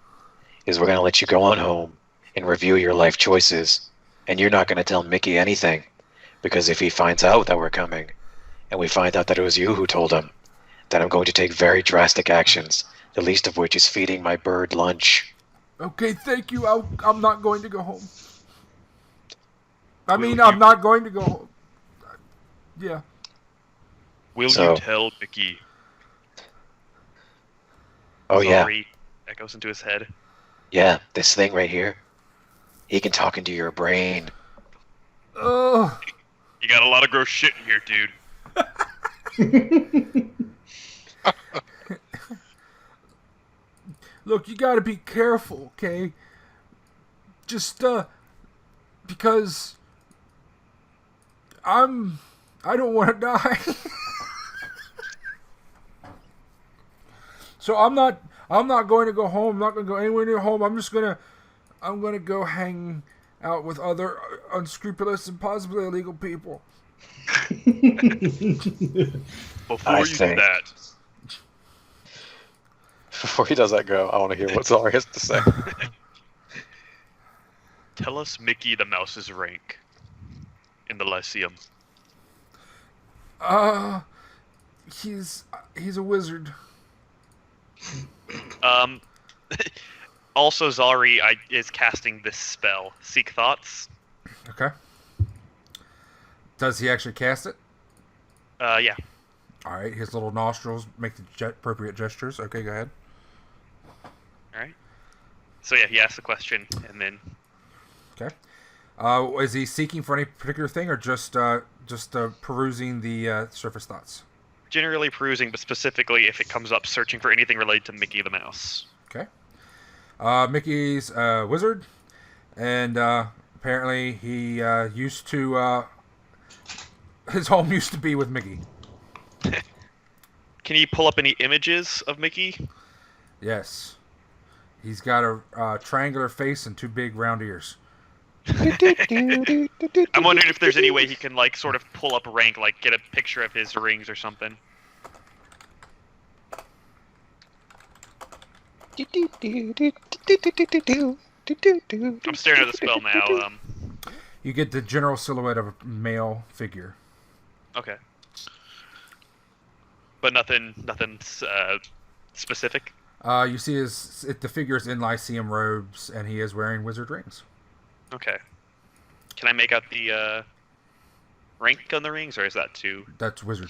is we're going to let you go on home and review your life choices. And you're not going to tell Mickey anything. Because if he finds out that we're coming, and we find out that it was you who told him, then I'm going to take very drastic actions, the least of which is feeding my bird lunch. Okay, thank you. I'm not going to go home. I'm you- not going to go home. Yeah. Will So- you tell Mickey? Oh yeah, Sorry, that goes into his head. yeah, this thing right here. He can talk into your brain. Oh. You got a lot of gross shit in here, dude. Look, you gotta be careful, okay? Just, because I don't want to die. So I'm not going to go home. I'm not going to go anywhere near home. I'm going to go hang out with other unscrupulous and possibly illegal people. Before you do that, Before he does that, go. I want to hear what Sollyn has to say. tell us Mickey the Mouse's rank in the Lyceum. He's a wizard. Also, Zari is casting this spell, Seek Thoughts. Okay. Does he actually cast it? Yeah. All right. His little nostrils make the appropriate gestures. Okay, go ahead. All right. So yeah, he asks the question, and then Okay. Is he seeking for any particular thing, or just perusing the surface thoughts? generally perusing, but specifically if it comes up searching for anything related to Mickey the Mouse. Okay. Mickey's a wizard, and apparently he used to. His home used to be with Mickey. Can you pull up any images of Mickey? Yes. He's got a triangular face and 2 big round ears. I'm wondering if there's any way he can, like, sort of pull up rank, like, get a picture of his rings or something. I'm staring at the spell now. You get the general silhouette of a male figure. Okay. But nothing specific? You see the figure's in Lyceum robes, and he is wearing wizard rings. Okay. Can I make out the rank on the rings, or is that too... That's wizard.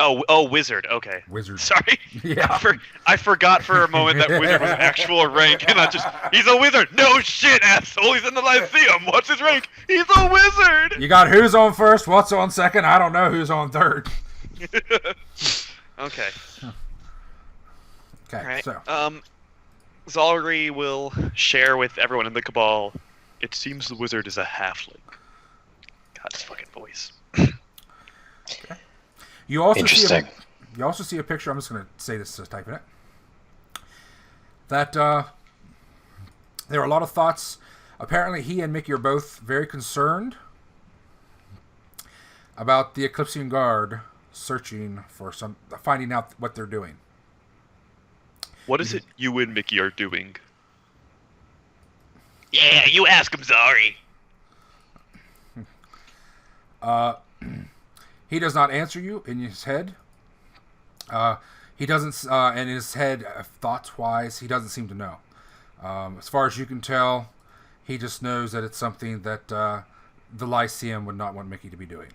Oh, wizard. Okay. Wizard. Sorry. Yeah. I forgot for a moment that wizard was an actual rank, and he's a wizard. No shit, asshole. He's in the Lyceum. What's his rank? He's a wizard. You got who's on first, what's on second. I don't know who's on third. Okay. Okay. All right. So. Zalri will share with everyone in the cabal. It seems the wizard is a halfling. God, his fucking voice. Okay. You also Interesting. You also see a picture. I'm just going to say this to type in it. That there are a lot of thoughts. Apparently, he and Mickey are both very concerned about the Eclipsian Guard finding out what they're doing. What is it you and Mickey are doing? Yeah, you ask him, Zari. He does not answer you in his head. He doesn't, in his head, thoughts-wise, he doesn't seem to know. As far as you can tell, he just knows that it's something that the Lyceum would not want Mickey to be doing.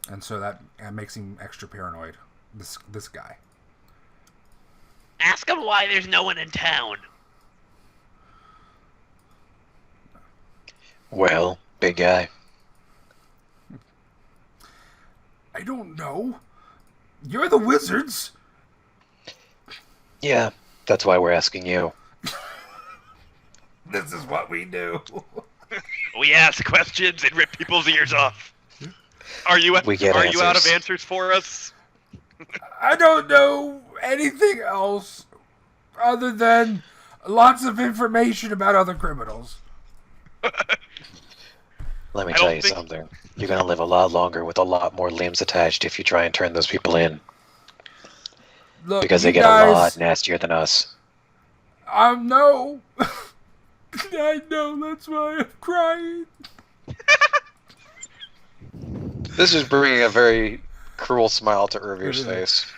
And so that makes him extra paranoid, this guy. Ask him why there's no one in town. Well, big guy. I don't know. You're the wizards. Yeah, that's why we're asking you. This is what we do. We ask questions and rip people's ears off. Are you out of answers for us? I don't know anything else other than lots of information about other criminals. Let me tell you something. You're gonna live a lot longer with a lot more limbs attached if you try and turn those people in. Look, because they get a lot nastier than us. I know. I know, that's why I'm crying. This is bringing a very cruel smile to Urvir's face.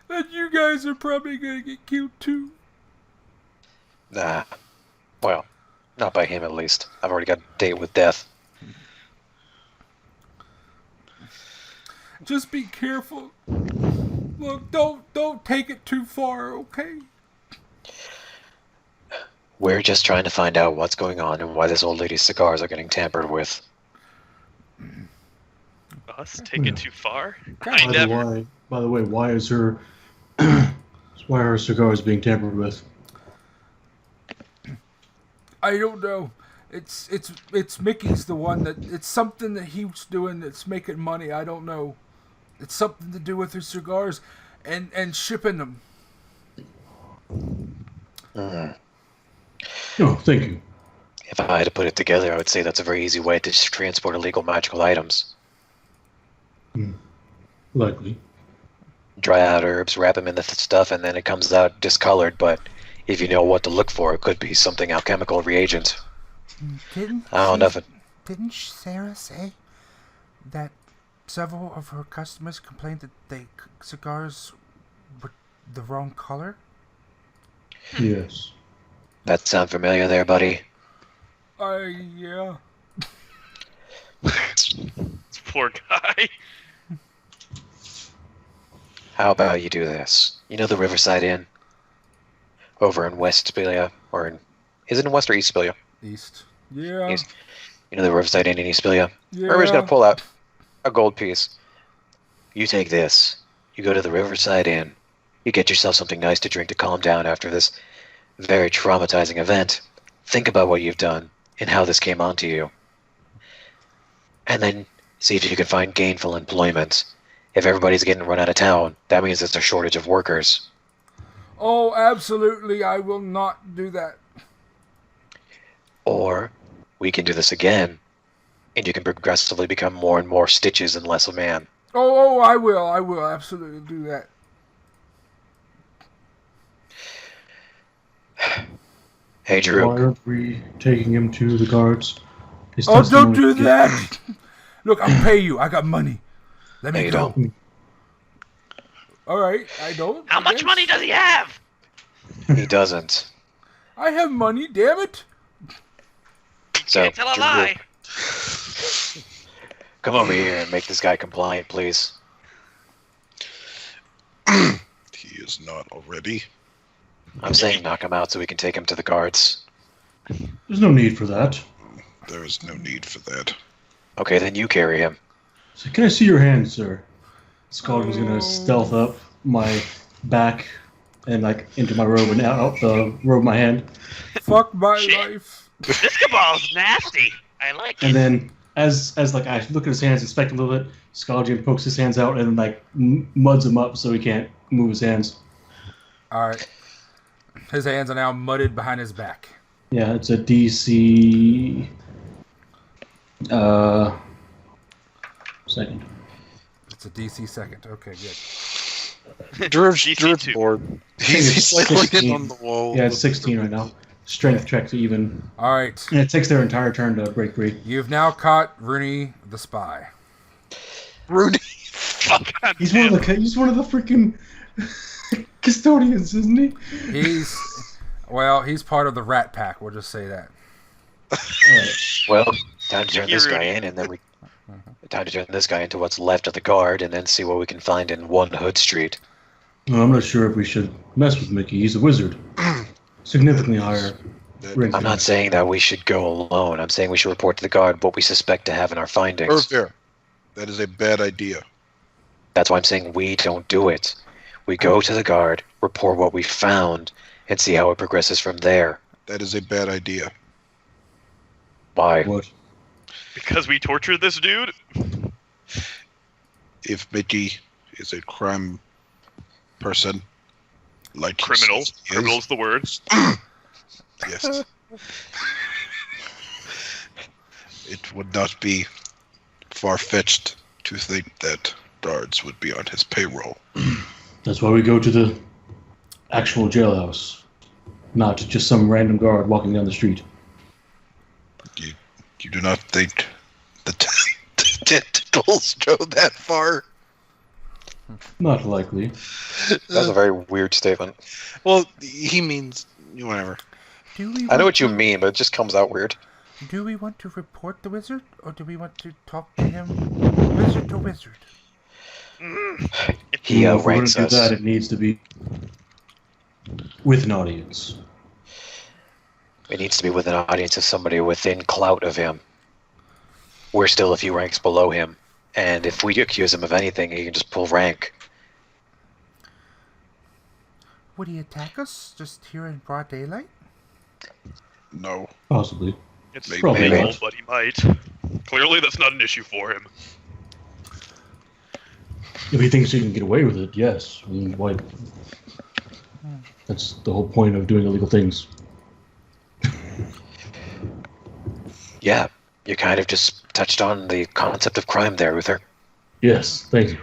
And you guys are probably gonna get killed too. Nah. Well, not by him at least. I've already got a date with death. Just be careful. Look, don't take it too far, okay? We're just trying to find out what's going on and why this old lady's cigars are getting tampered with. Us take it too far? By the way, why is her why are her cigars being tampered with? I don't know. It's Mickey's the one that it's something that he's doing that's making money. I don't know. It's something to do with his cigars and shipping them. Oh, thank you. If I had to put it together, I would say that's a very easy way to transport illegal magical items. Likely. Dry out herbs, wrap them in the stuff, and then it comes out discolored, but if you know what to look for, it could be something alchemical reagent. Didn't Sarah say that several of her customers complained that the cigars were the wrong color? Yes. That sound familiar there, buddy? Yeah. Poor guy. How about you do this? You know the Riverside Inn? Over in West Spilia, is it in West or East Spilia? East. Yeah. East. You know the Riverside Inn in East Spilia? Yeah. Everybody's gonna pull out a gold piece. You take this. You go to the Riverside Inn. You get yourself something nice to drink to calm down after this very traumatizing event. Think about what you've done and how this came onto you. And then see if you can find gainful employment. If everybody's getting run out of town, that means there's a shortage of workers. Oh, absolutely. I will not do that. Or we can do this again, and you can progressively become more and more Stitches and less a man. Oh, I will absolutely do that. Hey, Jerruk. Why aren't we taking him to the guards? Oh, don't do that! Look, I'll pay you. I got money. Let me go. Don't. Alright, I don't. How much money does he have? He doesn't. I have money, damn it. So, Can't tell a lie. Come over here and make this guy compliant, please. He is not already. I'm saying knock him out so we can take him to the guards. There's no need for that. There is no need for that. Okay, then you carry him. So can I see your hand, sir? Scald was gonna stealth up my back and like into my robe and out the robe of my hand. Fuck my Shit. life. This cabal's nasty. I like it. And then as like I look at his hands, inspect a little bit, Scaldian pokes his hands out and like muds him up so he can't move his hands. All right. His hands are now mudded behind his back. Yeah, it's a DC. Second. It's a DC second. Okay, good. Druid's two. bored. He's like looking on the wall. Yeah, it's 16 right now. Strength check to even. All right. And it takes their entire turn to break free. You've now caught Rooney the spy. Rooney. Fuck. He's one of the freaking custodians, isn't he? He's part of the Rat Pack. We'll just say that. Alright. Well, time to turn this guy in, and then time to turn this guy into what's left of the guard, and then see what we can find in One Hood Street. Well, I'm not sure if we should mess with Mickey. He's a wizard. Significantly higher. rank. I'm not saying that we should go alone. I'm saying we should report to the guard what we suspect to have in our findings. Urvir, that is a bad idea. That's why I'm saying we don't do it. We go to the guard, report what we found, and see how it progresses from there. That is a bad idea. Why? What? Because we tortured this dude? If Mickey is a crime person, like he Criminal. says he is, Criminal's the word. yes. It would not be far-fetched to think that guards would be on his payroll. That's why we go to the actual jailhouse, not just some random guard walking down the street. You do not think the tentacles go that far? Not likely. That's a very weird statement. Well, he means whatever. I know what you mean, but it just comes out weird. Do we want to report the wizard, or do we want to talk to him wizard to wizard? He If we're outranks gonna do us. that, it needs to be with an audience. It needs to be with an audience of somebody within clout of him. We're still a few ranks below him, and if we accuse him of anything, he can just pull rank. Would he attack us just here in broad daylight? No. Possibly. It's Maybe Probably illegal, not. but he might. Clearly, that's not an issue for him. If he thinks he can get away with it, yes. I mean, why? That's the whole point of doing illegal things. Yeah, you kind of just touched on the concept of crime there, Uther. Yes, thank you.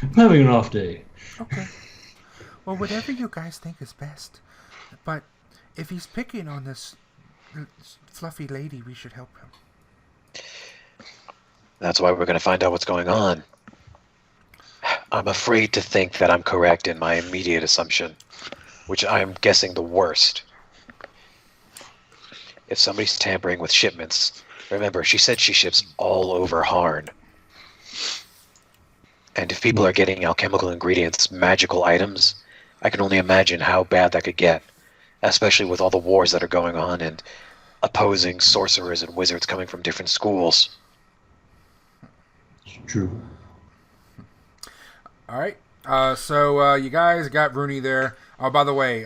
I'm having an off day. Okay. Well, whatever you guys think is best. But if he's picking on this fluffy lady, we should help him. That's why we're going to find out what's going on. I'm afraid to think that I'm correct in my immediate assumption, which I'm guessing the worst. If somebody's tampering with shipments, remember, she said she ships all over Harn. And if people are getting alchemical ingredients, magical items, I can only imagine how bad that could get, especially with all the wars that are going on and opposing sorcerers and wizards coming from different schools. It's true. All right. So you guys got Rooney there. Oh, by the way,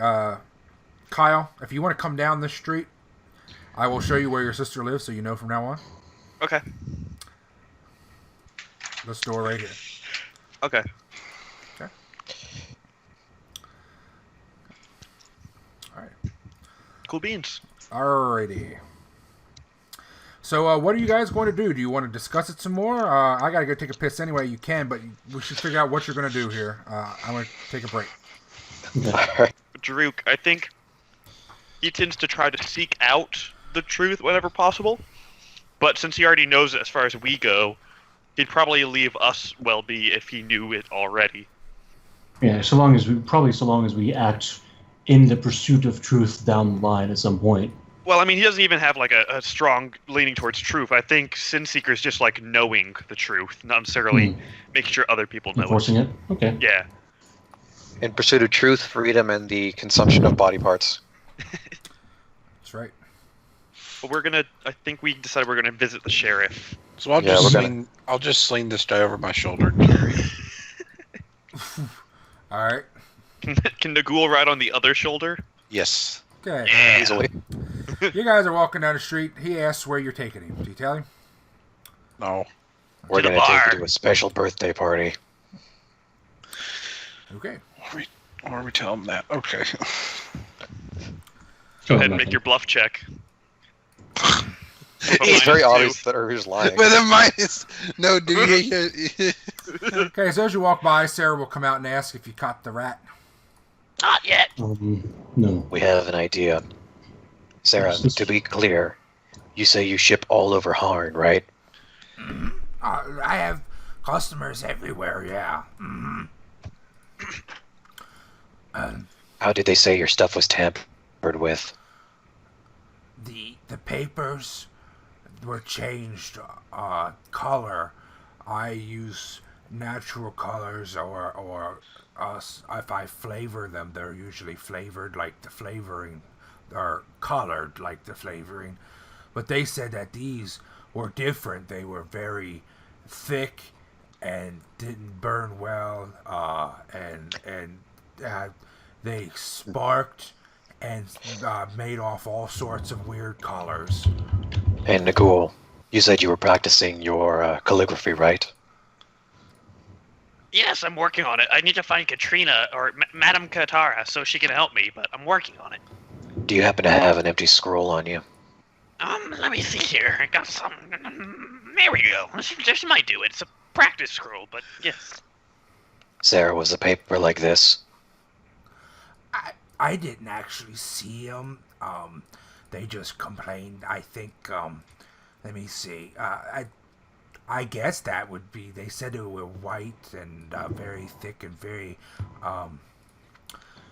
Kyle, if you want to come down this street, I will show you where your sister lives so you know from now on. Okay. This door right here. Okay. Okay. All right. Cool beans. Alrighty. So, what are you guys going to do? Do you want to discuss it some more? I gotta go take a piss anyway. You can, but we should figure out what you're going to do here. I'm going to take a break. Jerruk, I think he tends to try to seek out the truth whenever possible. But since he already knows it as far as we go, he'd probably leave us well-be if he knew it already. Yeah, so long as we act in the pursuit of truth down the line at some point. Well, I mean, he doesn't even have like a strong leaning towards truth. I think Sin Seeker's just like knowing the truth, not necessarily making sure other people know Enforcing it? Okay. Yeah. In pursuit of truth, freedom, and the consumption of body parts. That's right. But I think we decided we're gonna visit the sheriff. So I'll just sling this guy over my shoulder and carry him. All right. Can Nagul ride on the other shoulder? Yes. Okay. Yeah. Easily. You guys are walking down the street. He asks where you're taking him. Do you tell him? No. We're To the going to take bar. you to a special birthday party. Okay. Or we tell him that. Okay. Oh, Go ahead and nothing. make your bluff check. It's very obvious that Urvir's lying. With a minus. No, dude. Okay, so as you walk by, Sarah will come out and ask if you caught the rat. Not yet. No. We have an idea. Sarah, to be clear, you say you ship all over Harn, right? I have customers everywhere, yeah. Mm-hmm. How did they say your stuff was tampered with? The papers were changed color. I use natural colors or if I flavor them, they're usually flavored like the flavoring, or colored like the flavoring. But they said that these were different. They were very thick and didn't burn well, and they sparked and made off all sorts of weird colors. And Nagul, you said you were practicing your calligraphy, right? Yes, I'm working on it. I need to find Katrina or Madame Katara so she can help me, but I'm working on it. Do you happen to have an empty scroll on you? Let me see here. I got some. There we go. This might do it. It's a practice scroll, but yes. Sarah, was a paper like this? I didn't actually see them. They just complained. I think. Let me see. I guess that would be. They said they were white and very thick and very.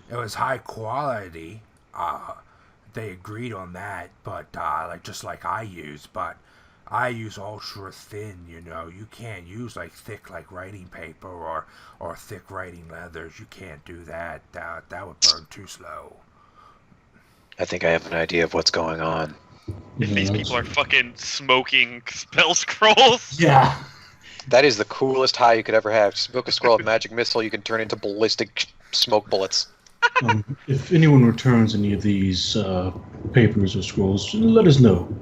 It was high quality. They agreed on that, but just like I use, but I use ultra thin. You can't use thick writing paper or thick writing leathers. You can't do that. That would burn too slow. I think I have an idea of what's going on. If these people are fucking smoking spell scrolls. Yeah. That is the coolest high you could ever have. Smoke a scroll of magic missile, you can turn into ballistic smoke bullets. If anyone returns any of these papers or scrolls, let us know.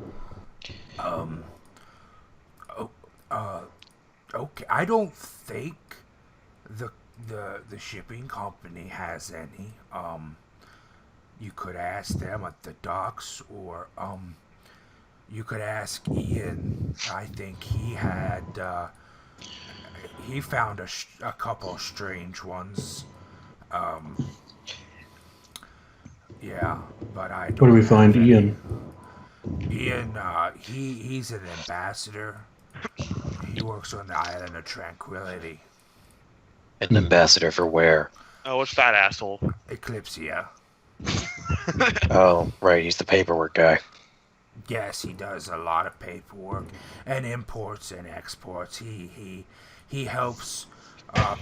Okay. I don't think the shipping company has any. You could ask them at the docks, or you could ask Ian. I think he had he found a couple strange ones. Yeah, but I don't. Where do we find have any. Ian? Ian, he's an ambassador. He works on the Island of Tranquility. An ambassador for where? Oh, what's that asshole? Eclipsia. Oh, right, he's the paperwork guy. Yes, he does a lot of paperwork and imports and exports. He helps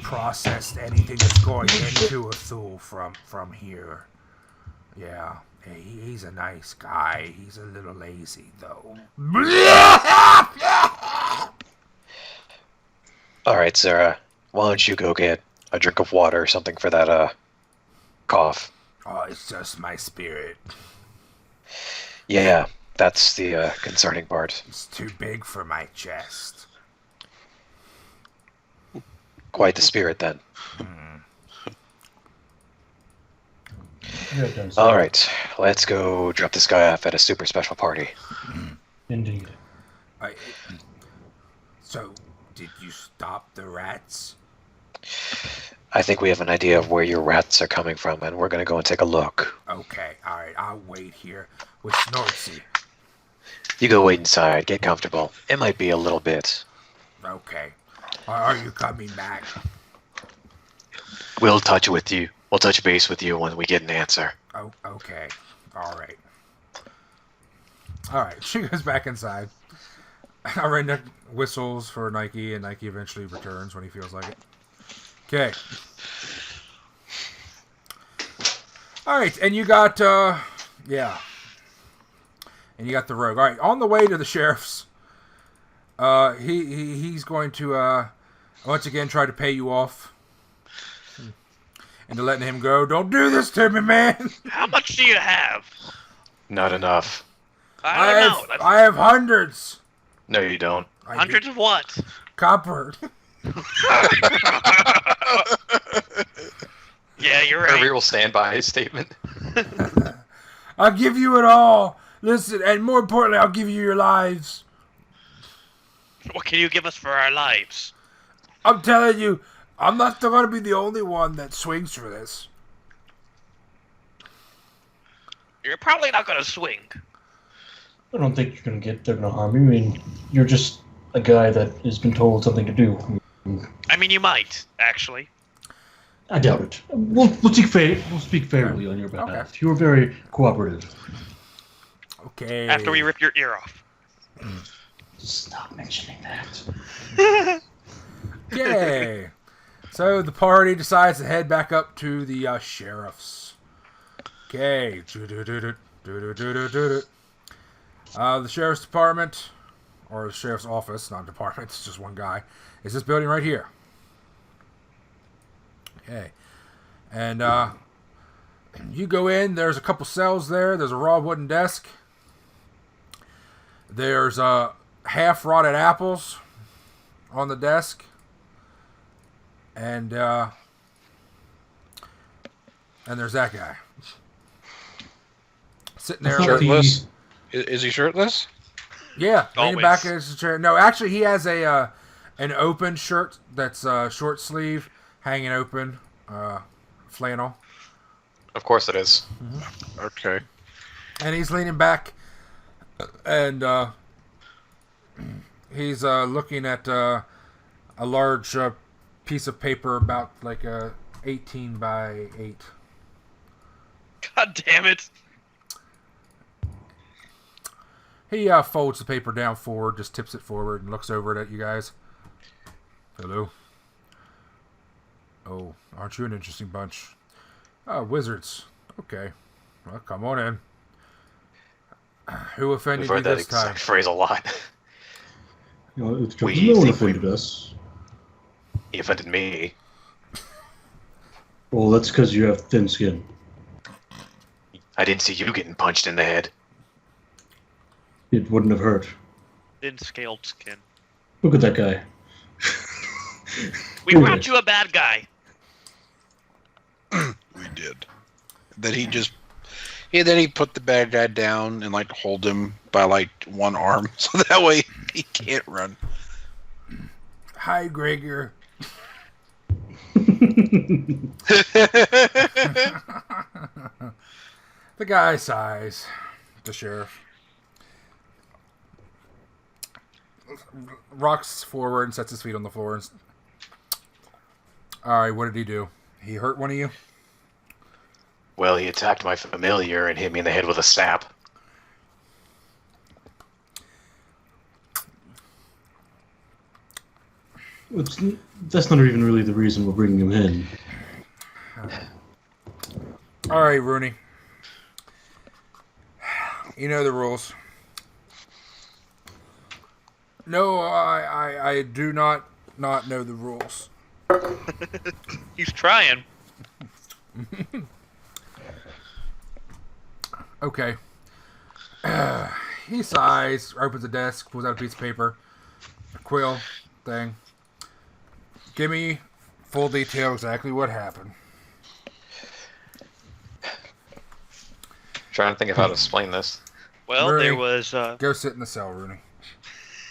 process anything that's going into Uthul from here. Yeah, he's a nice guy. He's a little lazy though. All right, Sarah, why don't you go get a drink of water or something for that cough? Oh, it's just my spirit. Yeah, that's the concerning part. It's too big for my chest. Quite the spirit, then. All right, let's go drop this guy off at a super special party. Indeed. So, did you stop the rats? I think we have an idea of where your rats are coming from, and we're going to go and take a look. Okay, alright, I'll wait here with Snortsy. You go wait inside, get comfortable. It might be a little bit. Okay. Are you coming back? We'll touch base with you when we get an answer. Oh, okay. Alright. Alright, she goes back inside. Alright, whistles for Nike, and Nike eventually returns when he feels like it. Okay. All right, and you got yeah, and you got the rogue. All right, on the way to the sheriff's, he's going to once again try to pay you off, and to letting him go. Don't do this to me, man. How much do you have? Not enough. I don't know. I have hundreds. No, you don't. Hundreds of what? Copper. Yeah, you're right. Urvir will stand by his statement. I'll give you it all. Listen, and more importantly, I'll give you your lives. What can you give us for our lives? I'm telling you, I'm not going to be the only one that swings for this. You're probably not going to swing. I don't think they're gonna harm you. I mean, you're just a guy that has been told something to do. I mean, you might, actually. I doubt it. We'll speak fairly on your behalf. Okay. You were very cooperative. Okay. After we rip your ear off. Stop mentioning that. Okay. So the party decides to head back up to the sheriff's. Okay. The sheriff's department, or the sheriff's office, not department, it's just one guy, is this building right here. Okay. And you go in, there's a couple cells there, there's a raw wooden desk, there's half-rotted apples on the desk, and there's that guy. Sitting there. Shirtless? Is he shirtless? Yeah, leaning Always. back in his chair. No, actually, he has an open shirt that's short sleeve, hanging open, flannel. Of course it is. Okay. And he's leaning back, and he's looking at a large piece of paper about like 18 by 8. God damn it. He folds the paper down forward, just tips it forward, and looks over it at you guys. Hello. Oh, aren't you an interesting bunch? Oh, wizards. Okay. Well, come on in. Who offended We've you heard that this time? exact phrase a lot. You know, it's We no one think offended us. He offended me. Well, that's because you have thin skin. I didn't see you getting punched in the head. It wouldn't have hurt. Thin scaled skin. Look at that guy. We brought you a bad guy. We did. Then he just... Yeah, then he put the bad guy down and, like, hold him by, like, one arm. So that way he can't run. Hi, Gregor. The guy sighs. The sheriff. Rocks forward and sets his feet on the floor. Alright, what did he do? He hurt one of you? Well, he attacked my familiar and hit me in the head with a sap. That's not even really the reason we're bringing him in. Alright, Rooney. You know the rules. No, I do not know the rules. He's trying. Okay. He sighs, opens the desk, pulls out a piece of paper, a quill thing. Give me full detail exactly what happened. Trying to think of how to explain this. Well, Rooney, there was... Go sit in the cell, Rooney.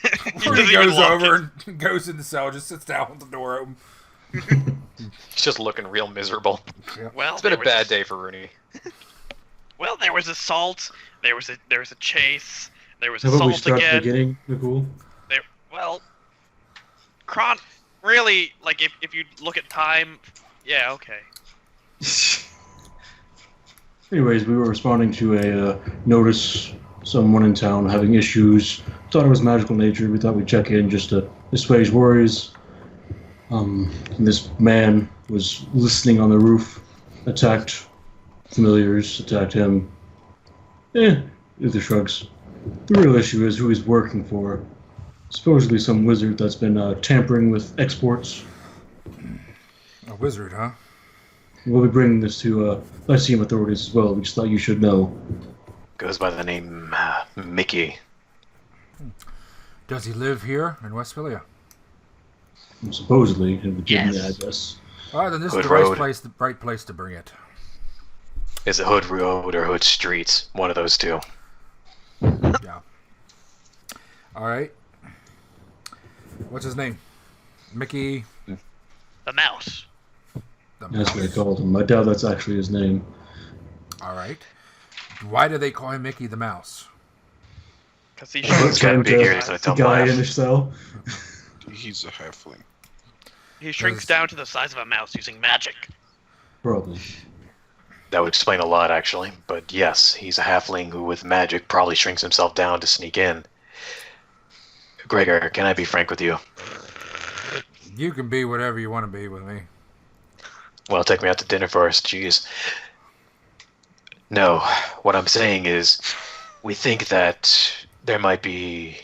He Rooney doesn't even goes look. over and goes in the cell, just sits down with the door open. He's just looking real miserable. Well, It's been a there was bad day for Rooney. Well, there was assault. There was a chase. There was How about we assault start at the again. beginning, Nicole? Well, really, like if you look at time, yeah, okay. Anyways, we were responding to a notice someone in town having issues. Thought it was magical nature. We thought we'd check in just to assuage worries. And this man was listening on the roof, attacked familiars attacked him. Uther shrugs. The real issue is who he's working for. Supposedly some wizard that's been tampering with exports. A wizard, huh? We'll be bringing this to Lyceum authorities as well. We just thought you should know. Goes by the name Mickey. Does he live here in Westphalia? Supposedly, in the given Yes. address. All right, then this Hood is the Road. right place to bring it. Is it Hood Road or Hood Streets? One of those two. Yeah. All right. What's his name? Mickey. The mouse. The That's what they mouse. called him. I doubt that's actually his name. All right. Why do they call him Mickey the Mouse? Because he It's shrinks, gotta be here, the so it's a guy laugh. in the cell. He's a halfling. he shrinks down to the size of a mouse using magic. Probably. That would explain a lot, actually. But yes, he's a halfling who, with magic, probably shrinks himself down to sneak in. Gregor, can I be frank with you? You can be whatever you want to be with me. Well, take me out to dinner first. Jeez. No, what I'm saying is, we think that there might be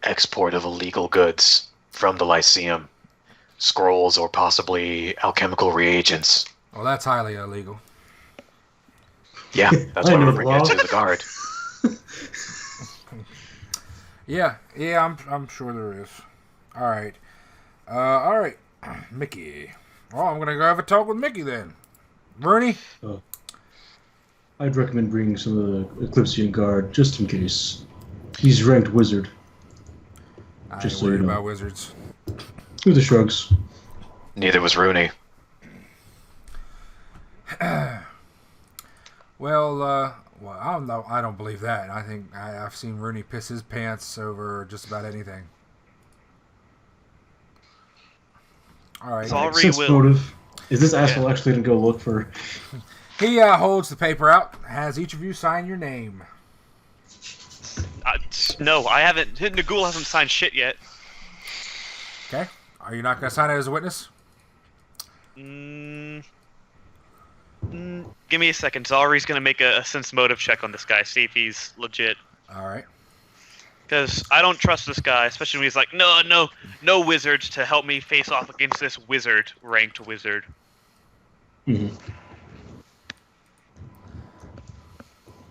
export of illegal goods from the Lyceum. Scrolls or possibly alchemical reagents. Well, that's highly illegal. Yeah, that's I why know we're the bringing it law. to the guard. Yeah, I'm sure there is. All right, Mickey. Well, I'm gonna go have a talk with Mickey then. Rooney. I'd recommend bringing some of the Eclipsian guard just in case. He's ranked wizard. I ain't Just so worried you know. about wizards. Uther shrugs. Neither was Rooney. Well, I don't know. I don't believe that. I think I've seen Rooney piss his pants over just about anything. All right. Sorry. Sense will. motive. Is this asshole actually going to go look for... He holds the paper out. Has each of you sign your name? No, I haven't. Nagul hasn't signed shit yet. Okay. Are you not going to sign it as a witness? Give me a second. Zalri's gonna make a sense motive check on this guy, see if he's legit. All right. Because I don't trust this guy, especially when he's like, no wizards to help me face off against this wizard, ranked wizard. Mhm.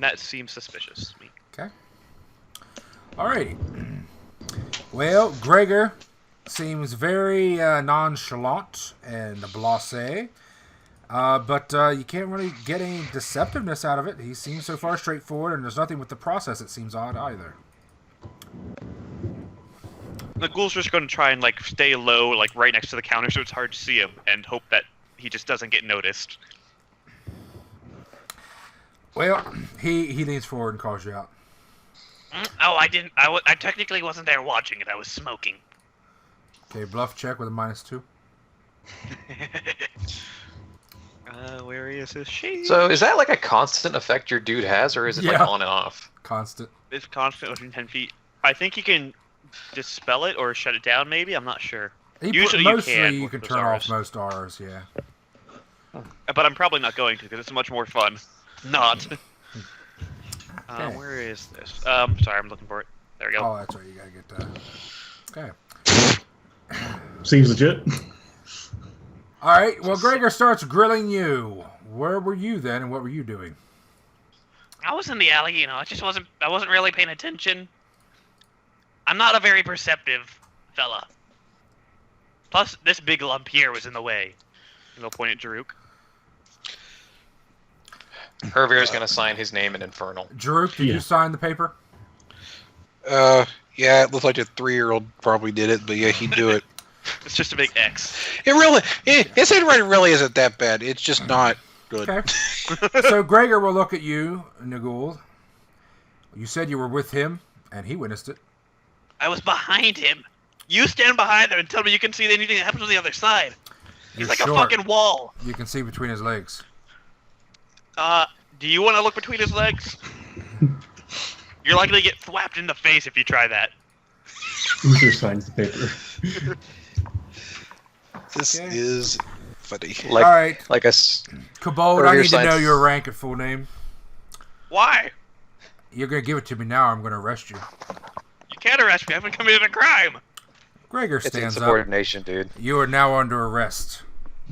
That seems suspicious to me. Okay. Alrighty. Well, Gregor seems very nonchalant and blasé, but you can't really get any deceptiveness out of it. He seems so far straightforward, and there's nothing with the process that seems odd either. Nagul's just gonna try and like stay low, like right next to the counter, so it's hard to see him, and hope that he just doesn't get noticed. Well, he leans forward and calls you out. Oh, I didn't. I technically wasn't there watching it. I was smoking. Okay, bluff check with a -2. Where is his shade? So is that like a constant effect your dude has, or is it like Yeah. on and off? Constant. It's constant within 10 feet. I think you can dispel it or shut it down, maybe? I'm not sure. Usually mostly you you can can with turn those off most R's, yeah. But I'm probably not going to, because it's much more fun. Not. Okay. Where is this? Sorry, I'm looking for it. There we go. Oh, that's right. You gotta get that. Okay. Seems legit. All right. Well, Gregor starts grilling you. Where were you then, and what were you doing? I was in the alley, I wasn't really paying attention. I'm not a very perceptive fella. Plus, this big lump here was in the way. And they'll point at Jerruk. Urvir's gonna sign his name in Infernal. Jerruk, did Yeah. you sign the paper? Yeah, it looks like a 3-year-old probably did it, but yeah, he'd do it. It's just a big X. His handwriting really isn't that bad. It's just not good. Okay. So Gregor will look at you, Nagul. You said you were with him, and he witnessed it. I was behind him. You stand behind him and tell me you can see anything that happens on the other side. He's You're like short. a fucking wall. You can see between his legs. Do you want to look between his legs? You're likely to get thwapped in the face if you try that. Uther signs the paper. This Okay. is funny. Like, All right. like a Cabal, Urvir I need to science- know your rank and full name. Why? You're going to give it to me now, or I'm going to arrest you. You can't arrest me. I haven't committed a crime. Gregor it's stands up. insubordination, dude. You are now under arrest.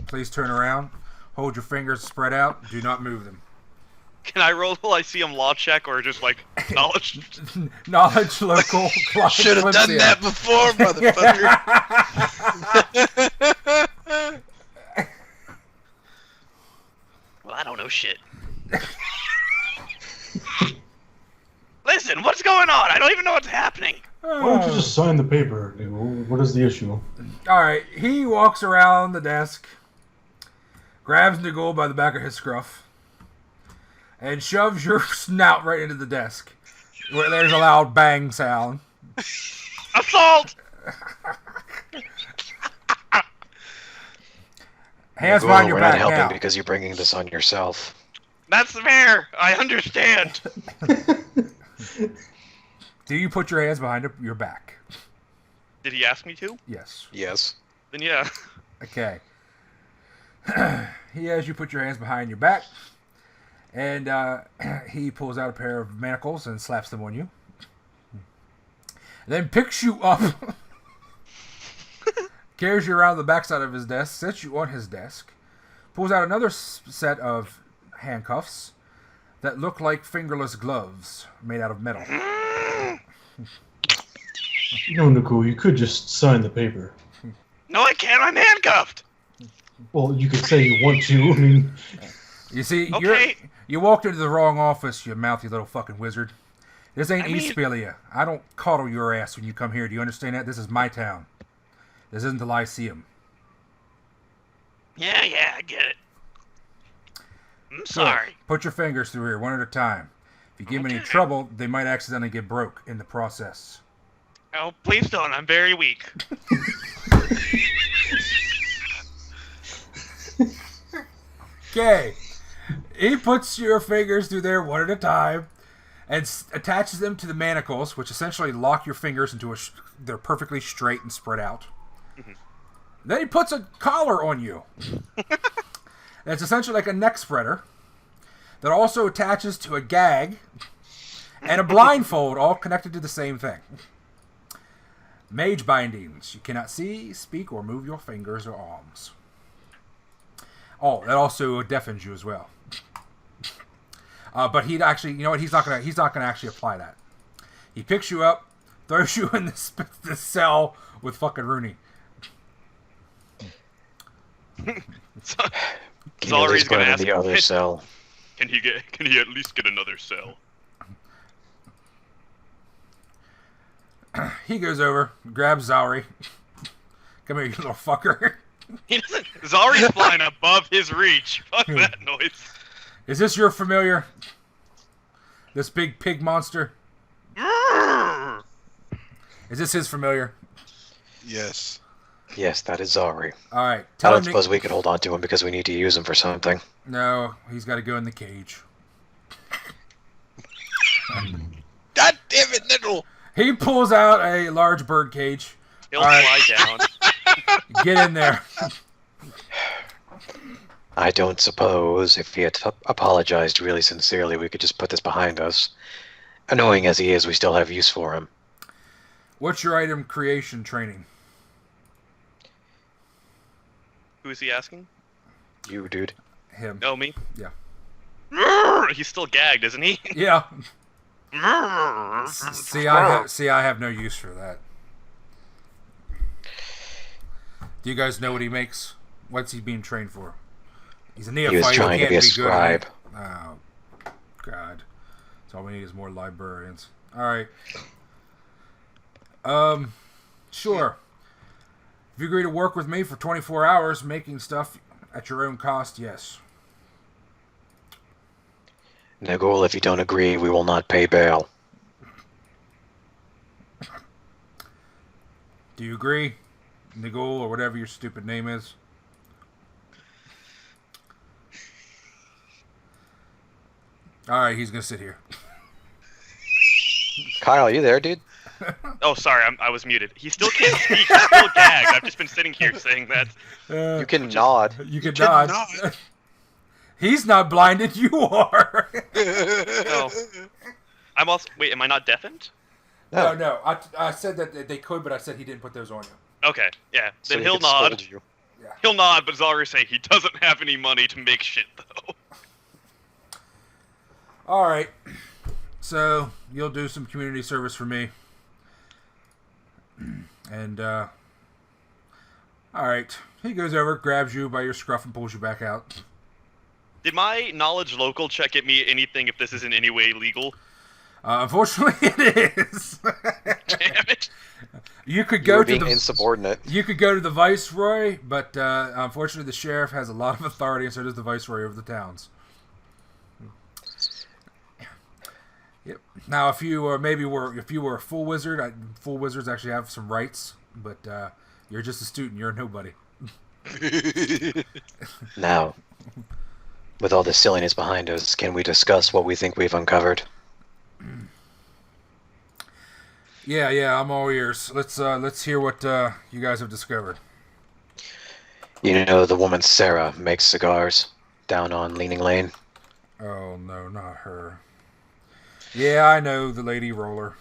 Please turn around. Hold your fingers spread out. Do not move them. Can I roll till I see him law check or just like knowledge? Knowledge local. Should have done that before, motherfucker. Well, I don't know shit. Listen, what's going on? I don't even know what's happening. Why don't you just sign the paper? What is the issue? Alright, he walks around the desk, grabs Nagul by the back of his scruff, and shoves your snout right into the desk, where there's a loud bang sound. Assault! Hands Nagul, behind your we're back not helping now. because you're bringing this on yourself. That's fair. I understand. Do you put your hands behind your back? Did he ask me to? Yes. Yes. Then yeah. Okay. He has you put your hands behind your back, and he pulls out a pair of manacles and slaps them on you. Then picks you up, carries you around the backside of his desk, sets you on his desk, pulls out another set of handcuffs that look like fingerless gloves made out of metal. No, Nicole, you could just sign the paper. No, I can't. I'm handcuffed. Well, you could say you want to. I mean, You see, Okay. you walked into the wrong office, you mouthy little fucking wizard. This ain't Eastphilia. I don't coddle your ass when you come here. Do you understand that? This is my town. This isn't the Lyceum. Yeah, I get it. I'm sorry. Put your fingers through here, one at a time. If you give me any Okay. trouble, they might accidentally get broke in the process. Oh, please don't. I'm very weak. Okay. He puts your fingers through there one at a time and attaches them to the manacles, which essentially lock your fingers into they're perfectly straight and spread out. Mm-hmm. Then he puts a collar on you. It's essentially like a neck spreader that also attaches to a gag and a blindfold, all connected to the same thing. Mage bindings. You cannot see, speak, or move your fingers or arms. Oh, that also deafens you as well. But he'd actually, you know what? He's not gonna actually apply that. He picks you up, throws you in the cell with fucking Rooney. Can you at Zolry's least put gonna him in ask the other cell? Can he at least get another cell? He goes over, grabs Zolry. Come here, you little fucker. He doesn't. Zolry's flying above his reach. Fuck that noise. Is this your familiar? This big pig monster? Is this his familiar? Yes. Yes, that is Zari. Alright, I tell don't him suppose we could hold on to him because we need to use him for something. No, he's got to go in the cage. God damn it, Nickel! He pulls out a large bird cage. He'll All right. fly down. Get in there. I don't suppose if he had apologized really sincerely, we could just put this behind us. Annoying as he is, we still have use for him. What's your item creation training? Who is he asking? You, dude. Him. Oh, me? Yeah. He's still gagged, isn't he? Yeah. See, I have no use for that. Do you guys know what he makes? What's he being trained for? He's a neophyte. He was trying to can't be a good at it. scribe. Oh, God. So all we need is more librarians. All right. Sure. If you agree to work with me for 24 hours making stuff at your own cost, yes. Nagul, if you don't agree, we will not pay bail. Do you agree? Nagul, or whatever your stupid name is. Alright, he's gonna sit here. Kyle, you there, dude? Oh, sorry, I was muted. He still can't speak. He's still gagged. I've just been sitting here saying that. You can nod. You can nod. He's not blinded. You are. No. I'm also. Wait, am I not deafened? No. I said that they could, but I said he didn't put those on you. Okay, yeah. So Then he he'll can scold nod. you. Yeah. He'll nod, but he's already saying he doesn't have any money to make shit, though. All right. So you'll do some community service for me. And, all right. He goes over, grabs you by your scruff, and pulls you back out. Did my knowledge local check get me anything if this is in any way legal? Unfortunately, it is. Damn it. You could go to being the insubordinate. You could go to the viceroy, but unfortunately, the sheriff has a lot of authority, and so does the viceroy over the towns. Yep. Now, if you were a full wizard, full wizards actually have some rights, but you're just a student. You're a nobody. Now, with all this silliness behind us, can we discuss what we think we've uncovered? Yeah, I'm all ears. Let's hear what you guys have discovered. You know the woman Sarah makes cigars down on Leaning Lane? Oh, no, not her. Yeah, I know the lady roller.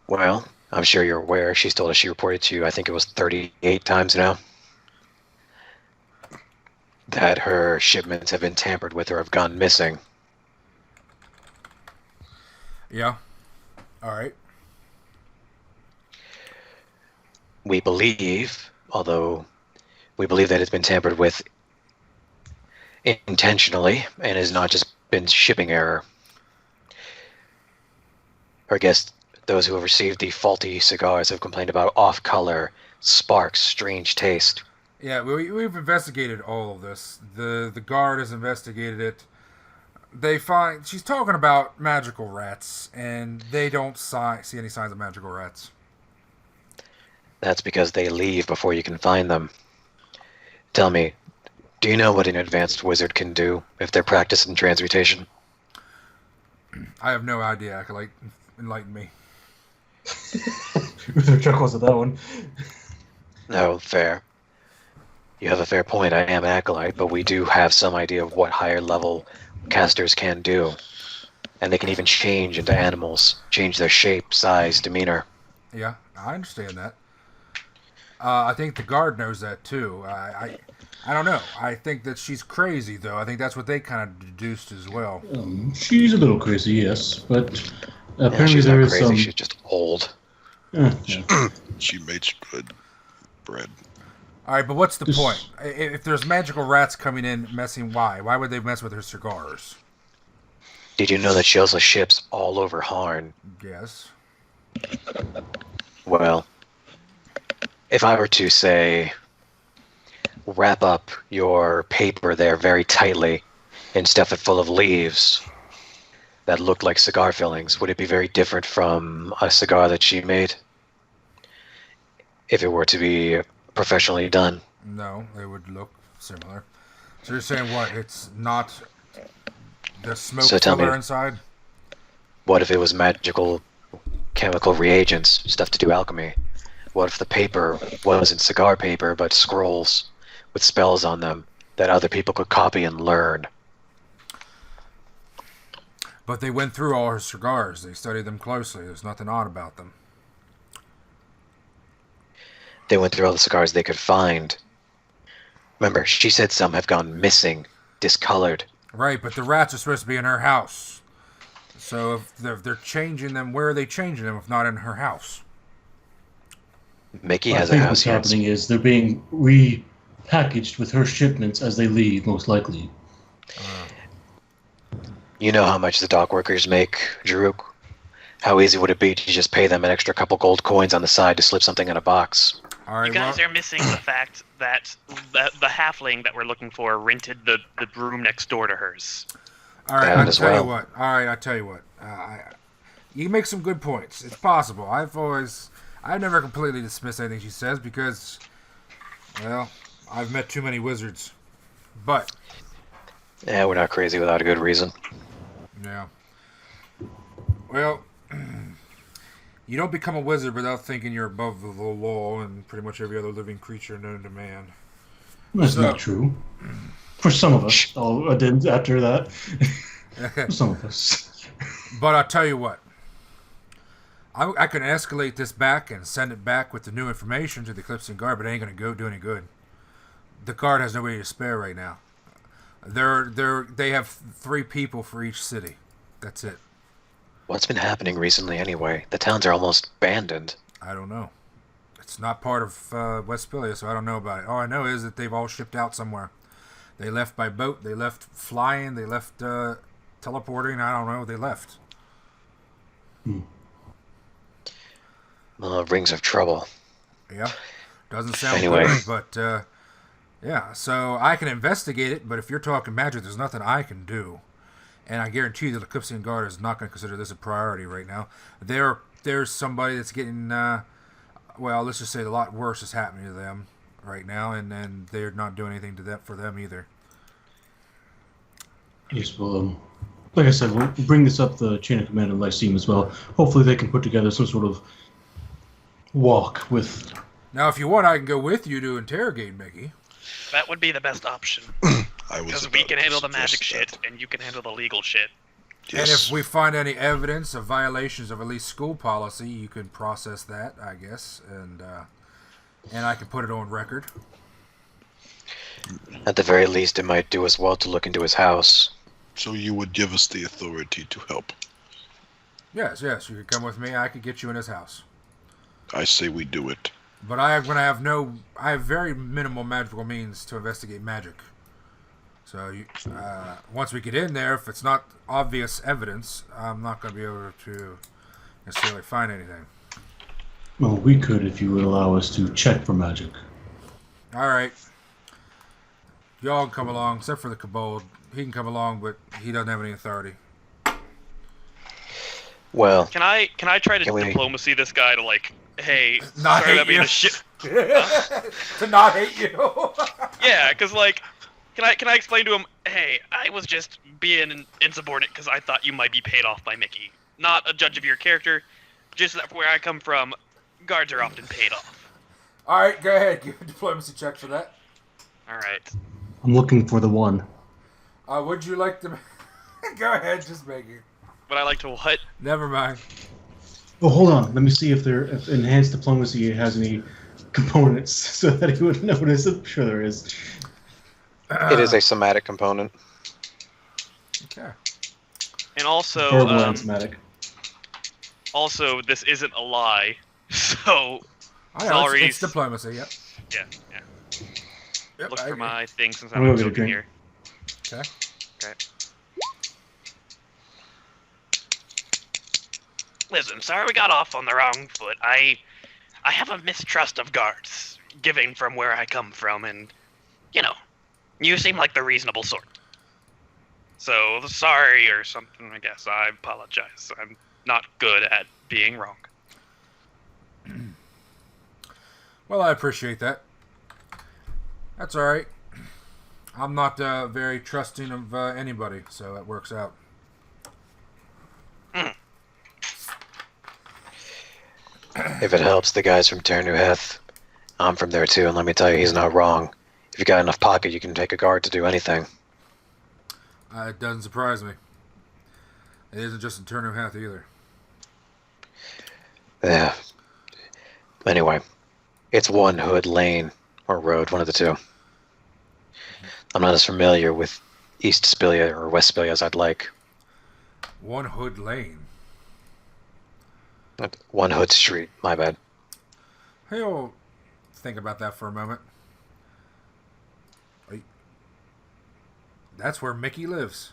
Well, I'm sure you're aware. She's told us she reported to you, I think it was 38 times now, that her shipments have been tampered with or have gone missing. Yeah. All right. We believe that it's been tampered with intentionally and has not just been shipping error. Or I guess those who have received the faulty cigars have complained about off-color, sparks, strange taste. Yeah, we've investigated all of this. The guard has investigated it. They find she's talking about magical rats, and they don't see any signs of magical rats. That's because they leave before you can find them. Tell me, do you know what an advanced wizard can do if they're practiced in transmutation? I have no idea. Acolyte, enlighten me. Uther chuckles at that one. No, fair. You have a fair point. I am an acolyte, but we do have some idea of what higher level casters can do. And they can even change into animals, change their shape, size, demeanor. Yeah, I understand that. I think the guard knows that too. I don't know. I think that she's crazy, though. I think that's what they kind of deduced as well. She's a little crazy, yes, but apparently she's there not is crazy. some. She's just old. Yeah. She made some good bread. All right, but what's the point? If there's magical rats coming in messing, why? Why would they mess with her cigars? Did you know that she also ships all over Harn? Yes. Well, if I were to, say, wrap up your paper there very tightly and stuff it full of leaves that looked like cigar fillings, would it be very different from a cigar that she made? If it were to be professionally done? No, they would look similar. So you're saying what? It's not the smoke filler inside? What if it was magical chemical reagents, stuff to do alchemy? What if the paper wasn't cigar paper, but scrolls with spells on them that other people could copy and learn? But they went through all her cigars. They studied them closely. There's nothing odd about them. They went through all the cigars they could find. Remember, she said some have gone missing, discolored. Right, but the rats are supposed to be in her house. So if they're changing them, where are they changing them if not in her house? Mickey I has a think house what's here. happening is they're being repackaged with her shipments as they leave, most likely. You know how much the dock workers make, Jerruk? How easy would it be to just pay them an extra couple gold coins on the side to slip something in a box? All right, You guys are missing the fact that the halfling that we're looking for rented the room next door to hers. all right. That I'll as tell you well. what. All right, I'll tell you what. You make some good points. It's possible. I've never completely dismissed anything she says because, well, I've met too many wizards. But Yeah, we're not crazy without a good reason. yeah. Well, You don't become a wizard without thinking you're above the law and pretty much every other living creature known to man. That's not true. For some of us. I did after that. For some of us. But I'll tell you what. I can escalate this back and send it back with the new information to the Eclipsian Guard, but it ain't going to do any good. The Guard has nobody to spare right now. They have 3 people for each city. That's it. What's been happening recently anyway? The towns are almost abandoned. I don't know. It's not part of Westphalia, so I don't know about it. All I know is that they've all shipped out somewhere. They left by boat, they left flying, they left teleporting, I don't know, they left. Rings of trouble. Yeah. Doesn't sound Anyway. good, but yeah, so I can investigate it, but if you're talking magic, there's nothing I can do. And I guarantee you the Eclipsian Guard is not going to consider this a priority right now. There's somebody that's getting, well, let's just say a lot worse is happening to them right now, and then they're not doing anything for them either. Yes, well, like I said, we'll bring this up the chain of command of Lyceum as well. Hopefully they can put together some sort of walk with... Now, if you want, I can go with you to interrogate Mickey. That would be the best option. Because we can handle the magic shit, and you can handle the legal shit. Yes. And if we find any evidence of violations of at least school policy, you can process that, I guess, and I can put it on record. At the very least, it might do us well to look into his house. So you would give us the authority to help. Yes, you could come with me. I could get you in his house. I say we do it. But I have very minimal magical means to investigate magic. So once we get in there, if it's not obvious evidence, I'm not going to be able to necessarily find anything. Well, we could if you would allow us to check for magic. All right. Y'all can come along, except for the Cabal. He can come along, but he doesn't have any authority. Well, Can I try to Can we- diplomacy this guy to like, hey, Not sorry hate about being you. a shit. To not hate you. Yeah, because like, can I explain to him, hey, I was just being insubordinate because I thought you might be paid off by Mickey. Not a judge of your character, just that where I come from, guards are often paid off. All right, go ahead. Give a diplomacy check for that. All right. I'm looking for the one. Would you like to... Go ahead, just make it. But I like to what? Never mind. Oh, hold on. Let me see if enhanced diplomacy has any components so that he would notice. I'm sure there is. It is a somatic component. Okay. And also, Verbal and somatic. also, this isn't a lie, so I know, Sorry. it's diplomacy, yep. yeah. Yep, Look I for agree. my thing since I'm I'm gonna get a joking drink. here. Okay. Okay. Listen, sorry we got off on the wrong foot. I have a mistrust of guards, given from where I come from, and, you know, you seem like the reasonable sort. So, sorry or something, I guess. I apologize. I'm not good at being wrong. Well, I appreciate that. That's all right. I'm not very trusting of anybody, so that works out. if it helps the guys from Ternuheth, I'm from there too, and let me tell you, he's not wrong. If you got enough pocket, you can take a guard to do anything. It doesn't surprise me. It isn't just in Ternuheth either. Yeah. Anyway, it's one hood lane or road, one of the two. I'm not as familiar with East Spilia or West Spilia as I'd like. One Hood Lane. One hood street, my bad. Hey, I'll think about that for a moment. That's where Mickey lives.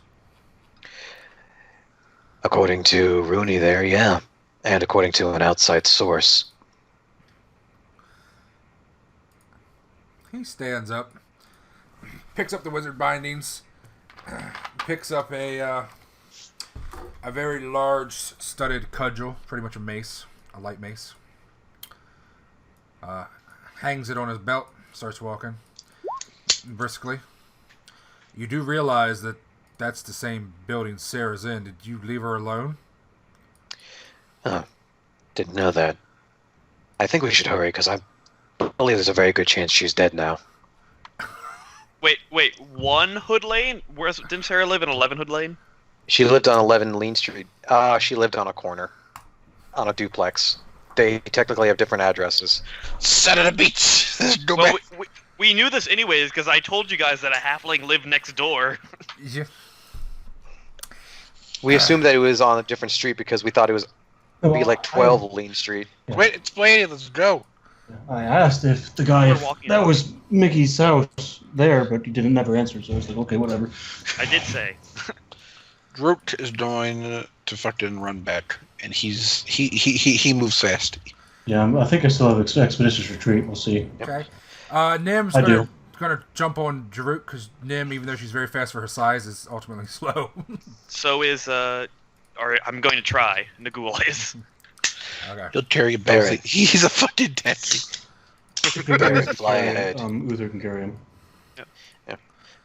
According to Rooney there, yeah. And according to an outside source. He stands up, picks up the wizard bindings, picks up a very large studded cudgel, pretty much a mace, a light mace. Hangs it on his belt, starts walking briskly. You do realize that that's the same building Sarah's in. Did you leave her alone? To Didn't know that. I think we should hurry, because I believe there's a very good chance she's dead now. Wait, 1 Hood Lane? Didn't Sarah live in 11 Hood Lane? She lived on 11 Lean Street. She lived on a corner. On a duplex. They technically have different addresses. Son of a bitch! Go Well, back. we knew this anyways because I told you guys that a halfling lived next door. Yeah. We assumed that it was on a different street because we thought it was No, be like 12 Lean Street. Wait, it's waiting. Let's go. I asked if the guy, We're if walking that out. was Mickey's house there, but he didn't never answer, so I was like, okay, whatever. I did say. Jerruk is going to fucking run back, and he moves fast. Yeah, I think I still have Expeditious Retreat. We'll see. Okay. Nim's I gonna jump on Jerruk because Nim, even though she's very fast for her size, is ultimately slow. So is or I'm going to try. Nagul is. Okay. He'll carry you Barry. both. He's a fucking taxi. Baron, fly ahead. Uther can carry him.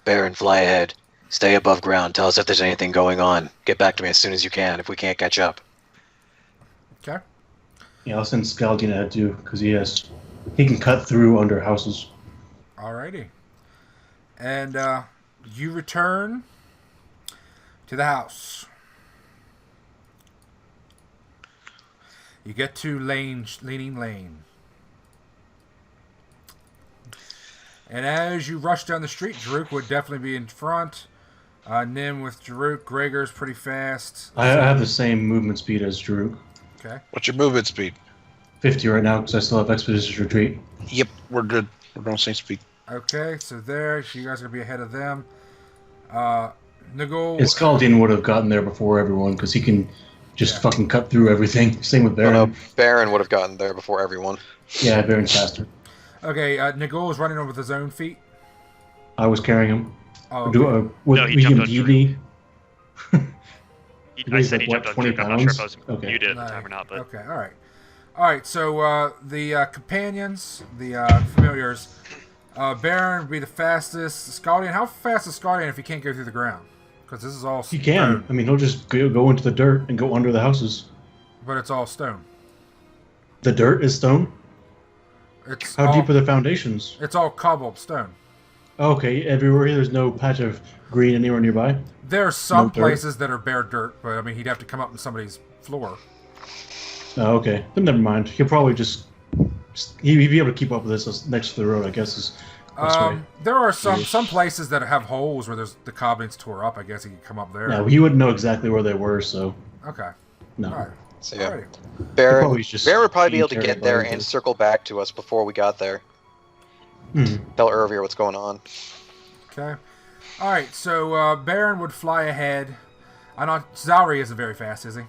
Baron, fly ahead. Stay above ground. Tell us if there's anything going on. Get back to me as soon as you can if we can't catch up. Okay. Yeah, I'll send Scaldine ahead too, because he can cut through under houses. Alrighty. And you return to the house. You get to Leaning Lane. And as you rush down the street, Jerruk would definitely be in front. Nim with Jerruk. Gregor's pretty fast. I have the same movement speed as Jerruk. Okay. What's your movement speed? 50 right now, because I still have Expeditious Retreat. Yep, we're good. We're going same speed. Okay, so there, you guys are going to be ahead of them. Nagul. And Scaldine would have gotten there before everyone, because he can just fucking cut through everything. Same with Baron. No, Baron would have gotten there before everyone. Yeah, Baron's faster. Okay, Nagul is running over with his own feet. I was carrying him. Oh, Do, No, he we jumped can on give Jerruk. me? I said he like, jumped on 20 Jerruk. I'm not sure if I was pounds? Okay. muted at the No. time or not, but Okay, alright. Alright, so the companions, the familiars, Baron would be the fastest. Scaldian, how fast is Scaldian if he can't go through the ground? Because this is all He stone. can. I mean, he'll just go into the dirt and go under the houses. But it's all stone. The dirt is stone? It's How all, deep are the foundations? It's all cobbled stone. Okay, everywhere there's no patch of green anywhere nearby? There are some No dirt? places that are bare dirt, but I mean, he'd have to come up in somebody's floor. Oh, okay. Then never mind. He'll probably just... He'd be able to keep up with this next to the road, I guess, is best way. There are some places that have holes where there's the cobbling's tore up. I guess he could come up there. Yeah, he wouldn't know exactly where they were, so... Okay. No. All right. So yeah, Alrighty. Baron Probably just would probably be able to being get there carried by and others. circle back to us before we got there. Hmm. Tell Urvir what's going on. Okay. All right. So Baron would fly ahead. I know Zalri isn't very fast, is he?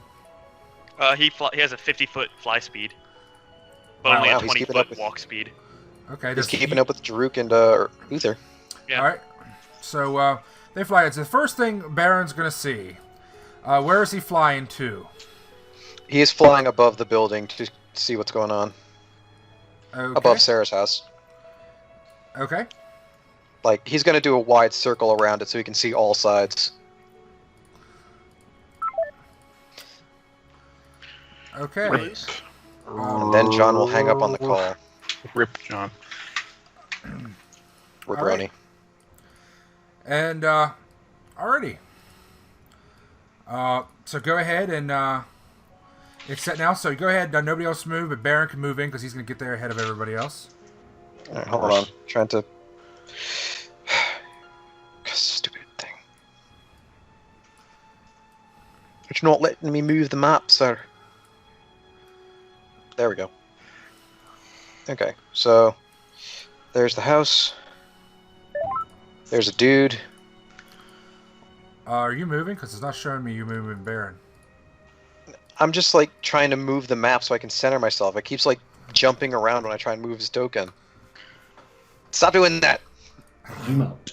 he has a 50-foot fly speed, but Wow, only wow, a he's keeping up 20-foot with- walk speed. Okay. He's does keeping he- up with Jerruk and Uther. Yeah. All right. So they fly. So the first thing Baron's gonna see. Where is he flying to? He is flying above the building to see what's going on. Okay. Above Sarah's house. Okay. Like, he's going to do a wide circle around it so he can see all sides. Okay. Rip. And then John will hang up on the call. Rip, John. Ripperoni. And alrighty. So go ahead and it's set now. So go ahead. Nobody else move, but Baron can move in because he's gonna get there ahead of everybody else. Alright, hold on. Trying to... Stupid thing. But you're not letting me move the map, sir. There we go. Okay, so... There's the house. There's a dude. Are you moving? Because it's not showing me you moving, Baron. I'm just, like, trying to move the map so I can center myself. It keeps, like, jumping around when I try and move his token. Stop doing that! Zoom out.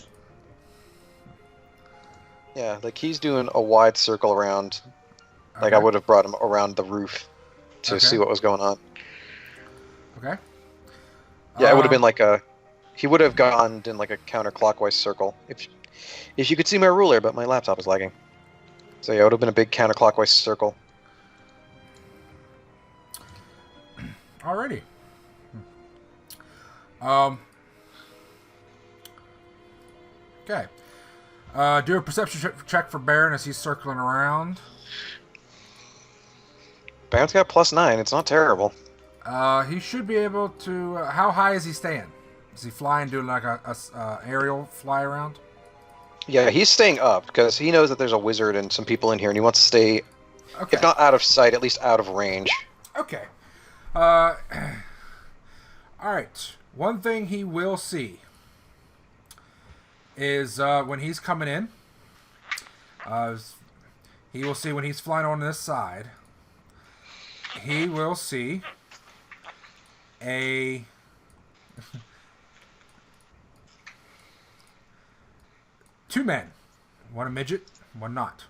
Yeah, like, he's doing a wide circle around. Like, I Okay. would have brought him around the roof to Okay. see what was going on. Okay. Yeah, it would have been like a... He would have gone in, like, a counterclockwise circle. If you could see my ruler, but my laptop is lagging. So, yeah, it would have been a big counterclockwise circle. Okay. Do a perception check for Baron as he's circling around. Baron's got +9. It's not terrible. He should be able to... how high is he staying? Is he flying, doing like a aerial fly around? Yeah, he's staying up because he knows that there's a wizard and some people in here, and he wants to stay, Okay. if not out of sight, at least out of range. Okay. All right. One thing he will see is when he's coming in. He will see when he's flying on this side. He will see a two men, one a midget, one not.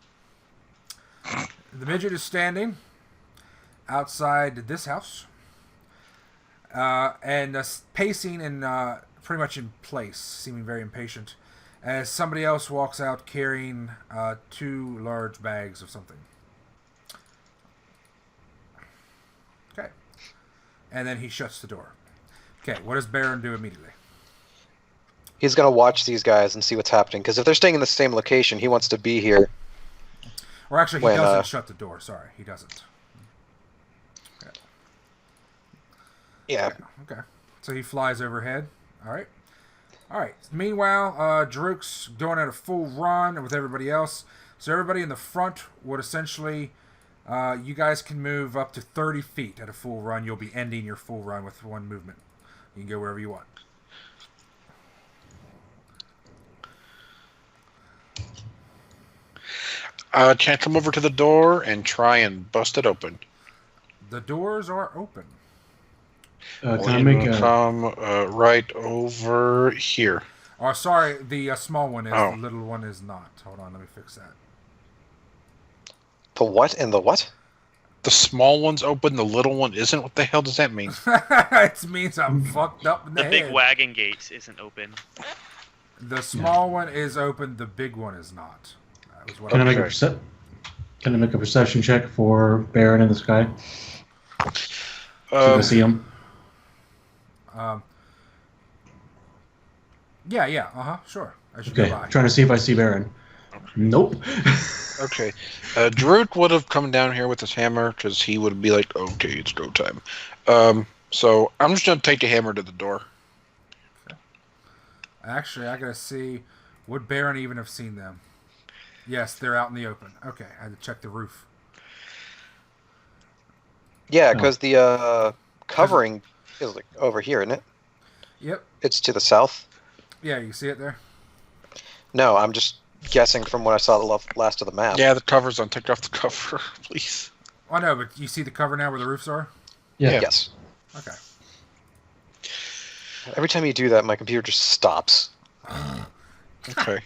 The midget is standing outside this house, and pacing and pretty much in place, seeming very impatient, as somebody else walks out carrying 2 large bags of something. Okay. And then he shuts the door. Okay, what does Baron do immediately? He's going to watch these guys and see what's happening, because if they're staying in the same location, he wants to be here. Or actually, he doesn't shut the door. Sorry, he doesn't. Okay. Yeah. Okay. So he flies overhead. All right. All right. Meanwhile, Jerruk's doing at a full run with everybody else. So everybody in the front would essentially... you guys can move up to 30 feet at a full run. You'll be ending your full run with one movement. You can go wherever you want. Chance come over to the door and try and bust it open. The doors are open. Can I make a... come right over here. Oh, sorry. The small one is. The little one is not. Hold on. Let me fix that. The what and the what? The small one's open, the little one isn't? What the hell does that mean? It means I'm fucked up in the The head. big wagon gate isn't open. The small one is open. The big one is not. That was what Can I was make Can I make a perception check for Baron in the sky? See if I see him. Yeah. Sure. I should go Okay, by. trying to see if I see Baron. Nope. Okay. Jerruk would have come down here with his hammer because he would be like, okay, it's go time. So I'm just going to take the hammer to the door. Actually, I gotta see. Would Baron even have seen them? Yes, they're out in the open. Okay, I had to check the roof. Yeah, because the covering is like over here, isn't it? Yep. It's to the south. Yeah, you see it there? No, I'm just guessing from what I saw the last of the map. Yeah, the cover's on. Take off the cover, please. Oh, no, but you see the cover now where the roofs are? Yeah. Yes. Okay. Every time you do that, my computer just stops. Okay.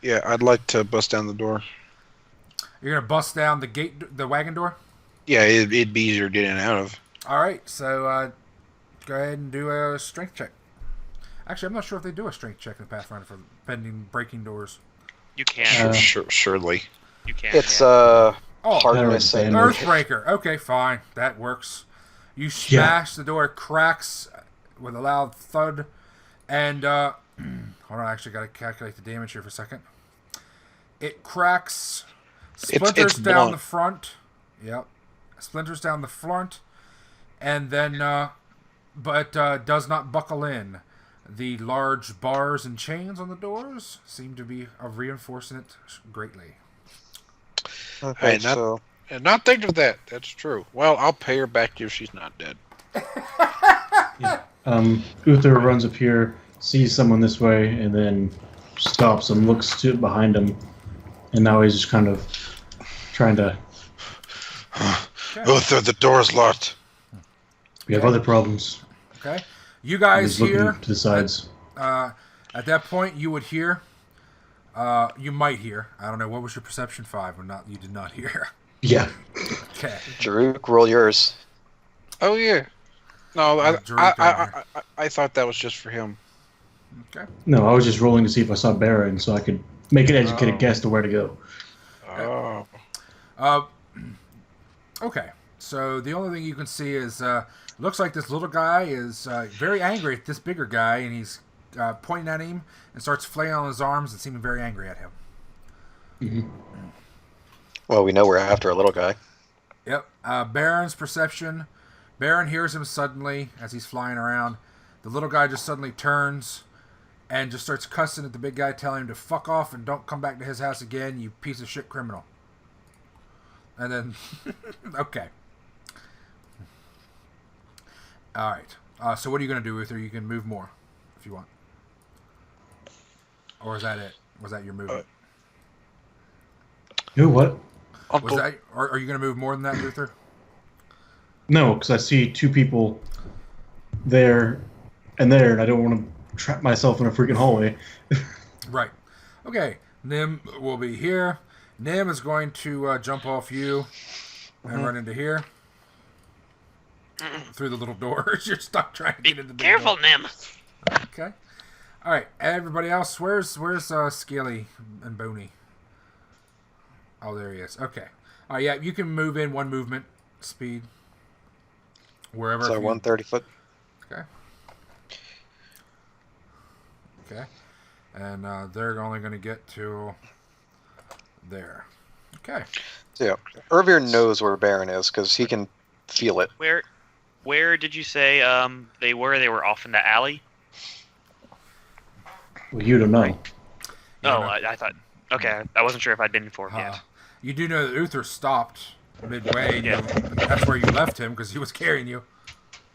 Yeah, I'd like to bust down the door. You're gonna bust down the gate, the wagon door? Yeah, it'd be easier getting out of. All right, so go ahead and do a strength check. Actually, I'm not sure if they do a strength check in Pathfinder for breaking doors. You can. Surely. You can. It's yeah. hardness Better and than Earthbreaker. Okay, fine. That works. You smash the door, it cracks with a loud thud, and hold on, I actually got to calculate the damage here for a second. It cracks, splinters down blunt. the front. Yep, splinters down the front, and then, but does not buckle in. The large bars and chains on the doors seem to be reinforcing it greatly. Okay, Hey, so And not think of that. That's true. Well, I'll pay her back if she's not dead. Uther runs up here, sees someone this way, and then stops and looks to behind him. And now he's just kind of trying to... Uther, the door's locked. We have other problems. Okay. You guys He's looking hear... to the sides. At that point, you would hear... you might hear. I don't know. What was your perception 5 or not? You did not hear. Yeah. Okay. Jerruk, roll yours. Oh, yeah. No, Jerruk I thought that was just for him. Okay. No, I was just rolling to see if I saw Baron so I could make an educated guess to where to go. Oh. Okay. So the only thing you can see is looks like this little guy is very angry at this bigger guy, and he's pointing at him and starts flailing on his arms and seeming very angry at him. Mm-hmm. Well, we know we're after a little guy. Yep. Baron's perception. Baron hears him suddenly as he's flying around. The little guy just suddenly turns and just starts cussing at the big guy, telling him to fuck off and don't come back to his house again, you piece of shit criminal. And then, okay. All right. So what are you going to do, Uther? You can move more if you want. Or is that it? Was that your movement? You know what? Was that? Are you going to move more than that, Uther? No, because I see two people there and there, and I don't want to trap myself in a freaking hallway. Right. Okay. Nim will be here. Nim is going to jump off you and run into here. Through the little doors. You're stuck trying to get into the big Careful, door. Nim. Okay. All right. Everybody else, where's Scaly and Boney? Oh, there he is. Okay. All right. Yeah, you can move in one movement speed. Wherever. So 130 foot. Okay. Okay. And they're only going to get to there. Okay. So yeah, Urvir knows where Baron is because he can feel it. Where did you say they were? They were off in the alley? Well, you don't know. I thought... Okay, I wasn't sure if I'd been informed yet. You do know that Uther stopped midway. And Yeah. That's where you left him because he was carrying you.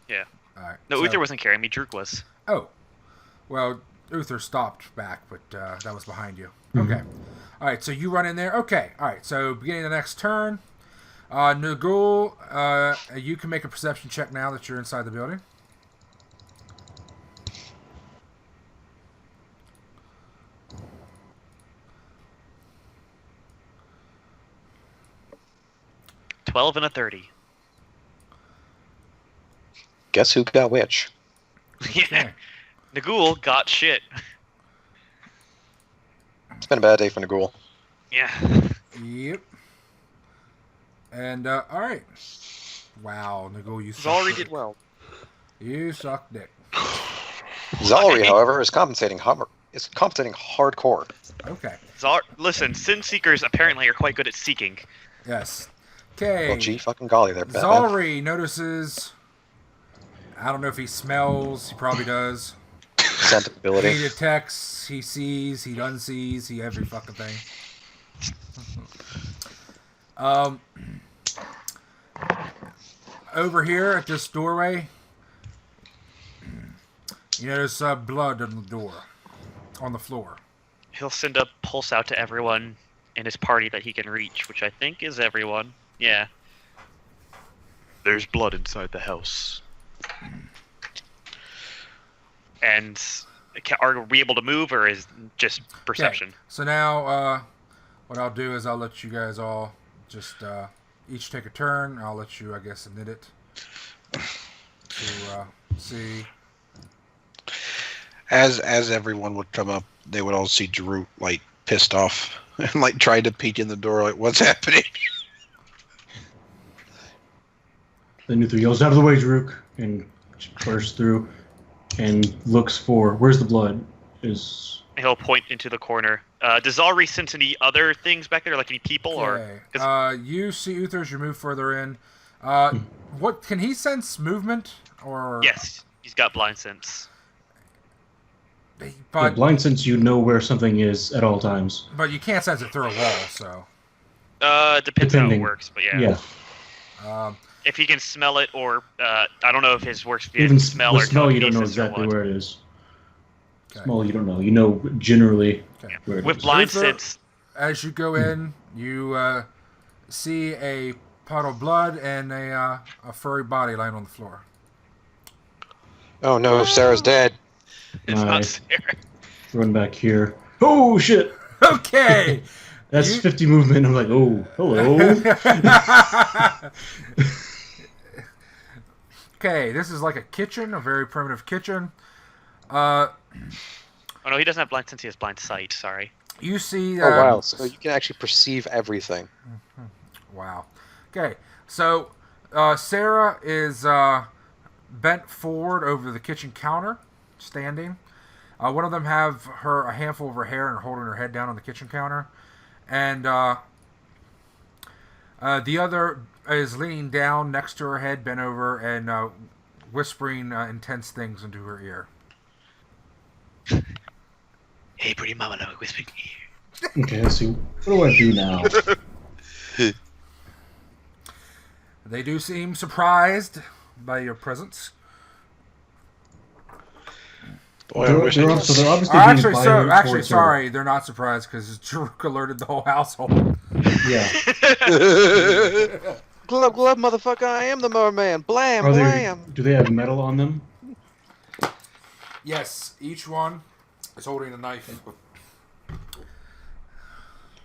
Yeah. All right. No, so- Uther wasn't carrying me. Jerruk was. Oh. Well, Uther stopped back, but that was behind you. Mhm. Okay. All right, so you run in there. Okay. All right, so beginning of the next turn. Nagul, you can make a perception check now that you're inside the building. $12 and a 30. Guess who got which? Yeah. Nagul got shit. It's been a bad day for Nagul. Yeah. Yep. And, all right. Wow, Nagul, you suck. Zalri dick. did well. You suck dick. Zalri, however, is compensating hardcore. Okay. Listen, Sin Seekers apparently are quite good at seeking. Yes. Okay. Well, gee fucking golly there, Batman. Zalri notices. I don't know if he smells. He probably does. Scent He ability. detects. He sees. He unsees. He every fucking thing. Over here at this doorway, you notice blood on the door, on the floor. He'll send a pulse out to everyone in his party that he can reach, which I think is everyone. Yeah. There's blood inside the house. And are we able to move, or is just perception? Okay. So now, what I'll do is I'll let you guys all just each take a turn. I'll let you, I guess, admit it to see. As everyone would come up, they would all see Jerruk like pissed off and like trying to peek in the door, like what's happening. Then Uther yells, "Out of the way, Jerruk!" and bursts through and looks for where's the blood. He'll point into the corner. Does Zalri sense any other things back there, like any people, Okay. or? You see Uther as you move further in. What can he sense movement or? Yes, he's got blind sense. But blind sense, you know where something is at all times. but you can't sense it through a wall. So. Depends how it Depending. works, but yeah. Yeah. If he can smell it, or I don't know if his works via Even smell the or smell, you don't know telekinesis or exactly what. where it is. Okay. Smell, you don't know. You know generally Okay. where it With is. blind Uther, sense, As you go in, you see a puddle of blood and a furry body lying on the floor. Oh no, Sarah's dead. it's not Nice. Sarah. Run back here. Oh shit! Okay. That's You- 50 movement. I'm like, oh, hello. Okay, this is like a kitchen, a very primitive kitchen. Oh no, he doesn't have blind sense. He has blind sight. Sorry. You see. Oh wow, so you can actually perceive everything. Wow. Okay, so Sarah is bent forward over the kitchen counter, standing. One of them have a handful of her hair and holding her head down on the kitchen counter. And the other is leaning down next to her head, bent over, and whispering intense things into her ear. Hey, pretty mama, let me whisper in your ear. Okay, let's see. What do I do now? They do seem surprised by your presence. Boy, They're I wish I obviously Actually, sorry, they're not surprised because Jerruk alerted the whole household. Yeah. Glub glub, motherfucker! I am the merman. Blam blam. Do they have metal on them? Yes, each one is holding a knife.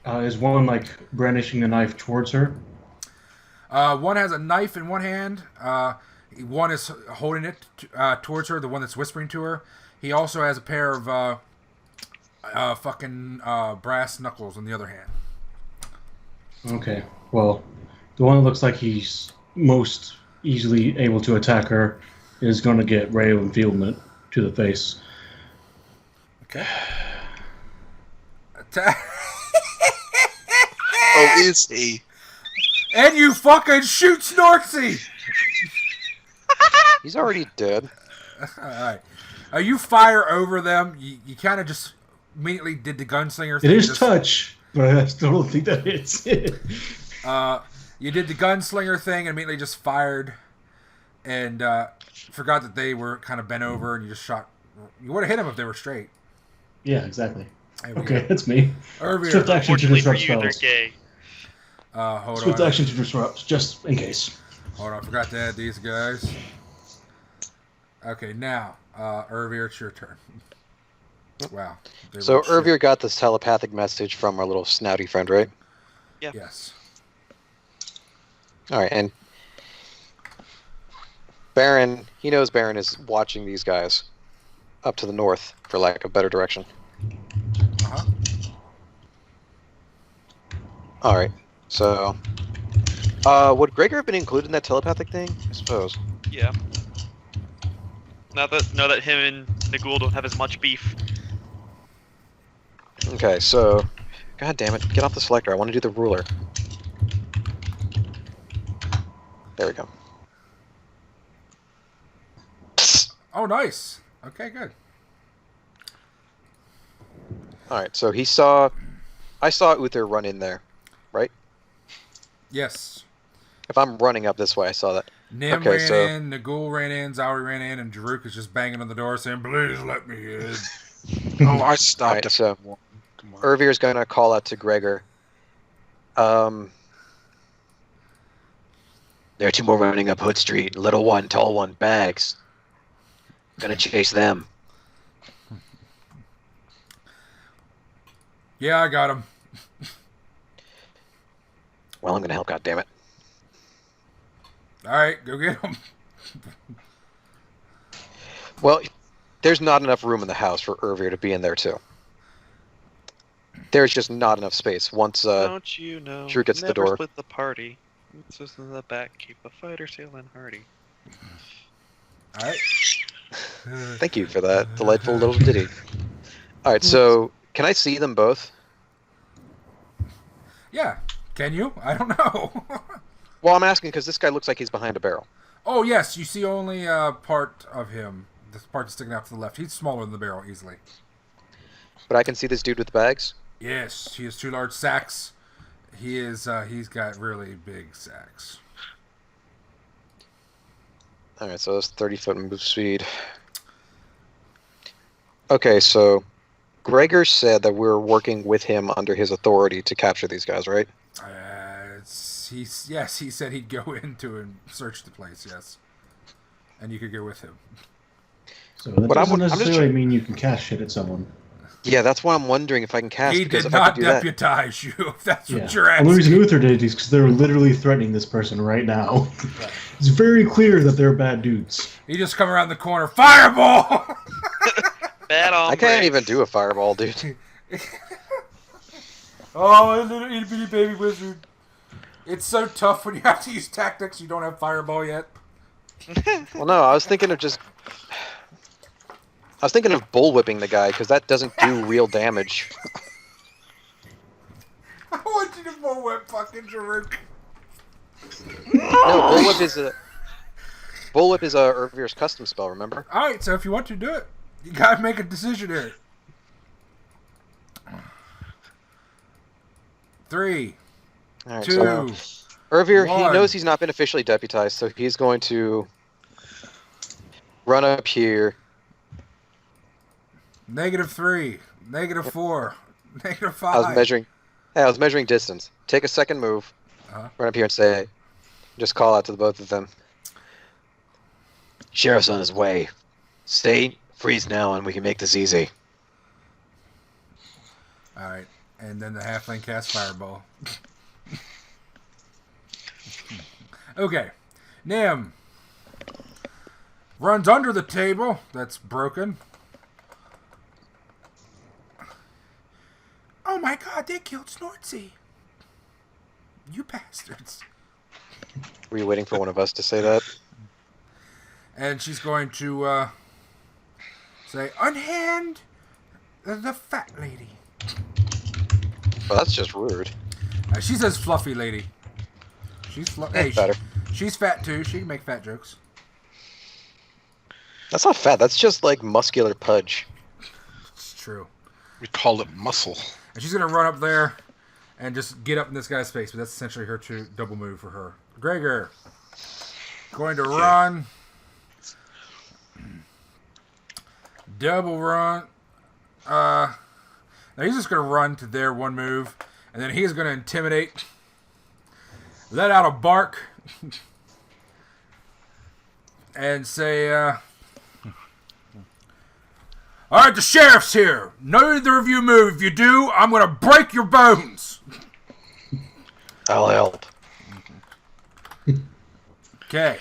Is one like brandishing the knife towards her? One has a knife in one hand. One is holding it towards her. The one that's whispering to her. He also has a pair of brass knuckles in the other hand. Okay. Well, the one that looks like he's most easily able to attack her is going to get ray of enfieldment to the face. Okay. Attack. Oh, is he? And you fucking shoot Snorksy! He's already dead. Alright. You fire over them. You kind of just immediately did the gunslinger thing. It is touch, but I still don't think that hits. You did the gunslinger thing and immediately just fired. And forgot that they were kind of bent over and you just shot. You would have hit them if they were straight. Yeah, exactly. Okay, that's me. Urvir. Swift action to Unfortunately disrupt for you, they're spells. gay. Hold Swift on. action to disrupt, just in case. Hold on, I forgot to add these guys. Okay, now, Urvir, it's your turn. Wow. So Urvir got this telepathic message from our little snouty friend, right? Yeah. Yes. All right, and Baron, he knows Baron is watching these guys up to the north, for lack of better direction. Uh-huh. All right, so would Gregor have been included in that telepathic thing? I suppose. Yeah. Now that him and Nagul don't have as much beef. Okay, so, god damn it, get off the selector. I want to do the ruler. There we go. Oh, nice. Okay, good. All right, so I saw Uther run in there, right? Yes. If I'm running up this way, I saw that. Nim Okay, ran so- in, Nagul ran in, Zawi ran in, and Jerruk is just banging on the door saying, "Please let me in." Oh, I stopped. Alright, so Come on. Urvir's gonna call out to Gregor. There are two more running up Hood Street. Little one, tall one, bags. Gonna chase them. Yeah, I got him. Well, I'm gonna help, goddammit. All right, go get him. Well, there's not enough room in the house for Urvir to be in there too. There's just not enough space once Don't you know? Drew gets to the never door. split the party. It's just in the back. Keep a fighter sailing hardy. All right. Thank you for that delightful little ditty. Alright, so can I see them both? Yeah. Can you? I don't know. Well, I'm asking because this guy looks like he's behind a barrel. Oh, yes. You see only part of him. This part sticking out to the left. He's smaller than the barrel easily. But I can see this dude with the bags. Yes, he has 2 large sacks. He is. He's got really big sacks. Alright, so that's 30-foot move speed. Okay, so Gregor said that we're working with him under his authority to capture these guys, right? Yes, he said he'd go into and search the place. Yes, and you could go with him. So that But I'm doesn't just necessarily mean you can cast shit at someone. Yeah, that's why I'm wondering if I can cast. He because did if I not could do that, deputize you. If that's Yeah. what you're The asking. only reason Uther did is because they're literally threatening this person right now. It's very clear that they're bad dudes. He just come around the corner. Fireball. Bad on. I can't even do a fireball, dude. Oh, a little itty bitty baby wizard. It's so tough when you have to use tactics. You don't have fireball yet. Well, no, I was thinking of bullwhipping the guy, because that doesn't do real damage. I want you to bullwhip fucking Jerruk. No, bullwhip is a Urvir's custom spell, remember? Alright, so if you want to do it, you gotta make a decision here. 3, Alright, 2, so Urvir, he 1. knows he's not been officially deputized, so he's going to run up here. -3, -4, -5. I was measuring distance. Take a second move, run up here and say, just call out to the both of them. Sheriff's on his way. Stay, freeze now, and we can make this easy. Alright, and then the halfling casts fireball. Okay, Nim runs under the table that's broken. Oh my god, they killed Snortsy. You bastards. Were you waiting for one of us to say that? And she's going to say, unhand the fat lady. Well, that's just rude. She says fluffy lady. She's hey, better. She's fat too. She can make fat jokes. That's not fat. That's just like muscular pudge. It's true. We call it muscle. And she's going to run up there and just get up in this guy's face. But that's essentially her double move for her. Gregor. Going to run. Double run. Now he's just going to run to their one move. And then he's going to intimidate. Let out a bark. And say, alright, the sheriff's here. Neither of you move. If you do, I'm going to break your bones. I'll help. Okay.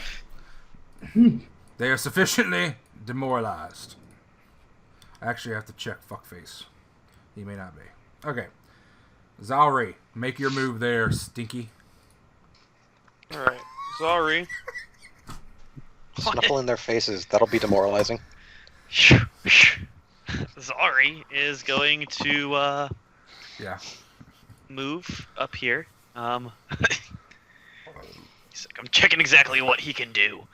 They are sufficiently demoralized. Actually, I have to check fuckface. He may not be. Okay. Zalri, make your move there, Stinky. Alright, sorry. Snuffle in their faces. That'll be demoralizing. Zari is going to move up here. He's like, I'm checking exactly what he can do.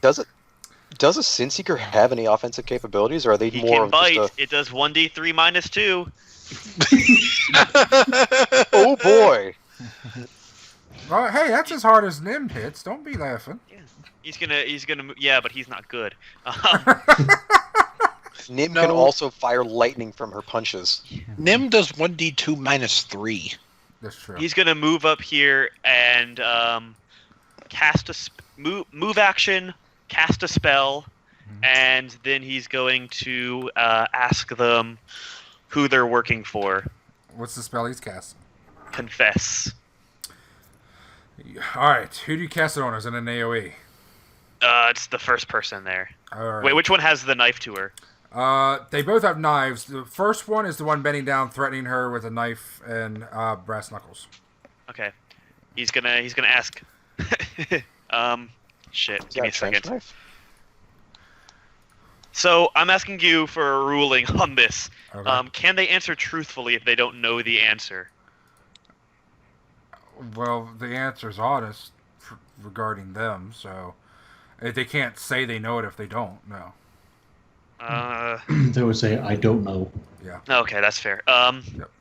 Does a Sin Seeker have any offensive capabilities, or are they He more can of bite. just It does 1d3 minus 2. a... Oh boy! Well, hey, that's as hard as Nim hits. Don't be laughing. Yeah. He's gonna. Yeah, but he's not good. Nim can also fire lightning from her punches. Nim does 1d2 minus 3. That's true. He's gonna move up here and cast a move action, cast a spell, and then he's going to ask them who they're working for. What's the spell he's casting? Confess. Alright, who do you cast it on? Is it an AoE? It's the first person there. Alright. Wait, which one has the knife to her? They both have knives. The first one is the one bending down, threatening her with a knife and brass knuckles. Okay. He's gonna ask. Shit. Give me a second. Knife? So I'm asking you for a ruling on this. Okay. Can they answer truthfully if they don't know the answer? Well, the answer is honest regarding them, so they can't say they know it if they don't. No. They would say, I don't know. Yeah. Okay, that's fair. Yep.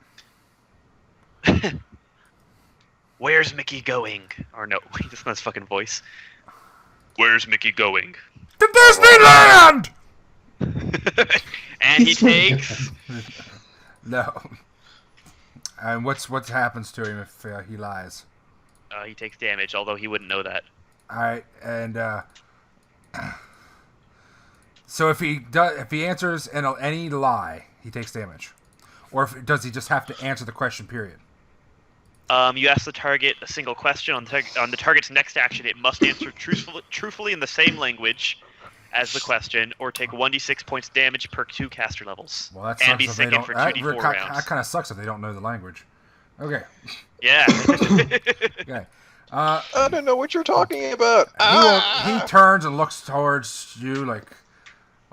Where's Mickey going? Or no, wait, that's not his fucking voice. Where's Mickey going? To Disneyland! And he takes... No. And what happens to him if he lies? He takes damage, although he wouldn't know that. Alright, and so if he answers any lie, he takes damage, or does he just have to answer the question? Period. You ask the target a single question. On the target's next action, it must answer truthfully in the same language as the question, or take 1d6 points damage per 2 caster levels. Well, that and sucks be if they sickened don't. for That 2d4 rounds. kind of sucks if they don't know the language. Okay. Yeah. Okay. I don't know what you're talking about. He turns and looks towards you like,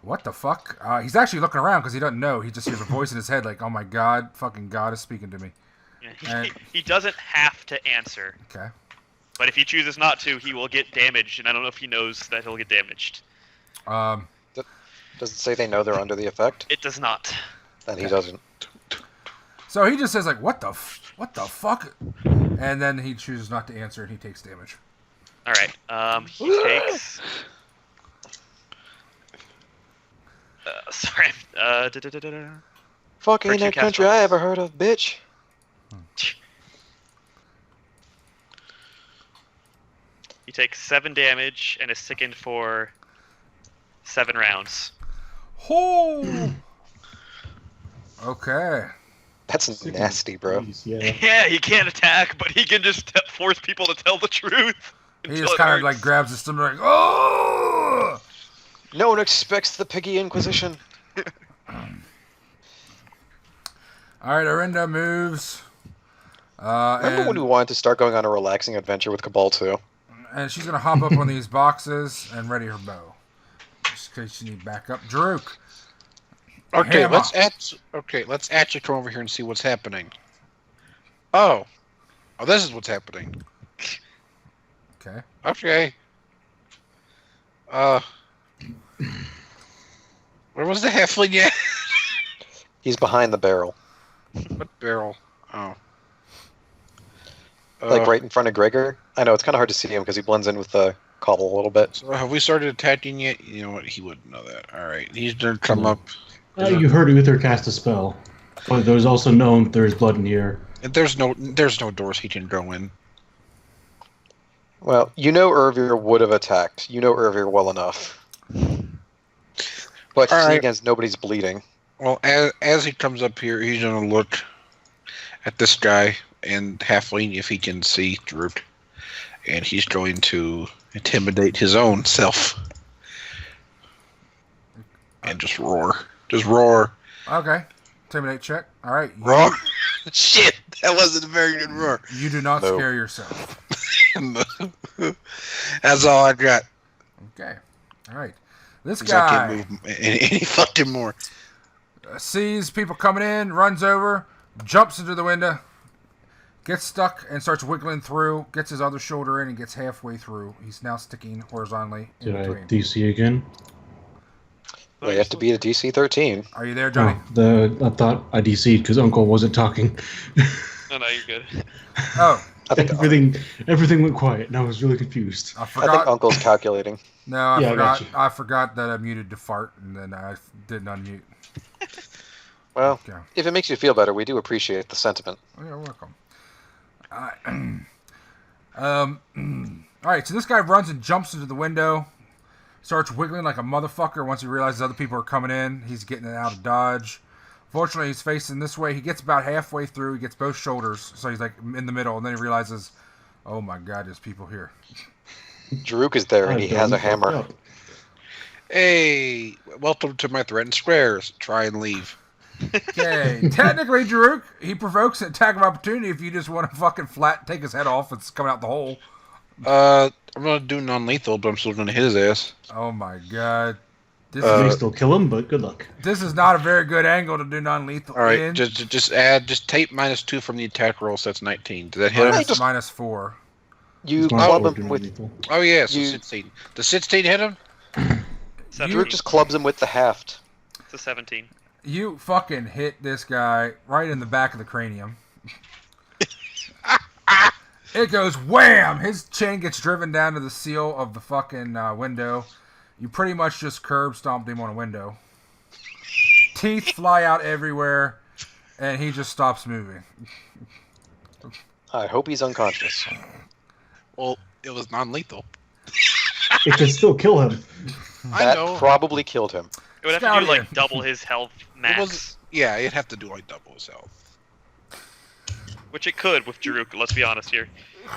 what the fuck? He's actually looking around because he doesn't know. He just hears a voice in his head like, oh my god, fucking God is speaking to me. Yeah, he doesn't have to answer. Okay. But if he chooses not to, he will get damaged, and I don't know if he knows that he'll get damaged. Does it say they know they're under the effect? It does not. Then he doesn't. So he just says like, what the fuck? And then he chooses not to answer, and he takes damage. All right. He takes. Sorry. Fuck ain't that country I ever heard of, bitch. He takes 7 damage and is sickened for 7 rounds. Oh. Okay. That's nasty, bro. Jeez, yeah. Yeah, he can't attack, but he can just force people to tell the truth. He just kind of like grabs his stomach, like, oh! No one expects the Piggy Inquisition. All right, Arinda moves. Remember when we wanted to start going on a relaxing adventure with Cabal 2? And she's gonna hop up on these boxes and ready her bow, just in case you need backup. Jerruk. Okay, Hammer. let's actually come over here and see what's happening. Oh, this is what's happening. Okay. Okay. Where was the halfling at? He's behind the barrel. What barrel? Oh. Like right in front of Gregor. I know, it's kind of hard to see him because he blends in with the cobble a little bit. So have we started attacking yet? You know what? He wouldn't know that. All right, he's gonna come up. You heard Uther cast a spell, but there's also known that there's blood in here. There's no doors he can go in. Well, you know Urvir would have attacked. You know Urvir well enough. But seeing as nobody's bleeding. Well, as he comes up here, he's gonna look at this guy and halfling if he can see Jerruk, and he's going to intimidate his own self and just roar. Just roar. Okay. Intimidate check. All right. Roar. Shit, that wasn't a very good roar. You do not scare yourself. That's all I got. Okay. All right. This 'Cause I guy can't move any fucking more. sees people coming in, runs over, jumps into the window, gets stuck and starts wiggling through, gets his other shoulder in and gets halfway through. He's now sticking horizontally in Did I between. DC again? Well, you have to beat a DC 13. Are you there, Johnny? I thought I DC'd because Uncle wasn't talking. No, you're good. Oh. I think Everything went quiet, and I was really confused. I I forgot. think Uncle's calculating. No, I forgot that I muted to fart, and then I didn't unmute. Well, Okay. if it makes you feel better, we do appreciate the sentiment. Oh, you're welcome. All right, so this guy runs and jumps into the window, starts wiggling like a motherfucker. Once he realizes other people are coming in, he's getting it out of dodge. Fortunately, he's facing this way. He gets about halfway through. He gets both shoulders, so he's like in the middle, and then he realizes, oh my god, there's people here. Jerruk is there, and he has a hammer. Hey, welcome to my threatened squares. Try and leave. Okay, technically, Jerruk, he provokes an attack of opportunity if you just want to fucking flat take his head off. It's coming out the hole. I'm gonna do non-lethal, but I'm still gonna hit his ass. Oh my god. This You may still kill him, but good luck. this is not a very good angle to do non-lethal All right, in. just tape -2 from the attack roll, so that's 19. Does that hit him? -4. You It's my club fault him you're with... lethal. Oh yeah, so You- 16. Does 16 hit him? 17. Jerruk just clubs him with the haft. It's a 17. You fucking hit this guy right in the back of the cranium. It goes wham! His chin gets driven down to the seal of the fucking window. You pretty much just curb stomped him on a window. Teeth fly out everywhere, and he just stops moving. I hope he's unconscious. Well, it was non-lethal. It can still kill him. I That know. probably killed him. It would have to do Stallion. like double his health max, Yeah, it'd have to do like double his health. which it could with Jerruk. Let's be honest here.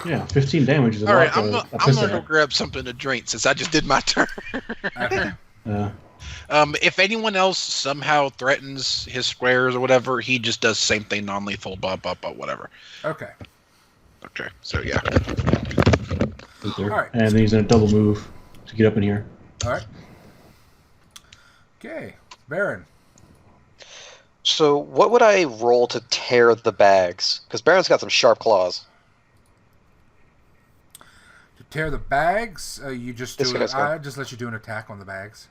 Yeah, 15 damage is a All right, lot. I'm gonna go grab something to drink since I just did my turn. Okay. If anyone else somehow threatens his squares or whatever, he just does the same thing, non-lethal, whatever. Okay. Okay, so yeah. Uther. All right. And then he's going to double move to get up in here. All right. Okay, Baron. So, what would I roll to tear the bags? Because Baron's got some sharp claws. To tear the bags, you just do it. I just let you do an attack on the bags.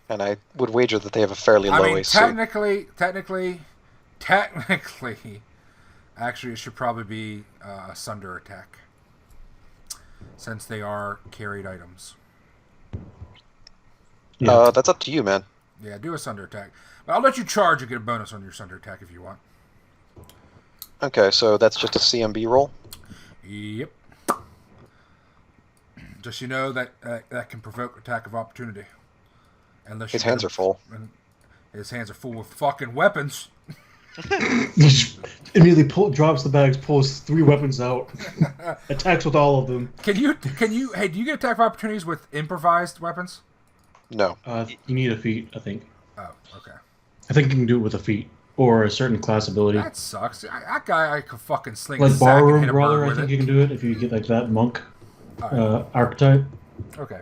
And I would wager that they have a fairly low AC. Technically, actually, it should probably be a sunder attack, since they are carried items. Yeah. That's up to you, man. Yeah, do a sunder attack. But I'll let you charge and get a bonus on your sunder attack if you want. Okay, so that's just a CMB roll? Yep. Just you know that that can provoke attack of opportunity. Unless his hands are full. His hands are full with fucking weapons. Immediately drops the bags, pulls 3 weapons out, attacks with all of them. Hey, do you get attack of opportunities with improvised weapons? No. You need a feat, I think. Oh, okay. I think you can do it with a feat or a certain class ability. That sucks. That guy, I could fucking sling a Like sack and Barroom hit a Brawler, bird I with think it. you can do it if you get like that monk Right. archetype. Okay.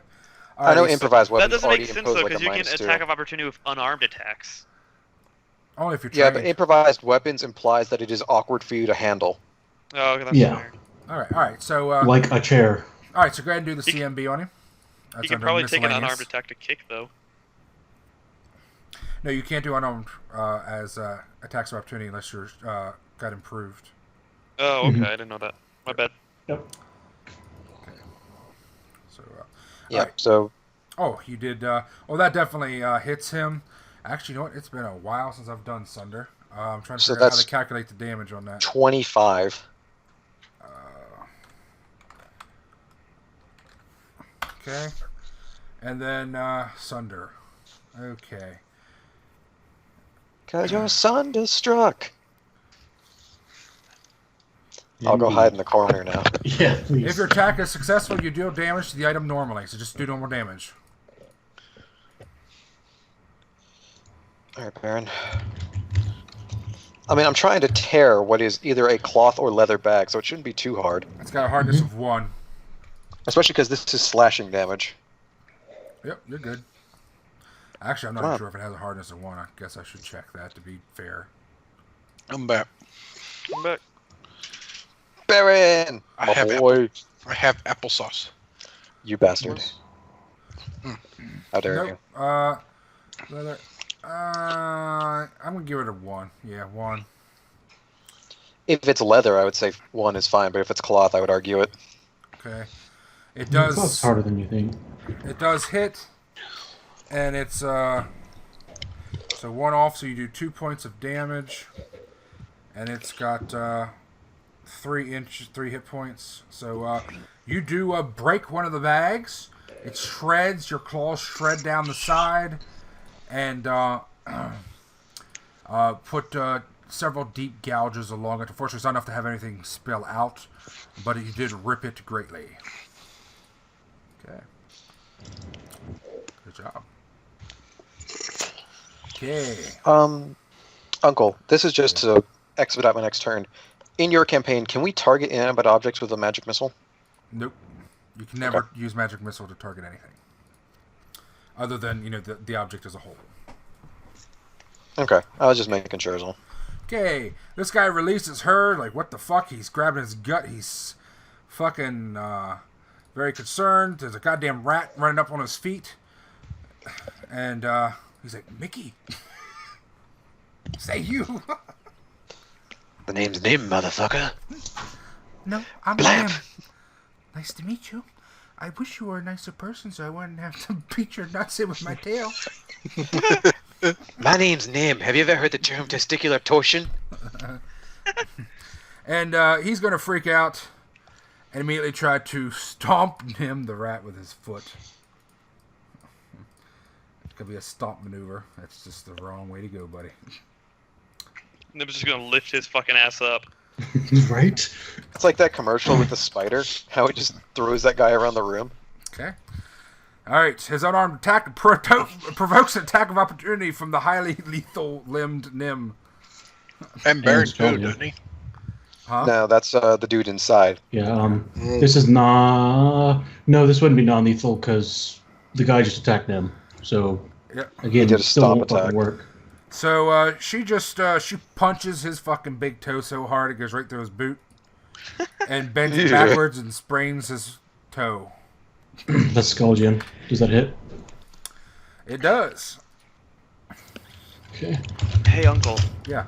I know improvised That weapons doesn't already make sense impose though, like a because you can -2. attack of opportunity with unarmed attacks. Only if you're Yeah, trained. but improvised weapons implies that it is awkward for you to handle. Oh, okay, that's Yeah. weird. All right. So, Like a chair. all right. So go ahead and do the You CMB on him. That's You can under probably take an miscellaneous. unarmed attack to kick, though. No, you can't do unarmed as attacks of opportunity unless you're got improved. Oh, okay, I didn't know that. My bad. Yep. So, Yeah, Alright. so oh, you did. Well, that definitely hits him. Actually, you know what? It's been a while since I've done Sunder. I'm trying to So figure out how that's to calculate the damage on that. 25. Okay. And then Sunder. Okay. Because you're sunderstruck. I'll go hide in the corner now. Yeah, please. If your attack is successful, you deal damage to the item normally. So just do normal damage. Alright, Baron. I mean, I'm trying to tear what is either a cloth or leather bag, so it shouldn't be too hard. It's got a hardness of 1. Especially because this is slashing damage. Yep, you're good. Actually, I'm not even sure if it has a hardness of 1. I guess I should check that to be fair. I'm back. But Baron! I My have boy. I have applesauce. You bastard. How dare Nope. you. Leather. I'm gonna give it a 1. Yeah, 1. If it's leather, I would say 1 is fine, but if it's cloth, I would argue it. Okay. It It's does. harder than you think. It does hit, and it's so 1 off. So you do 2 points of damage, and it's got 3 hit points. So you do break one of the bags. It shreds. Your claws shred down the side, and put several deep gouges along it. Unfortunately, it's not enough to have anything spill out, but you did rip it greatly. Okay. Good job. Okay. Uncle, this is just to expedite my next turn. In your campaign, can we target inanimate objects with a magic missile? Nope. You can never use magic missile to target anything. Other than, the object as a whole. Okay, I was just making sure as well. Okay. This guy releases her. Like, what the fuck? He's grabbing his gut. He's fucking very concerned. There's a goddamn rat running up on his feet. And he's like, Mickey. Say you. The name's Nim, motherfucker. No, I'm Blab. Nim. Nice to meet you. I wish you were a nicer person so I wouldn't have to beat your nuts in with my tail. My name's Nim. Have you ever heard the term testicular torsion? And he's going to freak out and immediately try to stomp Nim the rat with his foot. It's going to be a stomp maneuver. That's just the wrong way to go, buddy. Nim's just gonna lift his fucking ass up. Right? It's like that commercial with the spider, how it just throws that guy around the room. Okay. All right. His unarmed attack provokes an attack of opportunity from the highly lethal limbed Nim. And Baron strong, too, yeah. doesn't he? Huh? No, that's the dude inside. Yeah. This is not. No, this wouldn't be non-lethal because the guy just attacked them. So Yep. again, He it did a still stop won't fucking attack. work. So she just she punches his fucking big toe so hard it goes right through his boot, and bends it Yeah. backwards and sprains his toe. That's Skullion. Does that hit? It does. Okay. Hey, Uncle. Yeah.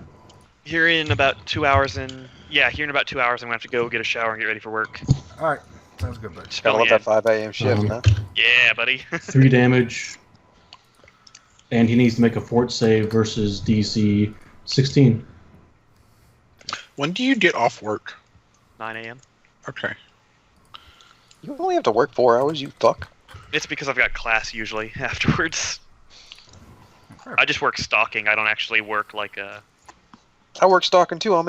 Here in about 2 hours I'm gonna have to go get a shower and get ready for work. All right. Sounds good, bud. Just Gotta fill me love in. that 5 a.m. shift, huh? Yeah, buddy. 3 damage. And he needs to make a fort save versus DC 16. When do you get off work? 9 a.m. Okay. You only have to work 4 hours, you fuck. It's because I've got class usually afterwards. I just work stalking. I don't actually work like a. I work stalking too. I'm in